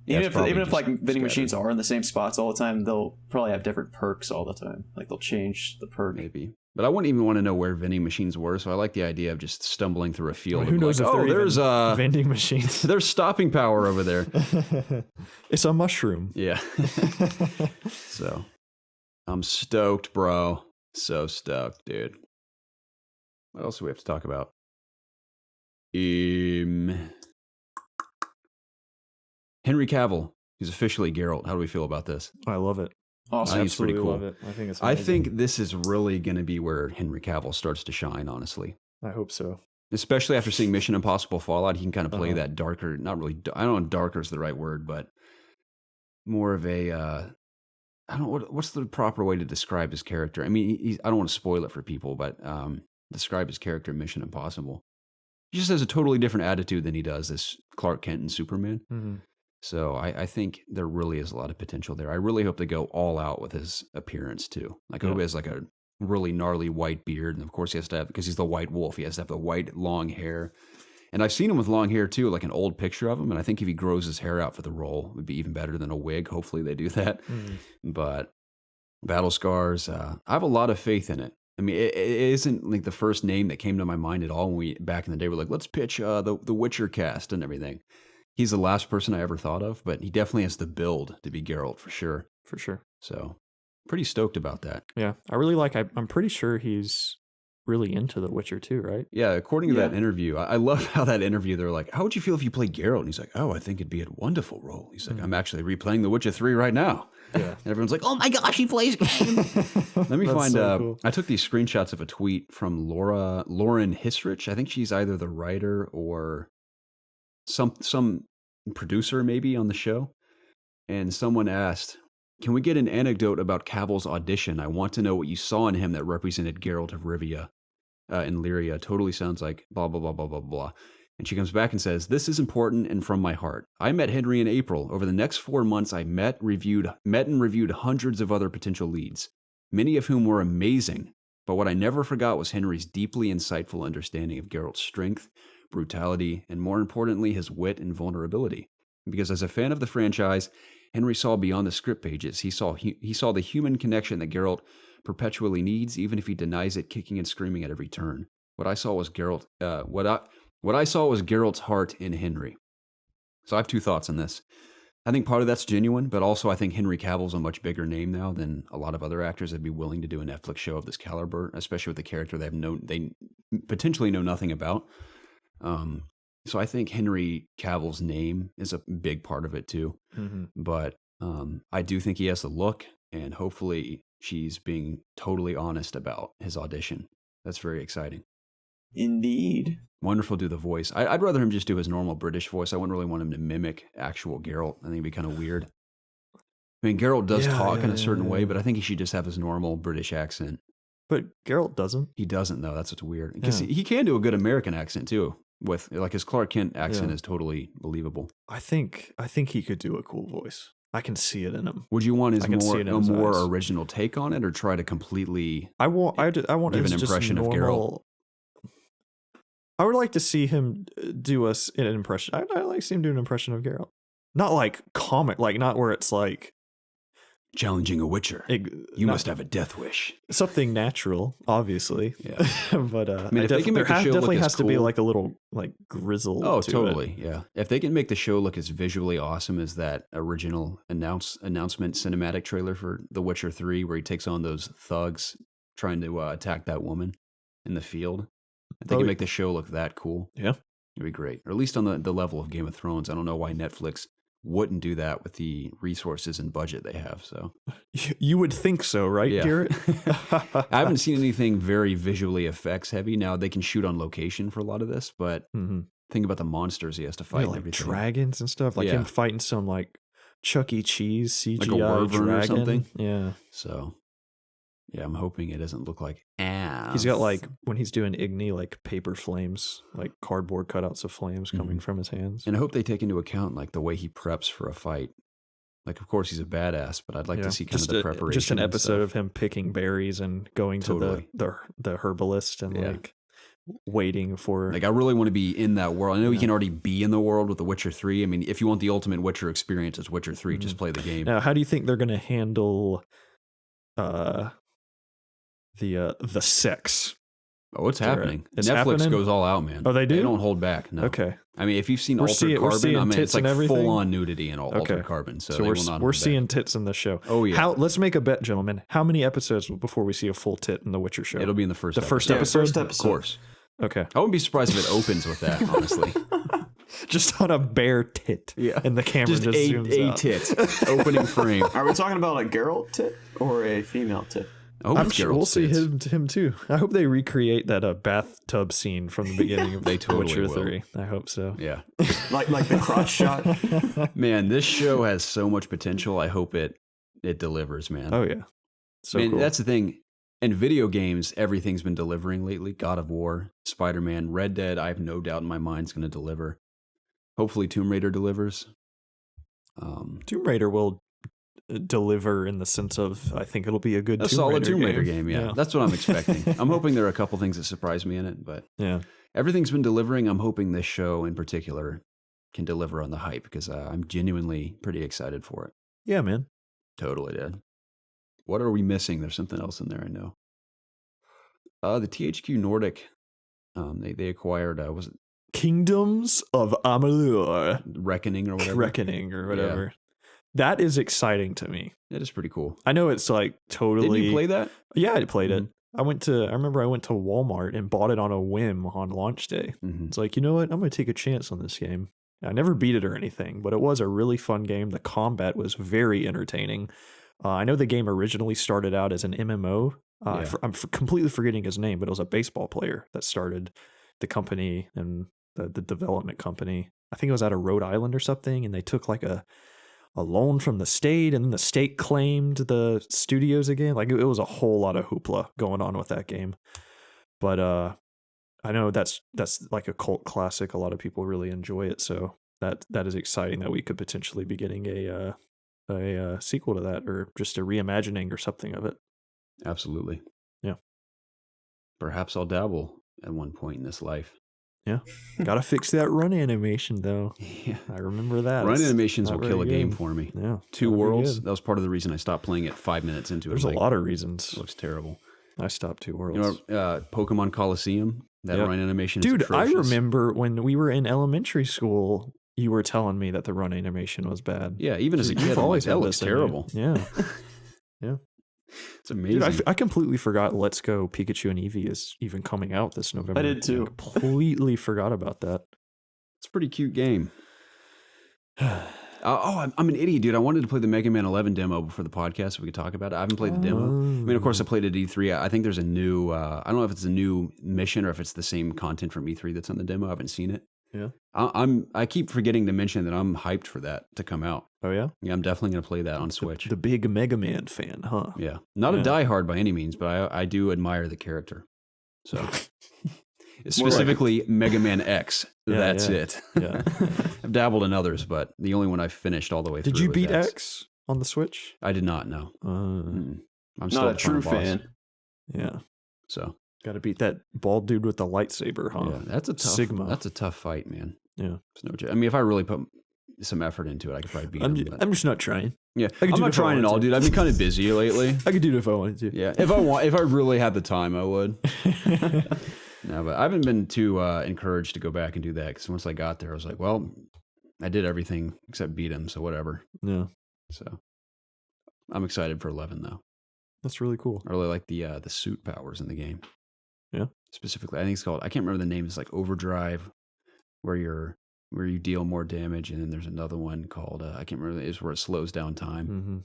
Yeah, it's probably Even if just like vending scattered. machines are in the same spots all the time, they'll probably have different perks all the time. Like they'll change the perk. maybe. But I wouldn't even want to know where vending machines were, so I like the idea of just stumbling through a field. Well, and who be knows like, if they're there's even vending machines? there's stopping power over there. It's a mushroom. Yeah. So, I'm stoked, bro. So stoked, dude. What else do we have to talk about? Henry Cavill. He's officially Geralt. How do we feel about this? I love it. Awesome. I think it's pretty Absolutely cool. love it. I think it's. I Amazing. think this is really going to be where Henry Cavill starts to shine, honestly. I hope so. Especially after seeing Mission Impossible Fallout, he can kind of play Uh-huh. that darker, not really, I don't know if darker is the right word, but more of a, I don't know, what's the proper way to describe his character? I mean, I don't want to spoil it for people, but describe his character in Mission Impossible. He just has a totally different attitude than he does as Clark Kent and Superman. Mm-hmm. So I think there really is a lot of potential there. I really hope they go all out with his appearance too. Like I hope he has like a really gnarly white beard, and of course he has to have, because he's the White Wolf, he has to have the white long hair. And I've seen him with long hair too, like an old picture of him. And I think if he grows his hair out for the role, it would be even better than a wig. Hopefully they do that. Mm-hmm. But Battle Scars, I have a lot of faith in it. I mean, it isn't like the first name that came to my mind at all when we back in the day were like, let's pitch the Witcher cast and everything. He's the last person I ever thought of, but he definitely has the build to be Geralt for sure. For sure. So pretty stoked about that. Yeah, I really like. I'm pretty sure he's really into The Witcher too, right? Yeah, according to Yeah. that interview, I love how that interview, they're like, how would you feel if you played Geralt? And he's like, oh, I think it'd be a wonderful role. He's like, I'm actually replaying The Witcher 3 right now. Yeah. And everyone's like, oh my gosh, he plays games. Let me That's find, so cool. I took these screenshots of a tweet from Lauren Hisrich. I think she's either the writer or some producer maybe on the show. And someone asked, can we get an anecdote about Cavill's audition? I want to know what you saw in him that represented Geralt of Rivia in Lyria. Totally sounds like blah, blah, blah, blah, blah, blah. And she comes back and says, this is important and from my heart. I met Henry in April. Over the next 4 months, I met and reviewed hundreds of other potential leads, many of whom were amazing. But what I never forgot was Henry's deeply insightful understanding of Geralt's strength, brutality, and more importantly, his wit and vulnerability. Because as a fan of the franchise, Henry saw beyond the script pages. He saw the human connection that Geralt perpetually needs, even if he denies it, kicking and screaming at every turn. What I saw was what I saw was Geralt's heart in Henry. So I have two thoughts on this. I think part of that's genuine, but also I think Henry Cavill's a much bigger name now than a lot of other actors that'd be willing to do a Netflix show of this caliber, especially with the character they potentially know nothing about. So I think Henry Cavill's name is a big part of it too. Mm-hmm. But I do think he has the look, and hopefully she's being totally honest about his audition. That's very exciting. Indeed. Wonderful to do the voice. I'd rather him just do his normal British voice. I wouldn't really want him to mimic actual Geralt. I think it'd be kind of weird. I mean, Geralt does talk in a certain way, but I think he should just have his normal British accent. But Geralt doesn't. He doesn't, though. That's what's weird. Because he can do a good American accent, too. With like his Clark Kent accent is totally believable. I think he could do a cool voice. I can see it in him. Would you want his I can see it in his eyes. original take on it, or try to completely I want give his an just impression of normal, I would like to see him do an impression. I like to see him do an impression of Geralt. Not like comic, like not where it's like challenging a Witcher? You must have a death wish. Something natural, obviously. Yeah. But I mean, if they can make the show definitely look has as to be cool- like a little like grizzle. Oh, to totally. it. Yeah. If they can make the show look as visually awesome as that original announcement cinematic trailer for The Witcher 3, where he takes on those thugs trying to attack that woman in the field. If they can make the show look that cool, Yeah. it'd be great. Or at least on the level of Game of Thrones. I don't know why Netflix wouldn't do that with the resources and budget they have. So You would think so, right, Yeah. Garrett? I haven't seen anything very visually effects heavy. Now they can shoot on location for a lot of this, but think about the monsters he has to fight and like everything. dragons and stuff, like Yeah. him fighting some like Chuck E. Cheese CGI Like a wyvern dragon or something. Yeah. So Yeah, I'm hoping it doesn't look like ass. He's got like, when he's doing Igni, like paper flames, like cardboard cutouts of flames coming from his hands. And I hope they take into account like the way he preps for a fight. Like, of course, he's a badass, but I'd like to see kind of the preparation. Just an and episode stuff. of him picking berries and going Totally. to the herbalist and like waiting for. Like, I really want to be in that world. I know you can already be in the world with The Witcher 3. I mean, if you want the ultimate Witcher experience, it's Witcher 3. Just play the game. Now, how do you think they're going to handle the sex? Oh, it's happening. It's Netflix happening? goes all out, man. Oh, they do? They don't hold back. No. Okay. I mean, if you've seen We're Altered Carbon, I mean, tits it's like and everything? full on nudity in Altered Carbon. So they will not we're hold seeing back. tits in the show. Oh, yeah. Let's make a bet, gentlemen. How many episodes before we see a full tit in the Witcher show? It'll be in the first the episode. first episode. First Of episode. course. Okay. I wouldn't be surprised if it opens with that, honestly. Just on a bare tit. Yeah. And the camera just zooms out. tit. Opening frame. Are we talking about a Geralt tit or a female tit? I'm sure we'll see him too. I hope they recreate that bathtub scene from the beginning of They totally Witcher will. 3. I hope so. Yeah. Like the crotch shot. Man, this show has so much potential. I hope it delivers, man. Oh yeah. So Man, cool. that's the thing. In video games, everything's been delivering lately. God of War, Spider-Man, Red Dead, I have no doubt in my mind is going to deliver. Hopefully Tomb Raider delivers. Tomb Raider will deliver in the sense of I think it'll be a good solid Tomb Raider game. Yeah. That's what I'm expecting. I'm hoping there are a couple things that surprise me in it, but Yeah. everything's been delivering. I'm hoping this show in particular can deliver on the hype because I'm genuinely pretty excited for it. Yeah, man. Totally did. What are we missing? There's something else in there, I know. The THQ Nordic, they acquired, was it Kingdoms of Amalur. Reckoning or whatever? Reckoning or whatever. That is exciting to me. It is pretty cool. I know it's like totally. Did you play that? Yeah, I played it. I remember I went to Walmart and bought it on a whim on launch day. Mm-hmm. It's like, you know what? I'm going to take a chance on this game. I never beat it or anything, but it was a really fun game. The combat was very entertaining. I know the game originally started out as an MMO. I'm completely forgetting his name, but it was a baseball player that started the company and the development company. I think it was out of Rhode Island or something, and they took like a loan from the state, and then the state claimed the studios again. Like it was a whole lot of hoopla going on with that game. But I know that's like a cult classic. A lot of people really enjoy it, so that is exciting that we could potentially be getting a sequel to that, or just a reimagining or something of it. Absolutely. Yeah. Perhaps I'll dabble at one point in this life. Yeah. Gotta fix that run animation though. Yeah. I remember that. Run It's animations will not kill a very game good. for me. Yeah. Two not very Worlds, good. that was part of the reason I stopped playing it 5 minutes into it. There's a lot of reasons. It looks terrible. I stopped Two Worlds. You know, Pokemon Coliseum, that Yep. run animation is Dude, I atrocious. remember when we were in elementary school, you were telling me that the run animation was bad. Yeah, even as a kid, You've I'm always like, that had looks this in you. terrible. Yeah. It's amazing. Dude, I completely forgot Let's Go Pikachu and Eevee is even coming out this November. I did too. Completely forgot about that. It's a pretty cute game. I'm an idiot, dude. I wanted to play the Mega Man 11 demo before the podcast so we could talk about it. I haven't played the demo. I mean, of course, I played at E3. I think there's a new, I don't know if it's a new mission or if it's the same content from E3 that's on the demo. I haven't seen it. Yeah. I keep forgetting to mention that I'm hyped for that to come out. Oh, yeah? Yeah, I'm definitely going to play that on Switch. The big Mega Man fan, huh? Yeah. Not a diehard by any means, but I do admire the character. So specifically Mega Man X. Yeah, That's yeah. it. Yeah. I've dabbled in others, but the only one I've finished all the way through. Did you was beat X on the Switch? I did not know. Uh, I'm Not a the true final boss. fan. yeah. So Got to beat that bald dude with the lightsaber, huh? yeah, that's a tough Sigma. That's a tough fight, man. Yeah. It's no joke. I mean, if I really put some effort into it, I could probably beat him. But I'm just not trying. yeah, I could I'm do it not if I trying at wanted all, to. dude. I've been kind of busy lately. I could do it if I wanted to. Yeah, if I really had the time, I would. No, but I haven't been too encouraged to go back and do that because once I got there, I was like, well, I did everything except beat him, so whatever. Yeah. So I'm excited for 11 though. That's really cool. I really like the suit powers in the game. Yeah. Specifically, I think it's called, I can't remember the name. It's like Overdrive, where you deal more damage, and then there's another one called I can't remember. It's where it slows down time. Mm-hmm.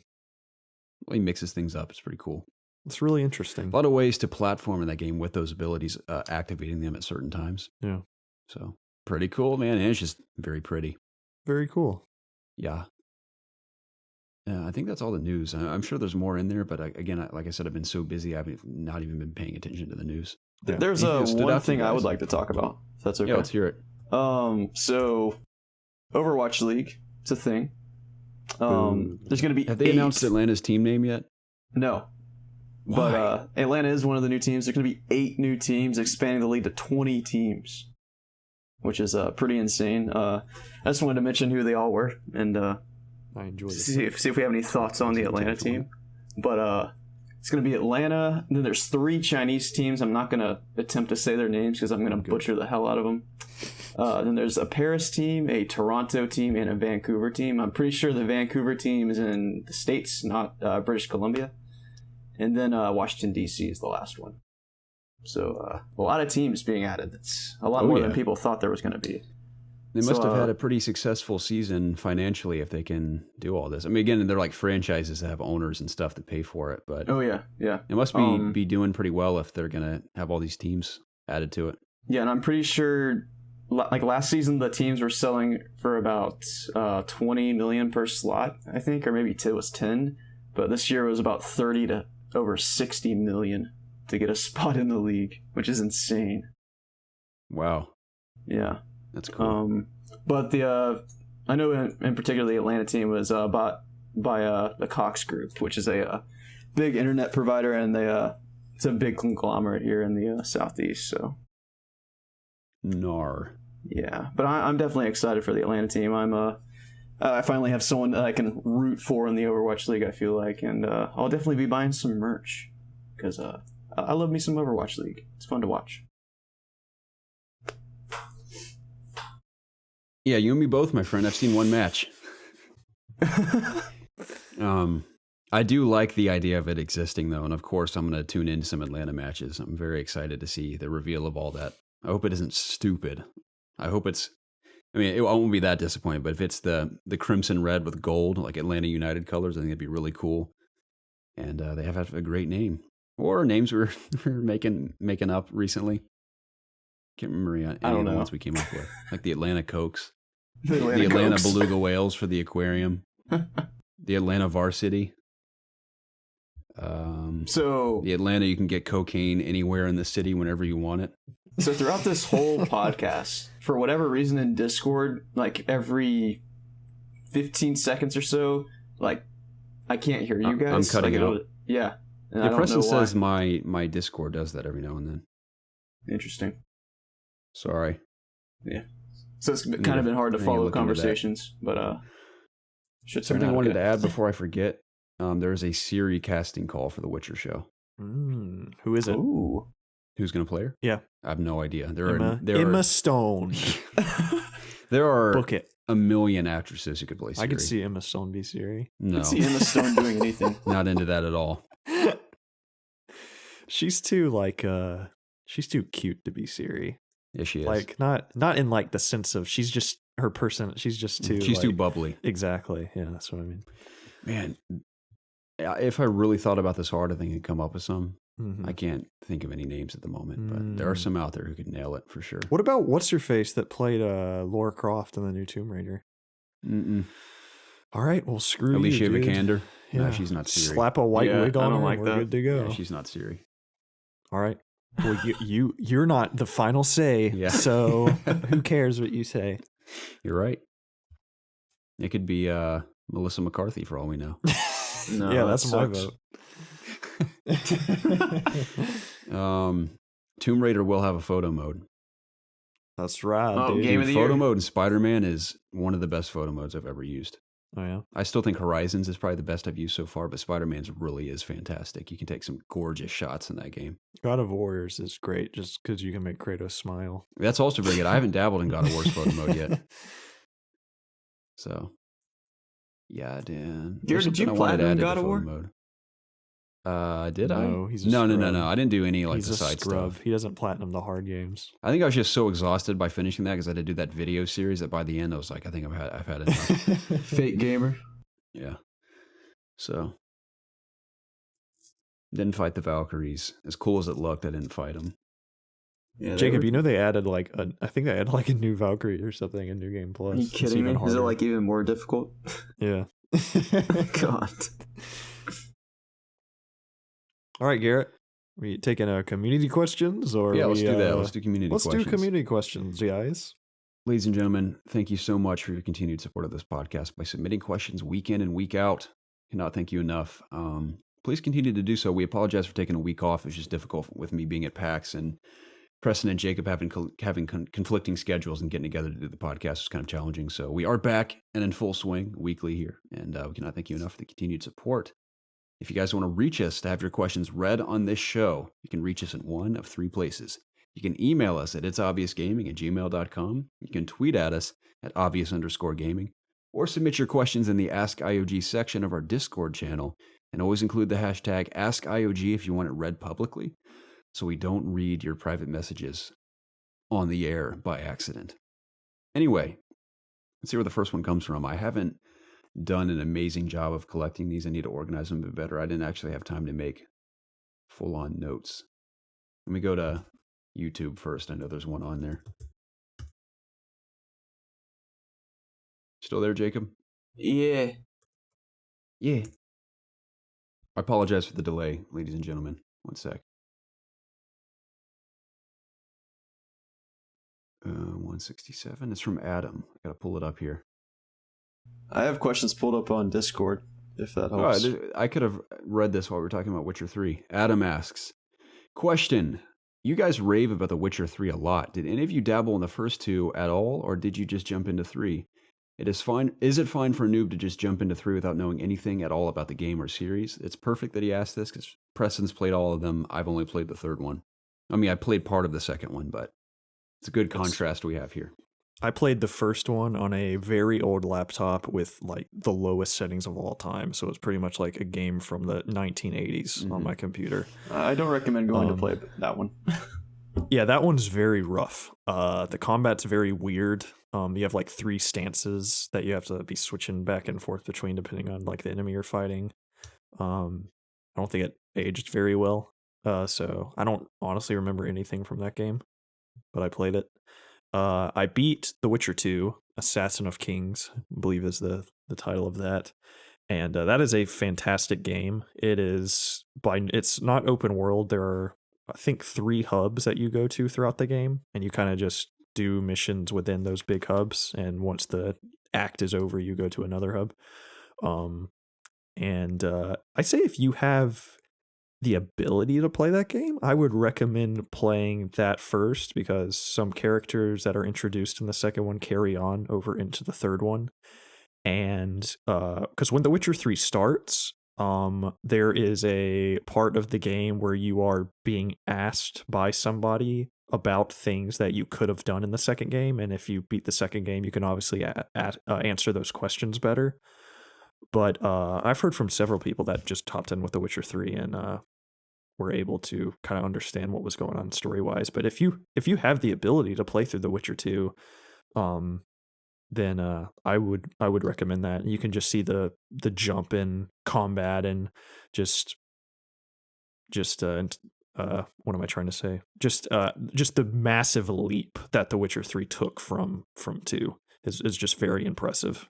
Well, he mixes things up. It's pretty cool. It's really interesting. A lot of ways to platform in that game with those abilities, activating them at certain times. Yeah. So pretty cool, man. And it's just very pretty. Very cool. Yeah. I think that's all the news. I'm sure there's more in there, but again, like I said, I've been so busy, I've not even been paying attention to the news. Yeah. There's one thing I would like to talk about, if that's okay. Yeah, let's hear it. So Overwatch League, it's a thing. There's going to be Have they announced Atlanta's team name yet? No. Why? But Atlanta is one of the new teams. There's going to be 8 new teams, expanding the league to 20 teams, which is pretty insane. I just wanted to mention who they all were and I enjoy see if we have any thoughts on the Atlanta team. But it's going to be Atlanta. And then there's 3 Chinese teams. I'm not going to attempt to say their names because I'm going to butcher the hell out of them. Then there's a Paris team, a Toronto team, and a Vancouver team. I'm pretty sure the Vancouver team is in the States, not British Columbia. And then Washington, D.C. is the last one. So a lot of teams being added. That's a lot more than people thought there was going to be. They must have had a pretty successful season financially if they can do all this. I mean, again, they're like franchises that have owners and stuff to pay for it. But yeah. It must be doing pretty well if they're going to have all these teams added to it. Yeah, and I'm pretty sure, like last season, the teams were selling for about $20 million per slot, I think, or maybe it was 10. But this year it was about 30 to over $60 million to get a spot in the league, which is insane. Wow. Yeah. That's cool. But I know in particular the Atlanta team was bought by the Cox Group, which is a big internet provider, and it's a big conglomerate here in the Southeast. So, Nar. Yeah, but I'm definitely excited for the Atlanta team. I finally have someone that I can root for in the Overwatch League, I feel like, and I'll definitely be buying some merch because I love me some Overwatch League. It's fun to watch. Yeah, you and me both, my friend. I've seen one match. I do like the idea of it existing, though, and of course I'm going to tune into some Atlanta matches. I'm very excited to see the reveal of all that. I hope it isn't stupid. I hope it's... I mean, it won't be that disappointing, but if it's the crimson red with gold, like Atlanta United colors, I think it'd be really cool. And they have a great name. Or names we're making up recently. Can't remember any of the ones we came up with. Like the Atlanta Cokes. The Atlanta Beluga Whales for the aquarium. The Atlanta Varsity. So the Atlanta, you can get cocaine anywhere in the city whenever you want it. So throughout this whole podcast, for whatever reason in Discord, like every 15 seconds or so, like I can't hear you guys. I'm cutting out. Yeah. Yeah, Preston says my Discord does that every now and then. Interesting. Sorry. Yeah. So it's kind of been hard to follow conversations, but should turn something out I wanted okay. to add before I forget. There's a Siri casting call for The Witcher show. Who is it? Ooh. Who's going to play her? Yeah. I have no idea. Emma Stone. There are Book it. a million actresses who could play Siri. I could see Emma Stone be Siri. No. I could see Emma Stone doing anything. Not into that at all. She's too she's too cute to be Siri. Yeah, she is. Like not in like the sense of she's just her person. She's just too. She's too bubbly. Exactly. Yeah, that's what I mean. Man, if I really thought about this hard, I think I'd come up with some. Mm-hmm. I can't think of any names at the moment, but there are some out there who could nail it for sure. What about what's her face that played Lara Croft in the new Tomb Raider? All right, well, screw Alicia you, dude. Vikander. Yeah. No, she's not Siri. Slap a white wig on her. like we're that. good to go. Yeah, she's not Siri. All right. Well, you're not the final say. Yeah. So who cares what you say? You're right. It could be Melissa McCarthy for all we know. No, yeah, that's my sucks. vote. Tomb Raider will have a photo mode. That's right, Oh, dude. game of the Photo year. mode in Spider-Man is one of the best photo modes I've ever used. Oh yeah. I still think Horizons is probably the best I've used so far, but Spider-Man's really is fantastic. You can take some gorgeous shots in that game. God of Warriors is great just because you can make Kratos smile. That's also very good. I haven't dabbled in God of War's photo mode yet. So, yeah, Dan. Garrett, did you platinum God of War? Mode. Did No, I? he's a no. scrub. I didn't do any like He's the a side scrub. stuff. He doesn't platinum the hard games. I think I was just so exhausted by finishing that because I had to do that video series that by the end I was like, I think I've had enough. Fake gamer. Yeah. So, didn't fight the Valkyries. As cool as it looked, I didn't fight them. Yeah, Jacob, you know they added I think they added like a new Valkyrie or something in New Game Plus. Are you It's kidding me? even Is it harder. like even more difficult? Yeah. God. All right, Garrett. Are we taking community questions or? Yeah, we, let's do that. Let's do community Let's questions. do community questions, guys. Ladies and gentlemen, thank you so much for your continued support of this podcast by submitting questions week in and week out. Cannot thank you enough. Please continue to do so. We apologize for taking a week off. It's just difficult with me being at PAX and Preston and Jacob having conflicting schedules and getting together to do the podcast was kind of challenging. So we are back and in full swing weekly here. And we cannot thank you enough for the continued support. If you guys want to reach us to have your questions read on this show, you can reach us in one of three places. You can email us at ItsObviousGaming@gmail.com. You can tweet at us at @obvious_gaming, or submit your questions in the Ask IOG section of our Discord channel, and always include the hashtag AskIOG if you want it read publicly, so we don't read your private messages on the air by accident. Anyway, let's see where the first one comes from. I haven't done an amazing job of collecting these. I need to organize them a bit better. I didn't actually have time to make full-on notes. Let me go to YouTube first. I know there's one on there. Still there, Jacob? Yeah. Yeah. I apologize for the delay, ladies and gentlemen. One sec. 167. It's from Adam. I gotta pull it up here. I have questions pulled up on Discord, if that helps. I could have read this while we were talking about Witcher 3. Adam asks, question, you guys rave about The Witcher 3 a lot. Did any of you dabble in the first two at all, or did you just jump into 3? Is it fine for a noob to just jump into 3 without knowing anything at all about the game or series? It's perfect that he asked this, because Preston's played all of them. I've only played the third one. I mean, I played part of the second one, but it's a good contrast we have here. I played the first one on a very old laptop with like the lowest settings of all time. So it's pretty much like a game from the 1980s on my computer. I don't recommend going to play that one. Yeah, that one's very rough. The combat's very weird. You have like 3 stances that you have to be switching back and forth between depending on like the enemy you're fighting. I don't think it aged very well. So I don't honestly remember anything from that game, but I played it. I beat The Witcher 2, Assassin of Kings, I believe is the title of that. And that is a fantastic game. It's not open world. There are, I think, 3 hubs that you go to throughout the game, and you kind of just do missions within those big hubs. And once the act is over, you go to another hub. I say if you have the ability to play that game, I would recommend playing that first, because some characters that are introduced in the second one carry on over into the third one. And because when The Witcher 3 starts, there is a part of the game where you are being asked by somebody about things that you could have done in the second game, and if you beat the second game, you can obviously answer those questions better. But I've heard from several people that just topped in with The Witcher 3 and were able to kind of understand what was going on story-wise. But if you have the ability to play through The Witcher 2, then I would recommend that. You can just see the jump in combat and just what am I trying to say? Just the massive leap that The Witcher 3 took from 2 is just very impressive.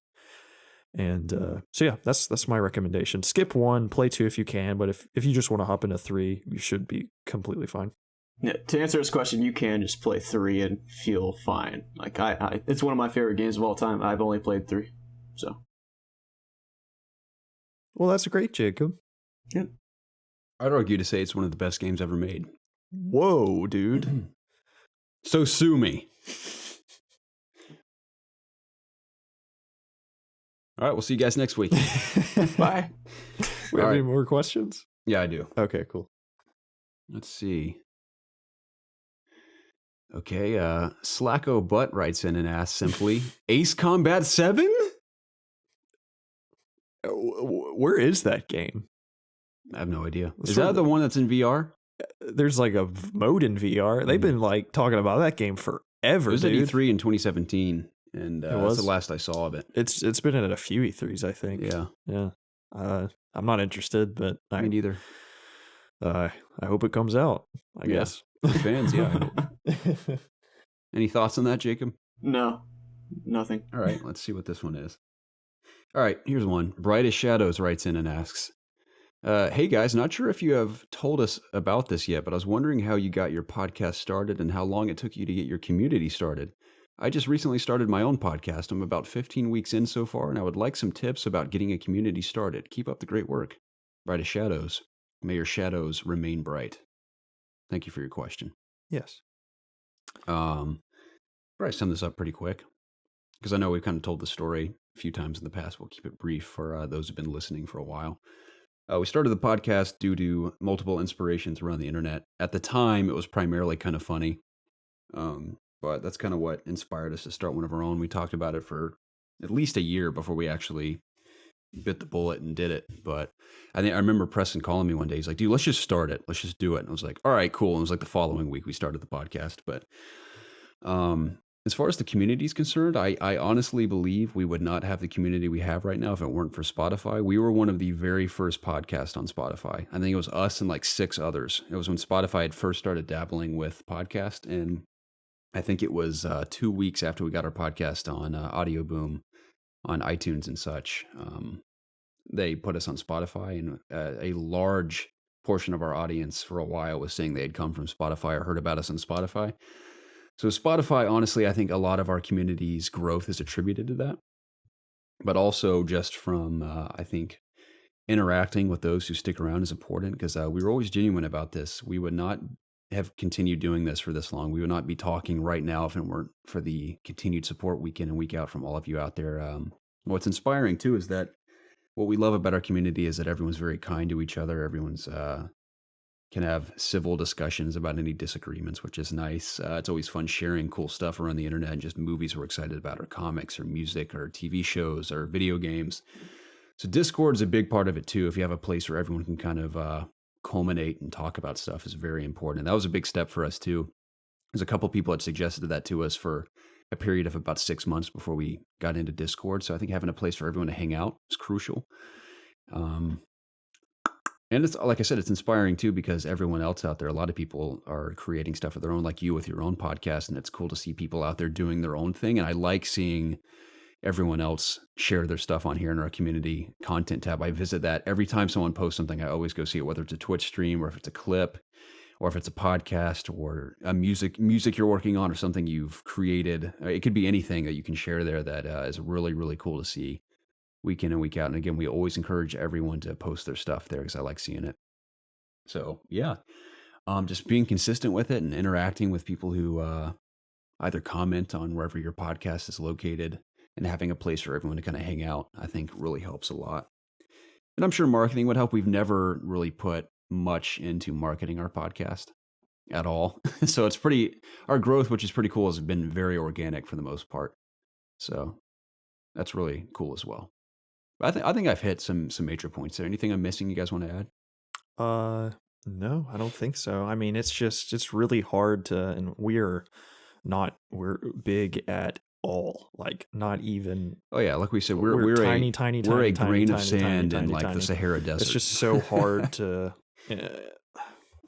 And so yeah, that's my recommendation. Skip 1, play 2 if you can, but if you just want to hop into 3, you should be completely fine. Yeah, to answer this question, you can just play 3 and feel fine. Like I it's one of my favorite games of all time. I've only played 3, so. Well, that's great, Jacob. Yeah. I'd argue to say it's one of the best games ever made. Whoa, dude. So sue me. All right, we'll see you guys next week. Bye. We have any more questions? Yeah, I do. Okay, cool. Let's see. Okay, Slacko Butt writes in and asks simply, Ace Combat 7? Where is that game? I have no idea. Is that the one that's in VR? There's like a mode in VR. They've been like talking about that game forever. It was at dude. E3 in 2017, and that's the last I saw of it. It's been at a few E3s, I think. Yeah. I'm not interested, but Me neither. I hope it comes out. I guess for fans. Yeah. Any thoughts on that, Jacob? No, nothing. All right, let's see what this one is. All right, here's one. Brightest Shadows writes in and asks, hey guys, not sure if you have told us about this yet, but I was wondering how you got your podcast started and how long it took you to get your community started. I just recently started my own podcast. I'm about 15 weeks in so far, and I would like some tips about getting a community started. Keep up the great work. Brightest Shadows. May your shadows remain bright. Thank you for your question. Yes. Probably sum this up pretty quick because I know we've kind of told the story a few times in the past. We'll keep it brief for those who've been listening for a while. We started the podcast due to multiple inspirations around the internet. At the time, it was primarily kind of funny, but that's kind of what inspired us to start one of our own. We talked about it for at least a year before we actually bit the bullet and did it. But I remember Preston calling me one day. He's like, dude, let's just start it. Let's just do it. And I was like, all right, cool. And it was like the following week we started the podcast. But as far as the community is concerned, I honestly believe we would not have the community we have right now if it weren't for Spotify. We were one of the very first podcasts on Spotify. I think it was us and like 6 others. It was when Spotify had first started dabbling with podcast. And I think it was 2 weeks after we got our podcast on Audio Boom on iTunes and such. They put us on Spotify, and a large portion of our audience for a while was saying they had come from Spotify or heard about us on Spotify. So Spotify, honestly, I think a lot of our community's growth is attributed to that, but also just from, I think, interacting with those who stick around is important because we were always genuine about this. We would not have continued doing this for this long. We would not be talking right now if it weren't for the continued support week in and week out from all of you out there. What's inspiring, too, is that what we love about our community is that everyone's very kind to each other. Everyone's can have civil discussions about any disagreements, which is nice. It's always fun sharing cool stuff around the internet and just movies we're excited about, or comics, or music, or TV shows, or video games. So Discord is a big part of it too. If you have a place where everyone can kind of culminate and talk about stuff is very important. And that was a big step for us too. There's a couple people that suggested that to us for a period of about 6 months before we got into Discord. So I think having a place for everyone to hang out is crucial. And it's, like I said, it's inspiring too, because everyone else out there, a lot of people are creating stuff of their own, like you with your own podcast. And it's cool to see people out there doing their own thing. And I like seeing everyone else share their stuff on here in our community content tab. I visit that every time someone posts something. I always go see it, whether it's a Twitch stream or if it's a clip or if it's a podcast or a music you're working on or something you've created. It could be anything that you can share there that is really, really cool to see week in and week out. And again, we always encourage everyone to post their stuff there because I like seeing it. So yeah, just being consistent with it and interacting with people who either comment on wherever your podcast is located and having a place for everyone to kind of hang out, I think really helps a lot. And I'm sure marketing would help. We've never really put much into marketing our podcast at all. So it's our growth, which is pretty cool, has been very organic for the most part. So that's really cool as well. I think I've hit some major points there. Anything I'm missing you guys want to add? No, I don't think so. I mean, it's really hard to, and we're big at all. Like not even. Oh yeah, like we said, we're tiny, we're a tiny, grain of tiny, sand tiny, in like tiny. the Sahara Desert. It's just so hard to.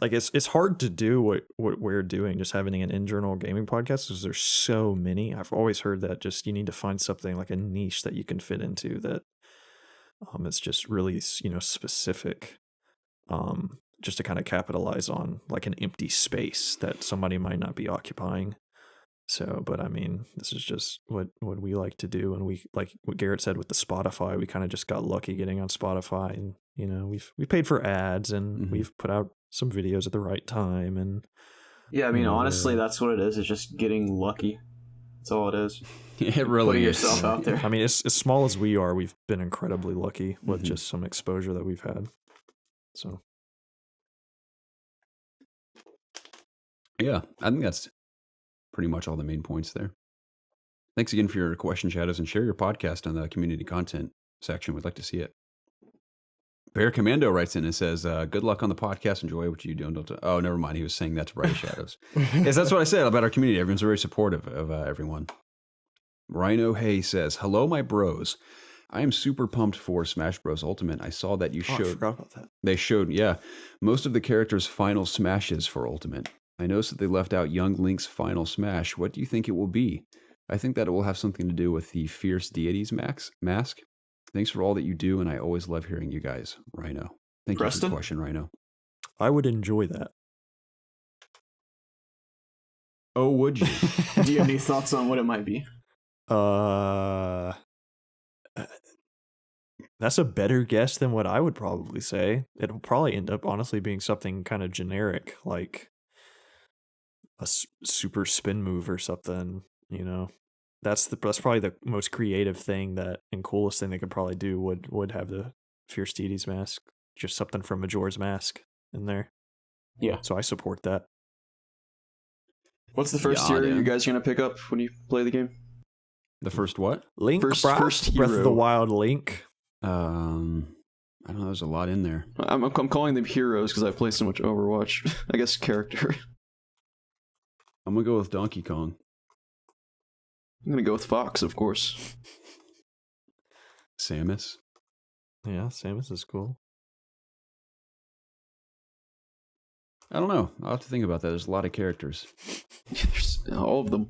Like it's hard to do what we're doing, just having an internal gaming podcast, because there's so many. I've always heard that just you need to find something like a niche that you can fit into that it's just really specific, just to kind of capitalize on like an empty space that somebody might not be occupying. So, but I mean, this is just what we like to do, and we, like what Garrett said with the Spotify, we kind of just got lucky getting on Spotify, and we paid for ads, and we've put out some videos at the right time, and yeah, I mean, honestly, that's what it is. It's just getting lucky. That's all it is. It really Putting is. yourself out there. I mean, as small as we are, we've been incredibly lucky with just some exposure that we've had. So, yeah, I think that's pretty much all the main points there. Thanks again for your question, Shadows, and share your podcast on the community content section. We'd like to see it. Bear Commando writes in and says, good luck on the podcast. Enjoy what you do. Oh, never mind. He was saying that to Bright Shadows. Yes, that's what I said about our community. Everyone's very supportive of everyone. Rhino Hay says, hello, my bros. I am super pumped for Smash Bros. Ultimate. I saw that you showed. I forgot about that. They showed, yeah, most of the characters' final smashes for Ultimate. I noticed that they left out young Link's final smash. What do you think it will be? I think that it will have something to do with the Fierce Deities mask. Thanks for all that you do, and I always love hearing you guys. Rhino. Thank you for Preston? the question, Rhino. I would enjoy that. Oh, would you? Do you have any thoughts on what it might be? That's a better guess than what I would probably say. It'll probably end up honestly being something kind of generic, like a super spin move or something. You know, that's probably the most creative thing and coolest thing they could probably do. Would have the Fierce Deity's mask, just something from Majora's Mask in there. Yeah. So I support that. What's the first hero you guys are gonna pick up when you play the game? The first what? Link, First Breath of the hero. Wild Link. I don't know. There's a lot in there. I'm calling them heroes because I play so much Overwatch. I guess character. I'm gonna go with Donkey Kong. I'm gonna go with Fox, of course. Samus. Yeah, Samus is cool. I don't know. I'll have to think about that. There's a lot of characters. There's all of them.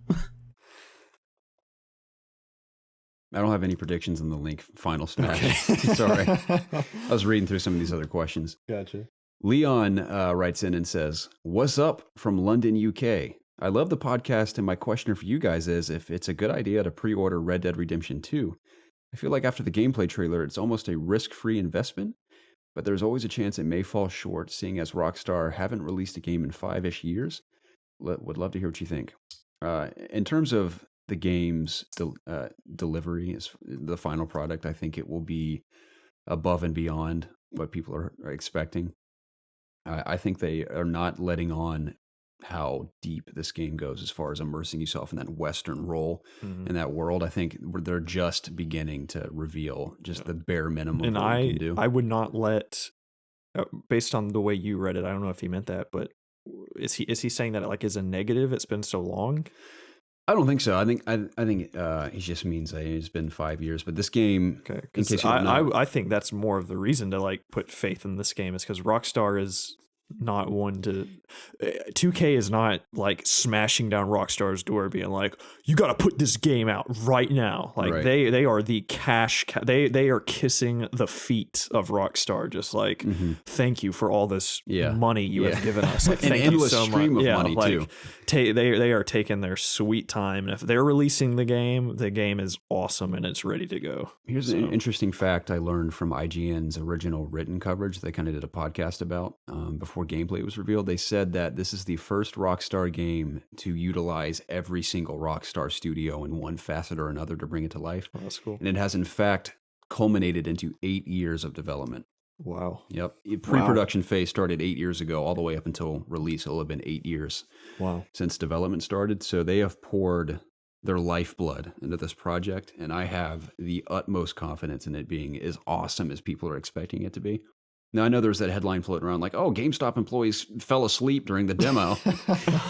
I don't have any predictions in the Link final smash. Sorry. I was reading through some of these other questions. Gotcha. Leon writes in and says, "What's up from London, UK? I love the podcast, and my question for you guys is if it's a good idea to pre-order Red Dead Redemption 2. I feel like after the gameplay trailer, it's almost a risk-free investment, but there's always a chance it may fall short, seeing as Rockstar haven't released a game in 5-ish years. Would love to hear what you think. In terms of the game's delivery, is the final product, I think it will be above and beyond what people are expecting. I think they are not letting on how deep this game goes as far as immersing yourself in that Western role in that world. I think they're just beginning to reveal just the bare minimum And of what you can do. I would not let, based on the way you read it, I don't know if he meant that, but is he saying that it like is a negative? It's been so long. I don't think so. I think he just means that it's been 5 years. But this game, Okay, in case you don't know, I think that's more of the reason to like put faith in this game is because Rockstar is not one to 2K is not like smashing down Rockstar's door being like, you got to put this game out right now. Like Right. they are the they are kissing the feet of Rockstar, just like thank you for all this money you have given us. Like, An thank endless you so stream much. of money like, too. They are taking their sweet time, and if they're releasing the game is awesome and it's ready to go. Here's an interesting fact I learned from IGN's original written coverage. They kind of did a podcast about before gameplay was revealed. They said that this is the first Rockstar game to utilize every single Rockstar studio in one facet or another to bring it to life. Oh, that's cool. And it has in fact culminated into 8 years of development. Wow. Yep. Pre-production phase started 8 years ago, all the way up until release. It'll have been 8 years since development started. So they have poured their lifeblood into this project, and I have the utmost confidence in it being as awesome as people are expecting it to be. Now, I know there's that headline floating around like, oh, GameStop employees fell asleep during the demo.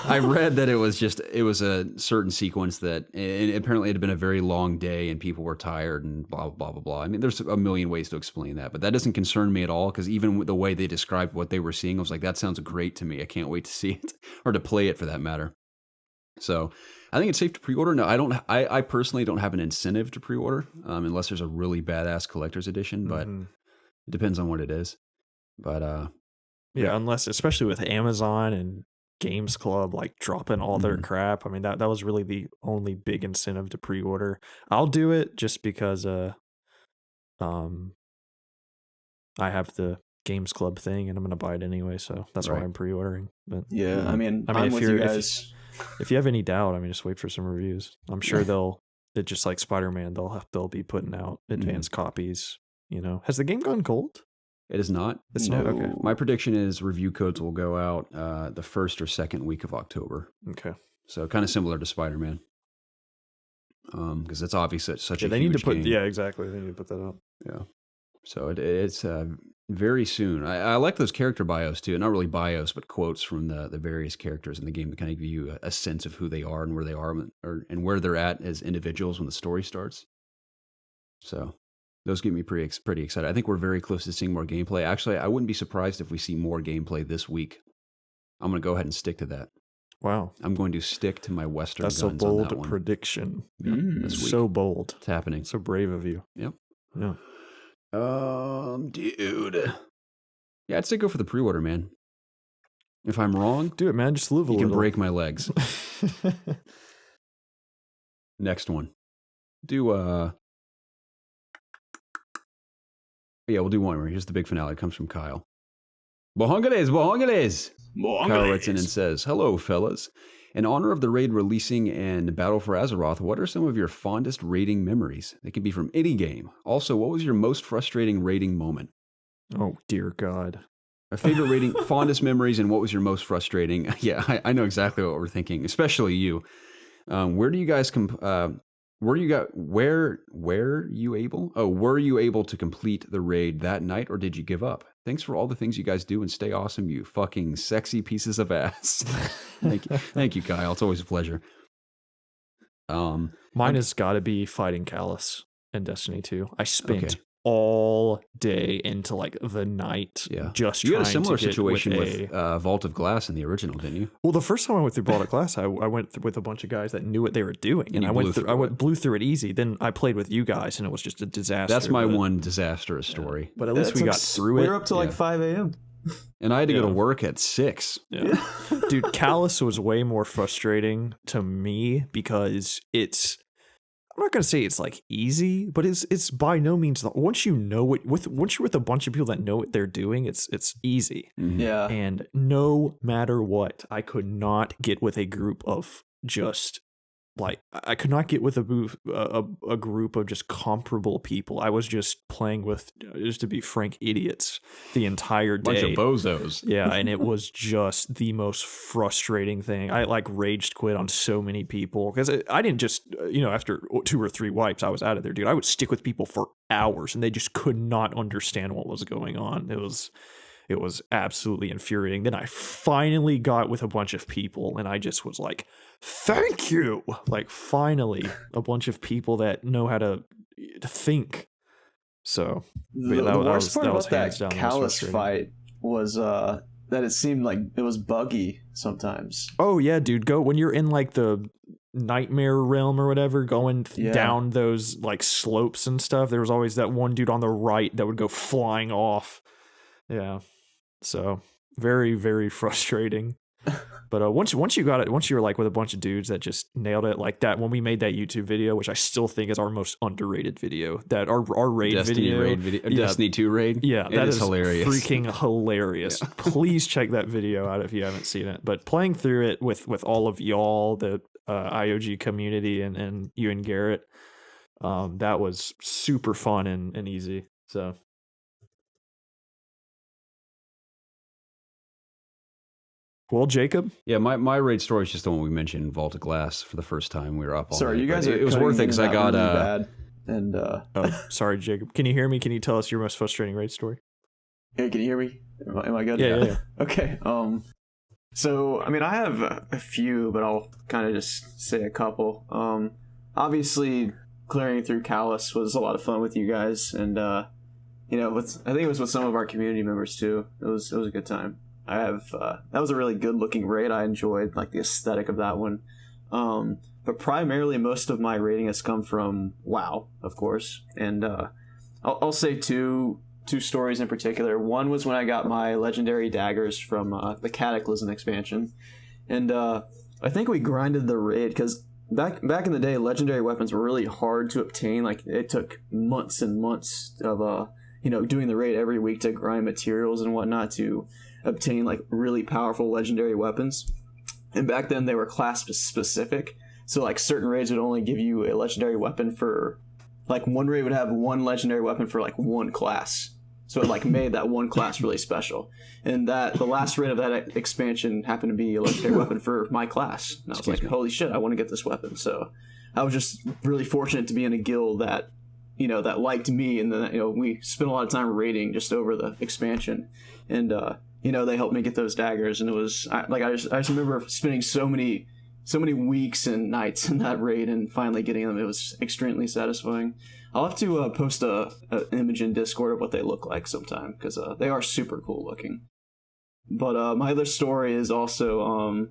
I read that it was a certain sequence that and apparently it had been a very long day and people were tired and blah, blah, blah, blah. I mean, there's a million ways to explain that, but that doesn't concern me at all because even with the way they described what they were seeing, I was like, that sounds great to me. I can't wait to see it or to play it for that matter. So I think it's safe to pre-order. No, I personally don't have an incentive to pre-order unless there's a really badass collector's edition, but it depends on what it is. But unless, especially with Amazon and Games Club like dropping all their crap. I mean, that was really the only big incentive to pre-order. I'll do it just because I have the Games Club thing and I'm going to buy it anyway, so that's why I'm pre-ordering. But yeah, I mean I'm if with you you guys. If you have any doubt, I mean, just wait for some reviews. I'm sure it just like Spider-Man, they'll be putting out advanced copies. You know, has the game gone gold? it is not. It's not. Okay. My prediction is review codes will go out the first or second week of October. Okay. So kind of similar to Spider-Man. Because it's obviously such a they huge need to put game. Yeah, exactly. They need to put that up. Yeah. So it's very soon. I like those character bios too. Not really bios, but quotes from the various characters in the game to kind of give you a sense of who they are and where they are and where they're at as individuals when the story starts. So those get me pretty excited. I think we're very close to seeing more gameplay. Actually, I wouldn't be surprised if we see more gameplay this week. I'm going to go ahead and stick to that. Wow. I'm going to stick to my Western That's guns a bold on that one. prediction. Yep, this week. So bold. It's happening. So brave of you. Yep. Yeah. Dude. Yeah, I'd say go for the pre-order, man. If I'm wrong, Do it, man. Just live a you little. can break my legs. Next one. We'll do one more. Here's the big finale. It comes from Kyle. Bohonganes! Kyle writes in and says, "Hello, fellas. In honor of the raid releasing and Battle for Azeroth, what are some of your fondest raiding memories? They can be from any game. Also, what was your most frustrating raiding moment? Oh, dear God. A favorite raiding, fondest memories, and what was your most frustrating? Yeah, I know exactly what we're thinking, especially you. Were you able to complete the raid that night, or did you give up? Thanks for all the things you guys do, and stay awesome, you fucking sexy pieces of ass." Thank you, Kyle. It's always a pleasure. Mine has got to be fighting Callus in Destiny 2. I spent Okay. all day into like the night just You trying had a similar to get situation with Vault of Glass in the original, didn't you? Well, the first time I went through Blackout Class, I went with a bunch of guys that knew what they were doing, and you blew through it easy. Then I played with you guys, and it was just a disaster. That's my one disastrous story. But at least we got through it. We were up to like 5 a.m. And I had to go to work at 6. Yeah. Dude, Callus was way more frustrating to me because I'm not gonna say it's like easy, but it's by no means once you know it once you're with a bunch of people that know what they're doing, it's easy. Mm-hmm. Yeah. And no matter what, I could not get with a group of just like I could not get with a group of just comparable people. I was just playing with, just to be frank, idiots the entire day. Bunch of bozos. Yeah, and it was just the most frustrating thing. I like raged quit on so many people because I didn't just, after 2 or 3 wipes, I was out of there, dude. I would stick with people for hours and they just could not understand what was going on. It was absolutely infuriating. Then I finally got with a bunch of people and I just was like, thank you. Like finally a bunch of people that know how to think. So The worst part about that Callus fight was that it seemed like it was buggy sometimes. Oh yeah, dude. Go when you're in like the nightmare realm or whatever, going down those like slopes and stuff. There was always that one dude on the right that would go flying off. Yeah. So very, very frustrating. But once you got it, once you were like with a bunch of dudes that just nailed it like that, when we made that YouTube video, which I still think is our most underrated video, that our raid video, Destiny 2 raid. Yeah, that is hilarious. Freaking hilarious. Yeah. Please check that video out if you haven't seen it. But playing through it with all of y'all, the IOG community and you and Garrett, that was super fun and easy. So. Well, Jacob? Yeah, my raid story is just the one we mentioned, Vault of Glass, for the first time. We were up all Sorry, night, you guys are it was worth it because I got really bad. And oh, sorry, Jacob. Can you hear me? Can you tell us your most frustrating raid story? Hey, can you hear me? Am I good? Yeah. Okay. So I mean, I have a few, but I'll kind of just say a couple. Obviously, clearing through Callus was a lot of fun with you guys, and I think it was with some of our community members too. It was a good time. That was a really good looking raid. I enjoyed like the aesthetic of that one. But primarily most of my raiding has come from WoW, of course. And I'll say two stories in particular. One was when I got my legendary daggers from the Cataclysm expansion. And I think we grinded the raid because back in the day, legendary weapons were really hard to obtain. Like it took months and months of doing the raid every week to grind materials and whatnot to obtain like really powerful legendary weapons. And back then they were class specific, so like certain raids would only give you a legendary weapon for like one raid would have one legendary weapon for like one class, so it like made that one class really special. And that the last raid of that expansion happened to be a legendary weapon for my class, and I was like, holy shit, I want to get this weapon. So I was just really fortunate to be in a guild that that liked me, and then we spent a lot of time raiding just over the expansion. And they helped me get those daggers, and it was I just remember spending so many weeks and nights in that raid and finally getting them. It was extremely satisfying. I'll have to post an image in Discord of what they look like sometime because they are super cool looking. But my other story is also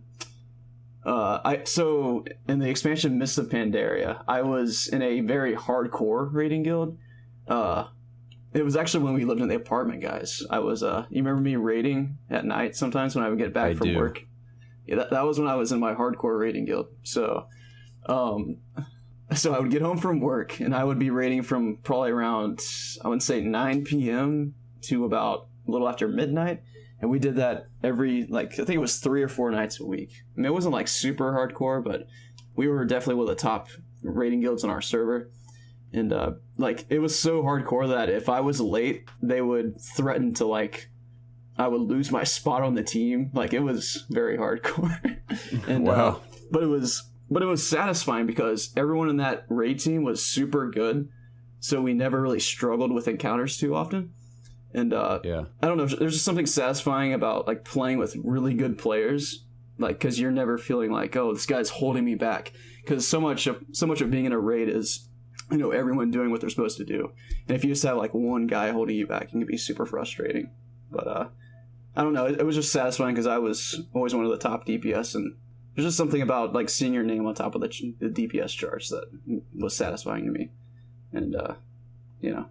so in the expansion Mists of Pandaria, I was in a very hardcore raiding guild. It was actually when we lived in the apartment, guys. I was, you remember me raiding at night sometimes when I would get back from work? Yeah, that was when I was in my hardcore raiding guild. So I would get home from work and I would be raiding from probably around, I would say 9 p.m. to about a little after midnight. And we did that every, like, I think it was 3 or 4 nights a week. I mean, it wasn't like super hardcore, but we were definitely one of the top raiding guilds on our server. And like, it was so hardcore that if I was late, they would threaten to, like, I would lose my spot on the team. Like, it was very hardcore. And wow. But it was satisfying because everyone in that raid team was super good, so we never really struggled with encounters too often. And yeah, I don't know, there's just something satisfying about like playing with really good players, like, because you're never feeling like, oh, this guy's holding me back, because so much of being in a raid is, you know, everyone doing what they're supposed to do, and if you just have like one guy holding you back, it can be super frustrating. But I don't know, it was just satisfying because I was always one of the top DPS, and there's just something about like seeing your name on top of the DPS charts that was satisfying to me. And you know,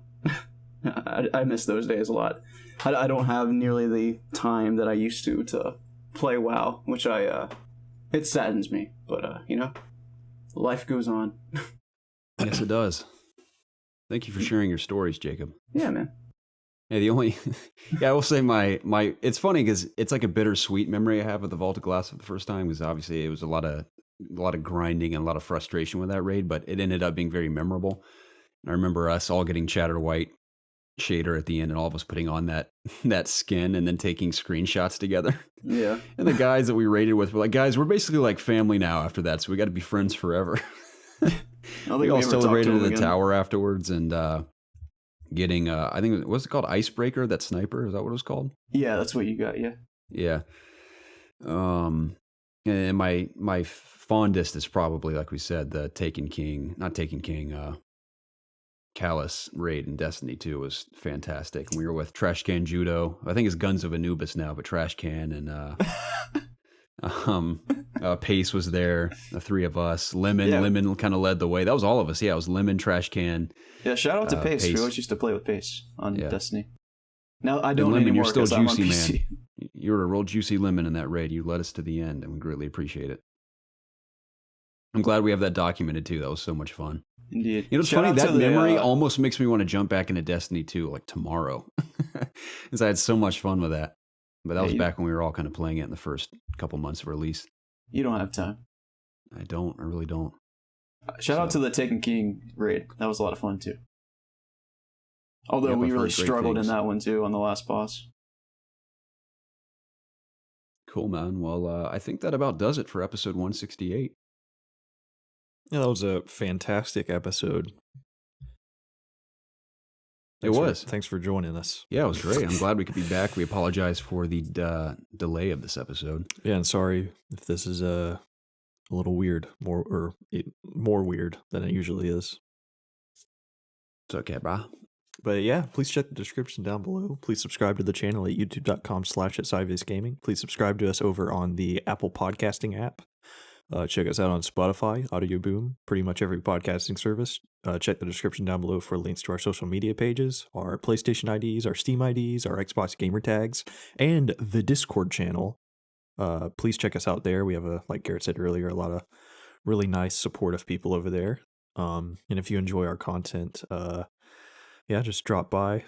I miss those days a lot. I don't have nearly the time that I used to play WoW, which it saddens me. But you know, life goes on. Yes, it does. Thank you for sharing your stories, Jacob. Yeah, man. Yeah, I will say my it's funny because it's like a bittersweet memory I have of the Vault of Glass for the first time, because obviously it was a lot of grinding and a lot of frustration with that raid, but it ended up being very memorable. And I remember us all getting Chatter White shader at the end and all of us putting on that skin and then taking screenshots together. Yeah. And the guys that we raided with were like, guys, we're basically like family now after that, so we got to be friends forever. We all celebrated at the tower afterwards, and getting I think what's it called, Icebreaker, that sniper, is that what it was called? Yeah, that's what you got. Yeah. And my fondest is probably, like we said, the Callus raid in Destiny 2 was fantastic. And we were with Trash Can Judo, I think it's Guns of Anubis now, but Trash Can, and Pace was there, the 3 of us. Lemon kind of led the way. That was all of us. Yeah, it was Lemon, Trash Can. Yeah, shout out to Pace. We always used to play with Pace on Destiny. Now I don't Lemon, anymore. You're still juicy, man. You were a real juicy lemon in that raid. You led us to the end, and we greatly appreciate it. I'm glad we have that documented too. That was so much fun. Indeed. You know, it's funny, that memory almost makes me want to jump back into Destiny 2 like tomorrow, because I had so much fun with that. But that was back when we were all kind of playing it in the first couple months of release. You don't have time. I really don't. Shout out to the Taken King raid. That was a lot of fun too. Although we really struggled in that one too on the last boss. Cool, man. Well, I think that about does it for episode 168. Yeah, that was a fantastic episode. Thanks for joining us. Yeah, it was great. I'm glad we could be back. We apologize for the delay of this episode. Yeah, and sorry if this is a little weird, more weird than it usually is. It's okay, brah. But yeah, please check the description down below. Please subscribe to the channel at youtube.com/ItsObviousGaming. Please subscribe to us over on the Apple Podcasting app. Check us out on Spotify, Audio Boom, pretty much every podcasting service. Check the description down below for links to our social media pages, our PlayStation IDs, our Steam IDs, our Xbox gamer tags, and the Discord channel. Please check us out there. We have, like Garrett said earlier, a lot of really nice, supportive people over there. And if you enjoy our content, just drop by,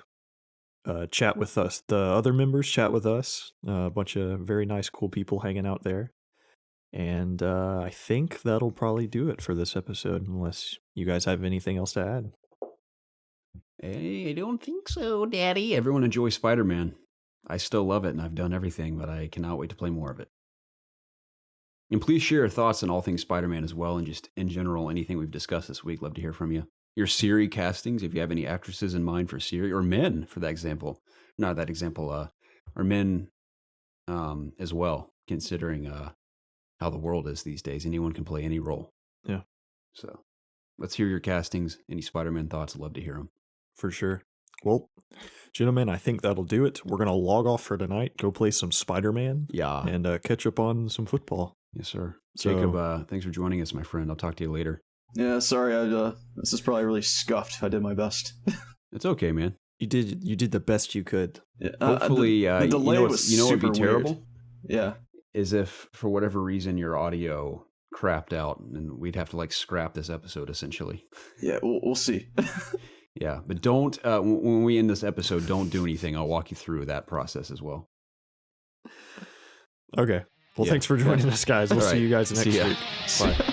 chat with us. The other members chat with us. A bunch of very nice, cool people hanging out there. And I think that'll probably do it for this episode, unless you guys have anything else to add. Hey, I don't think so, Daddy. Everyone enjoy Spider-Man. I still love it, and I've done everything, but I cannot wait to play more of it. And please share your thoughts on all things Spider-Man as well, and just in general, anything we've discussed this week. Love to hear from you. Your Siri castings, if you have any actresses in mind for Siri, or men, for that example. Not that example, or men as well, considering how the world is these days. Anyone can play any role. Yeah. So let's hear your castings. Any Spider-Man thoughts? I'd love to hear them. For sure. Well, gentlemen, I think that'll do it. We're going to log off for tonight, go play some Spider-Man. Yeah. And catch up on some football. Yes, sir. Jacob, thanks for joining us, my friend. I'll talk to you later. Yeah, sorry. This is probably really scuffed. I did my best. It's okay, man. You did the best you could. Yeah. Hopefully, the delay was you know what'd be super terrible weird. Yeah. is if for whatever reason your audio crapped out, and we'd have to like scrap this episode essentially. Yeah, we'll see. Yeah, but don't when we end this episode, don't do anything. I'll walk you through that process as well. Okay. Well, Yeah. thanks for joining us, guys. We'll All see right. you guys next See ya. week. Bye.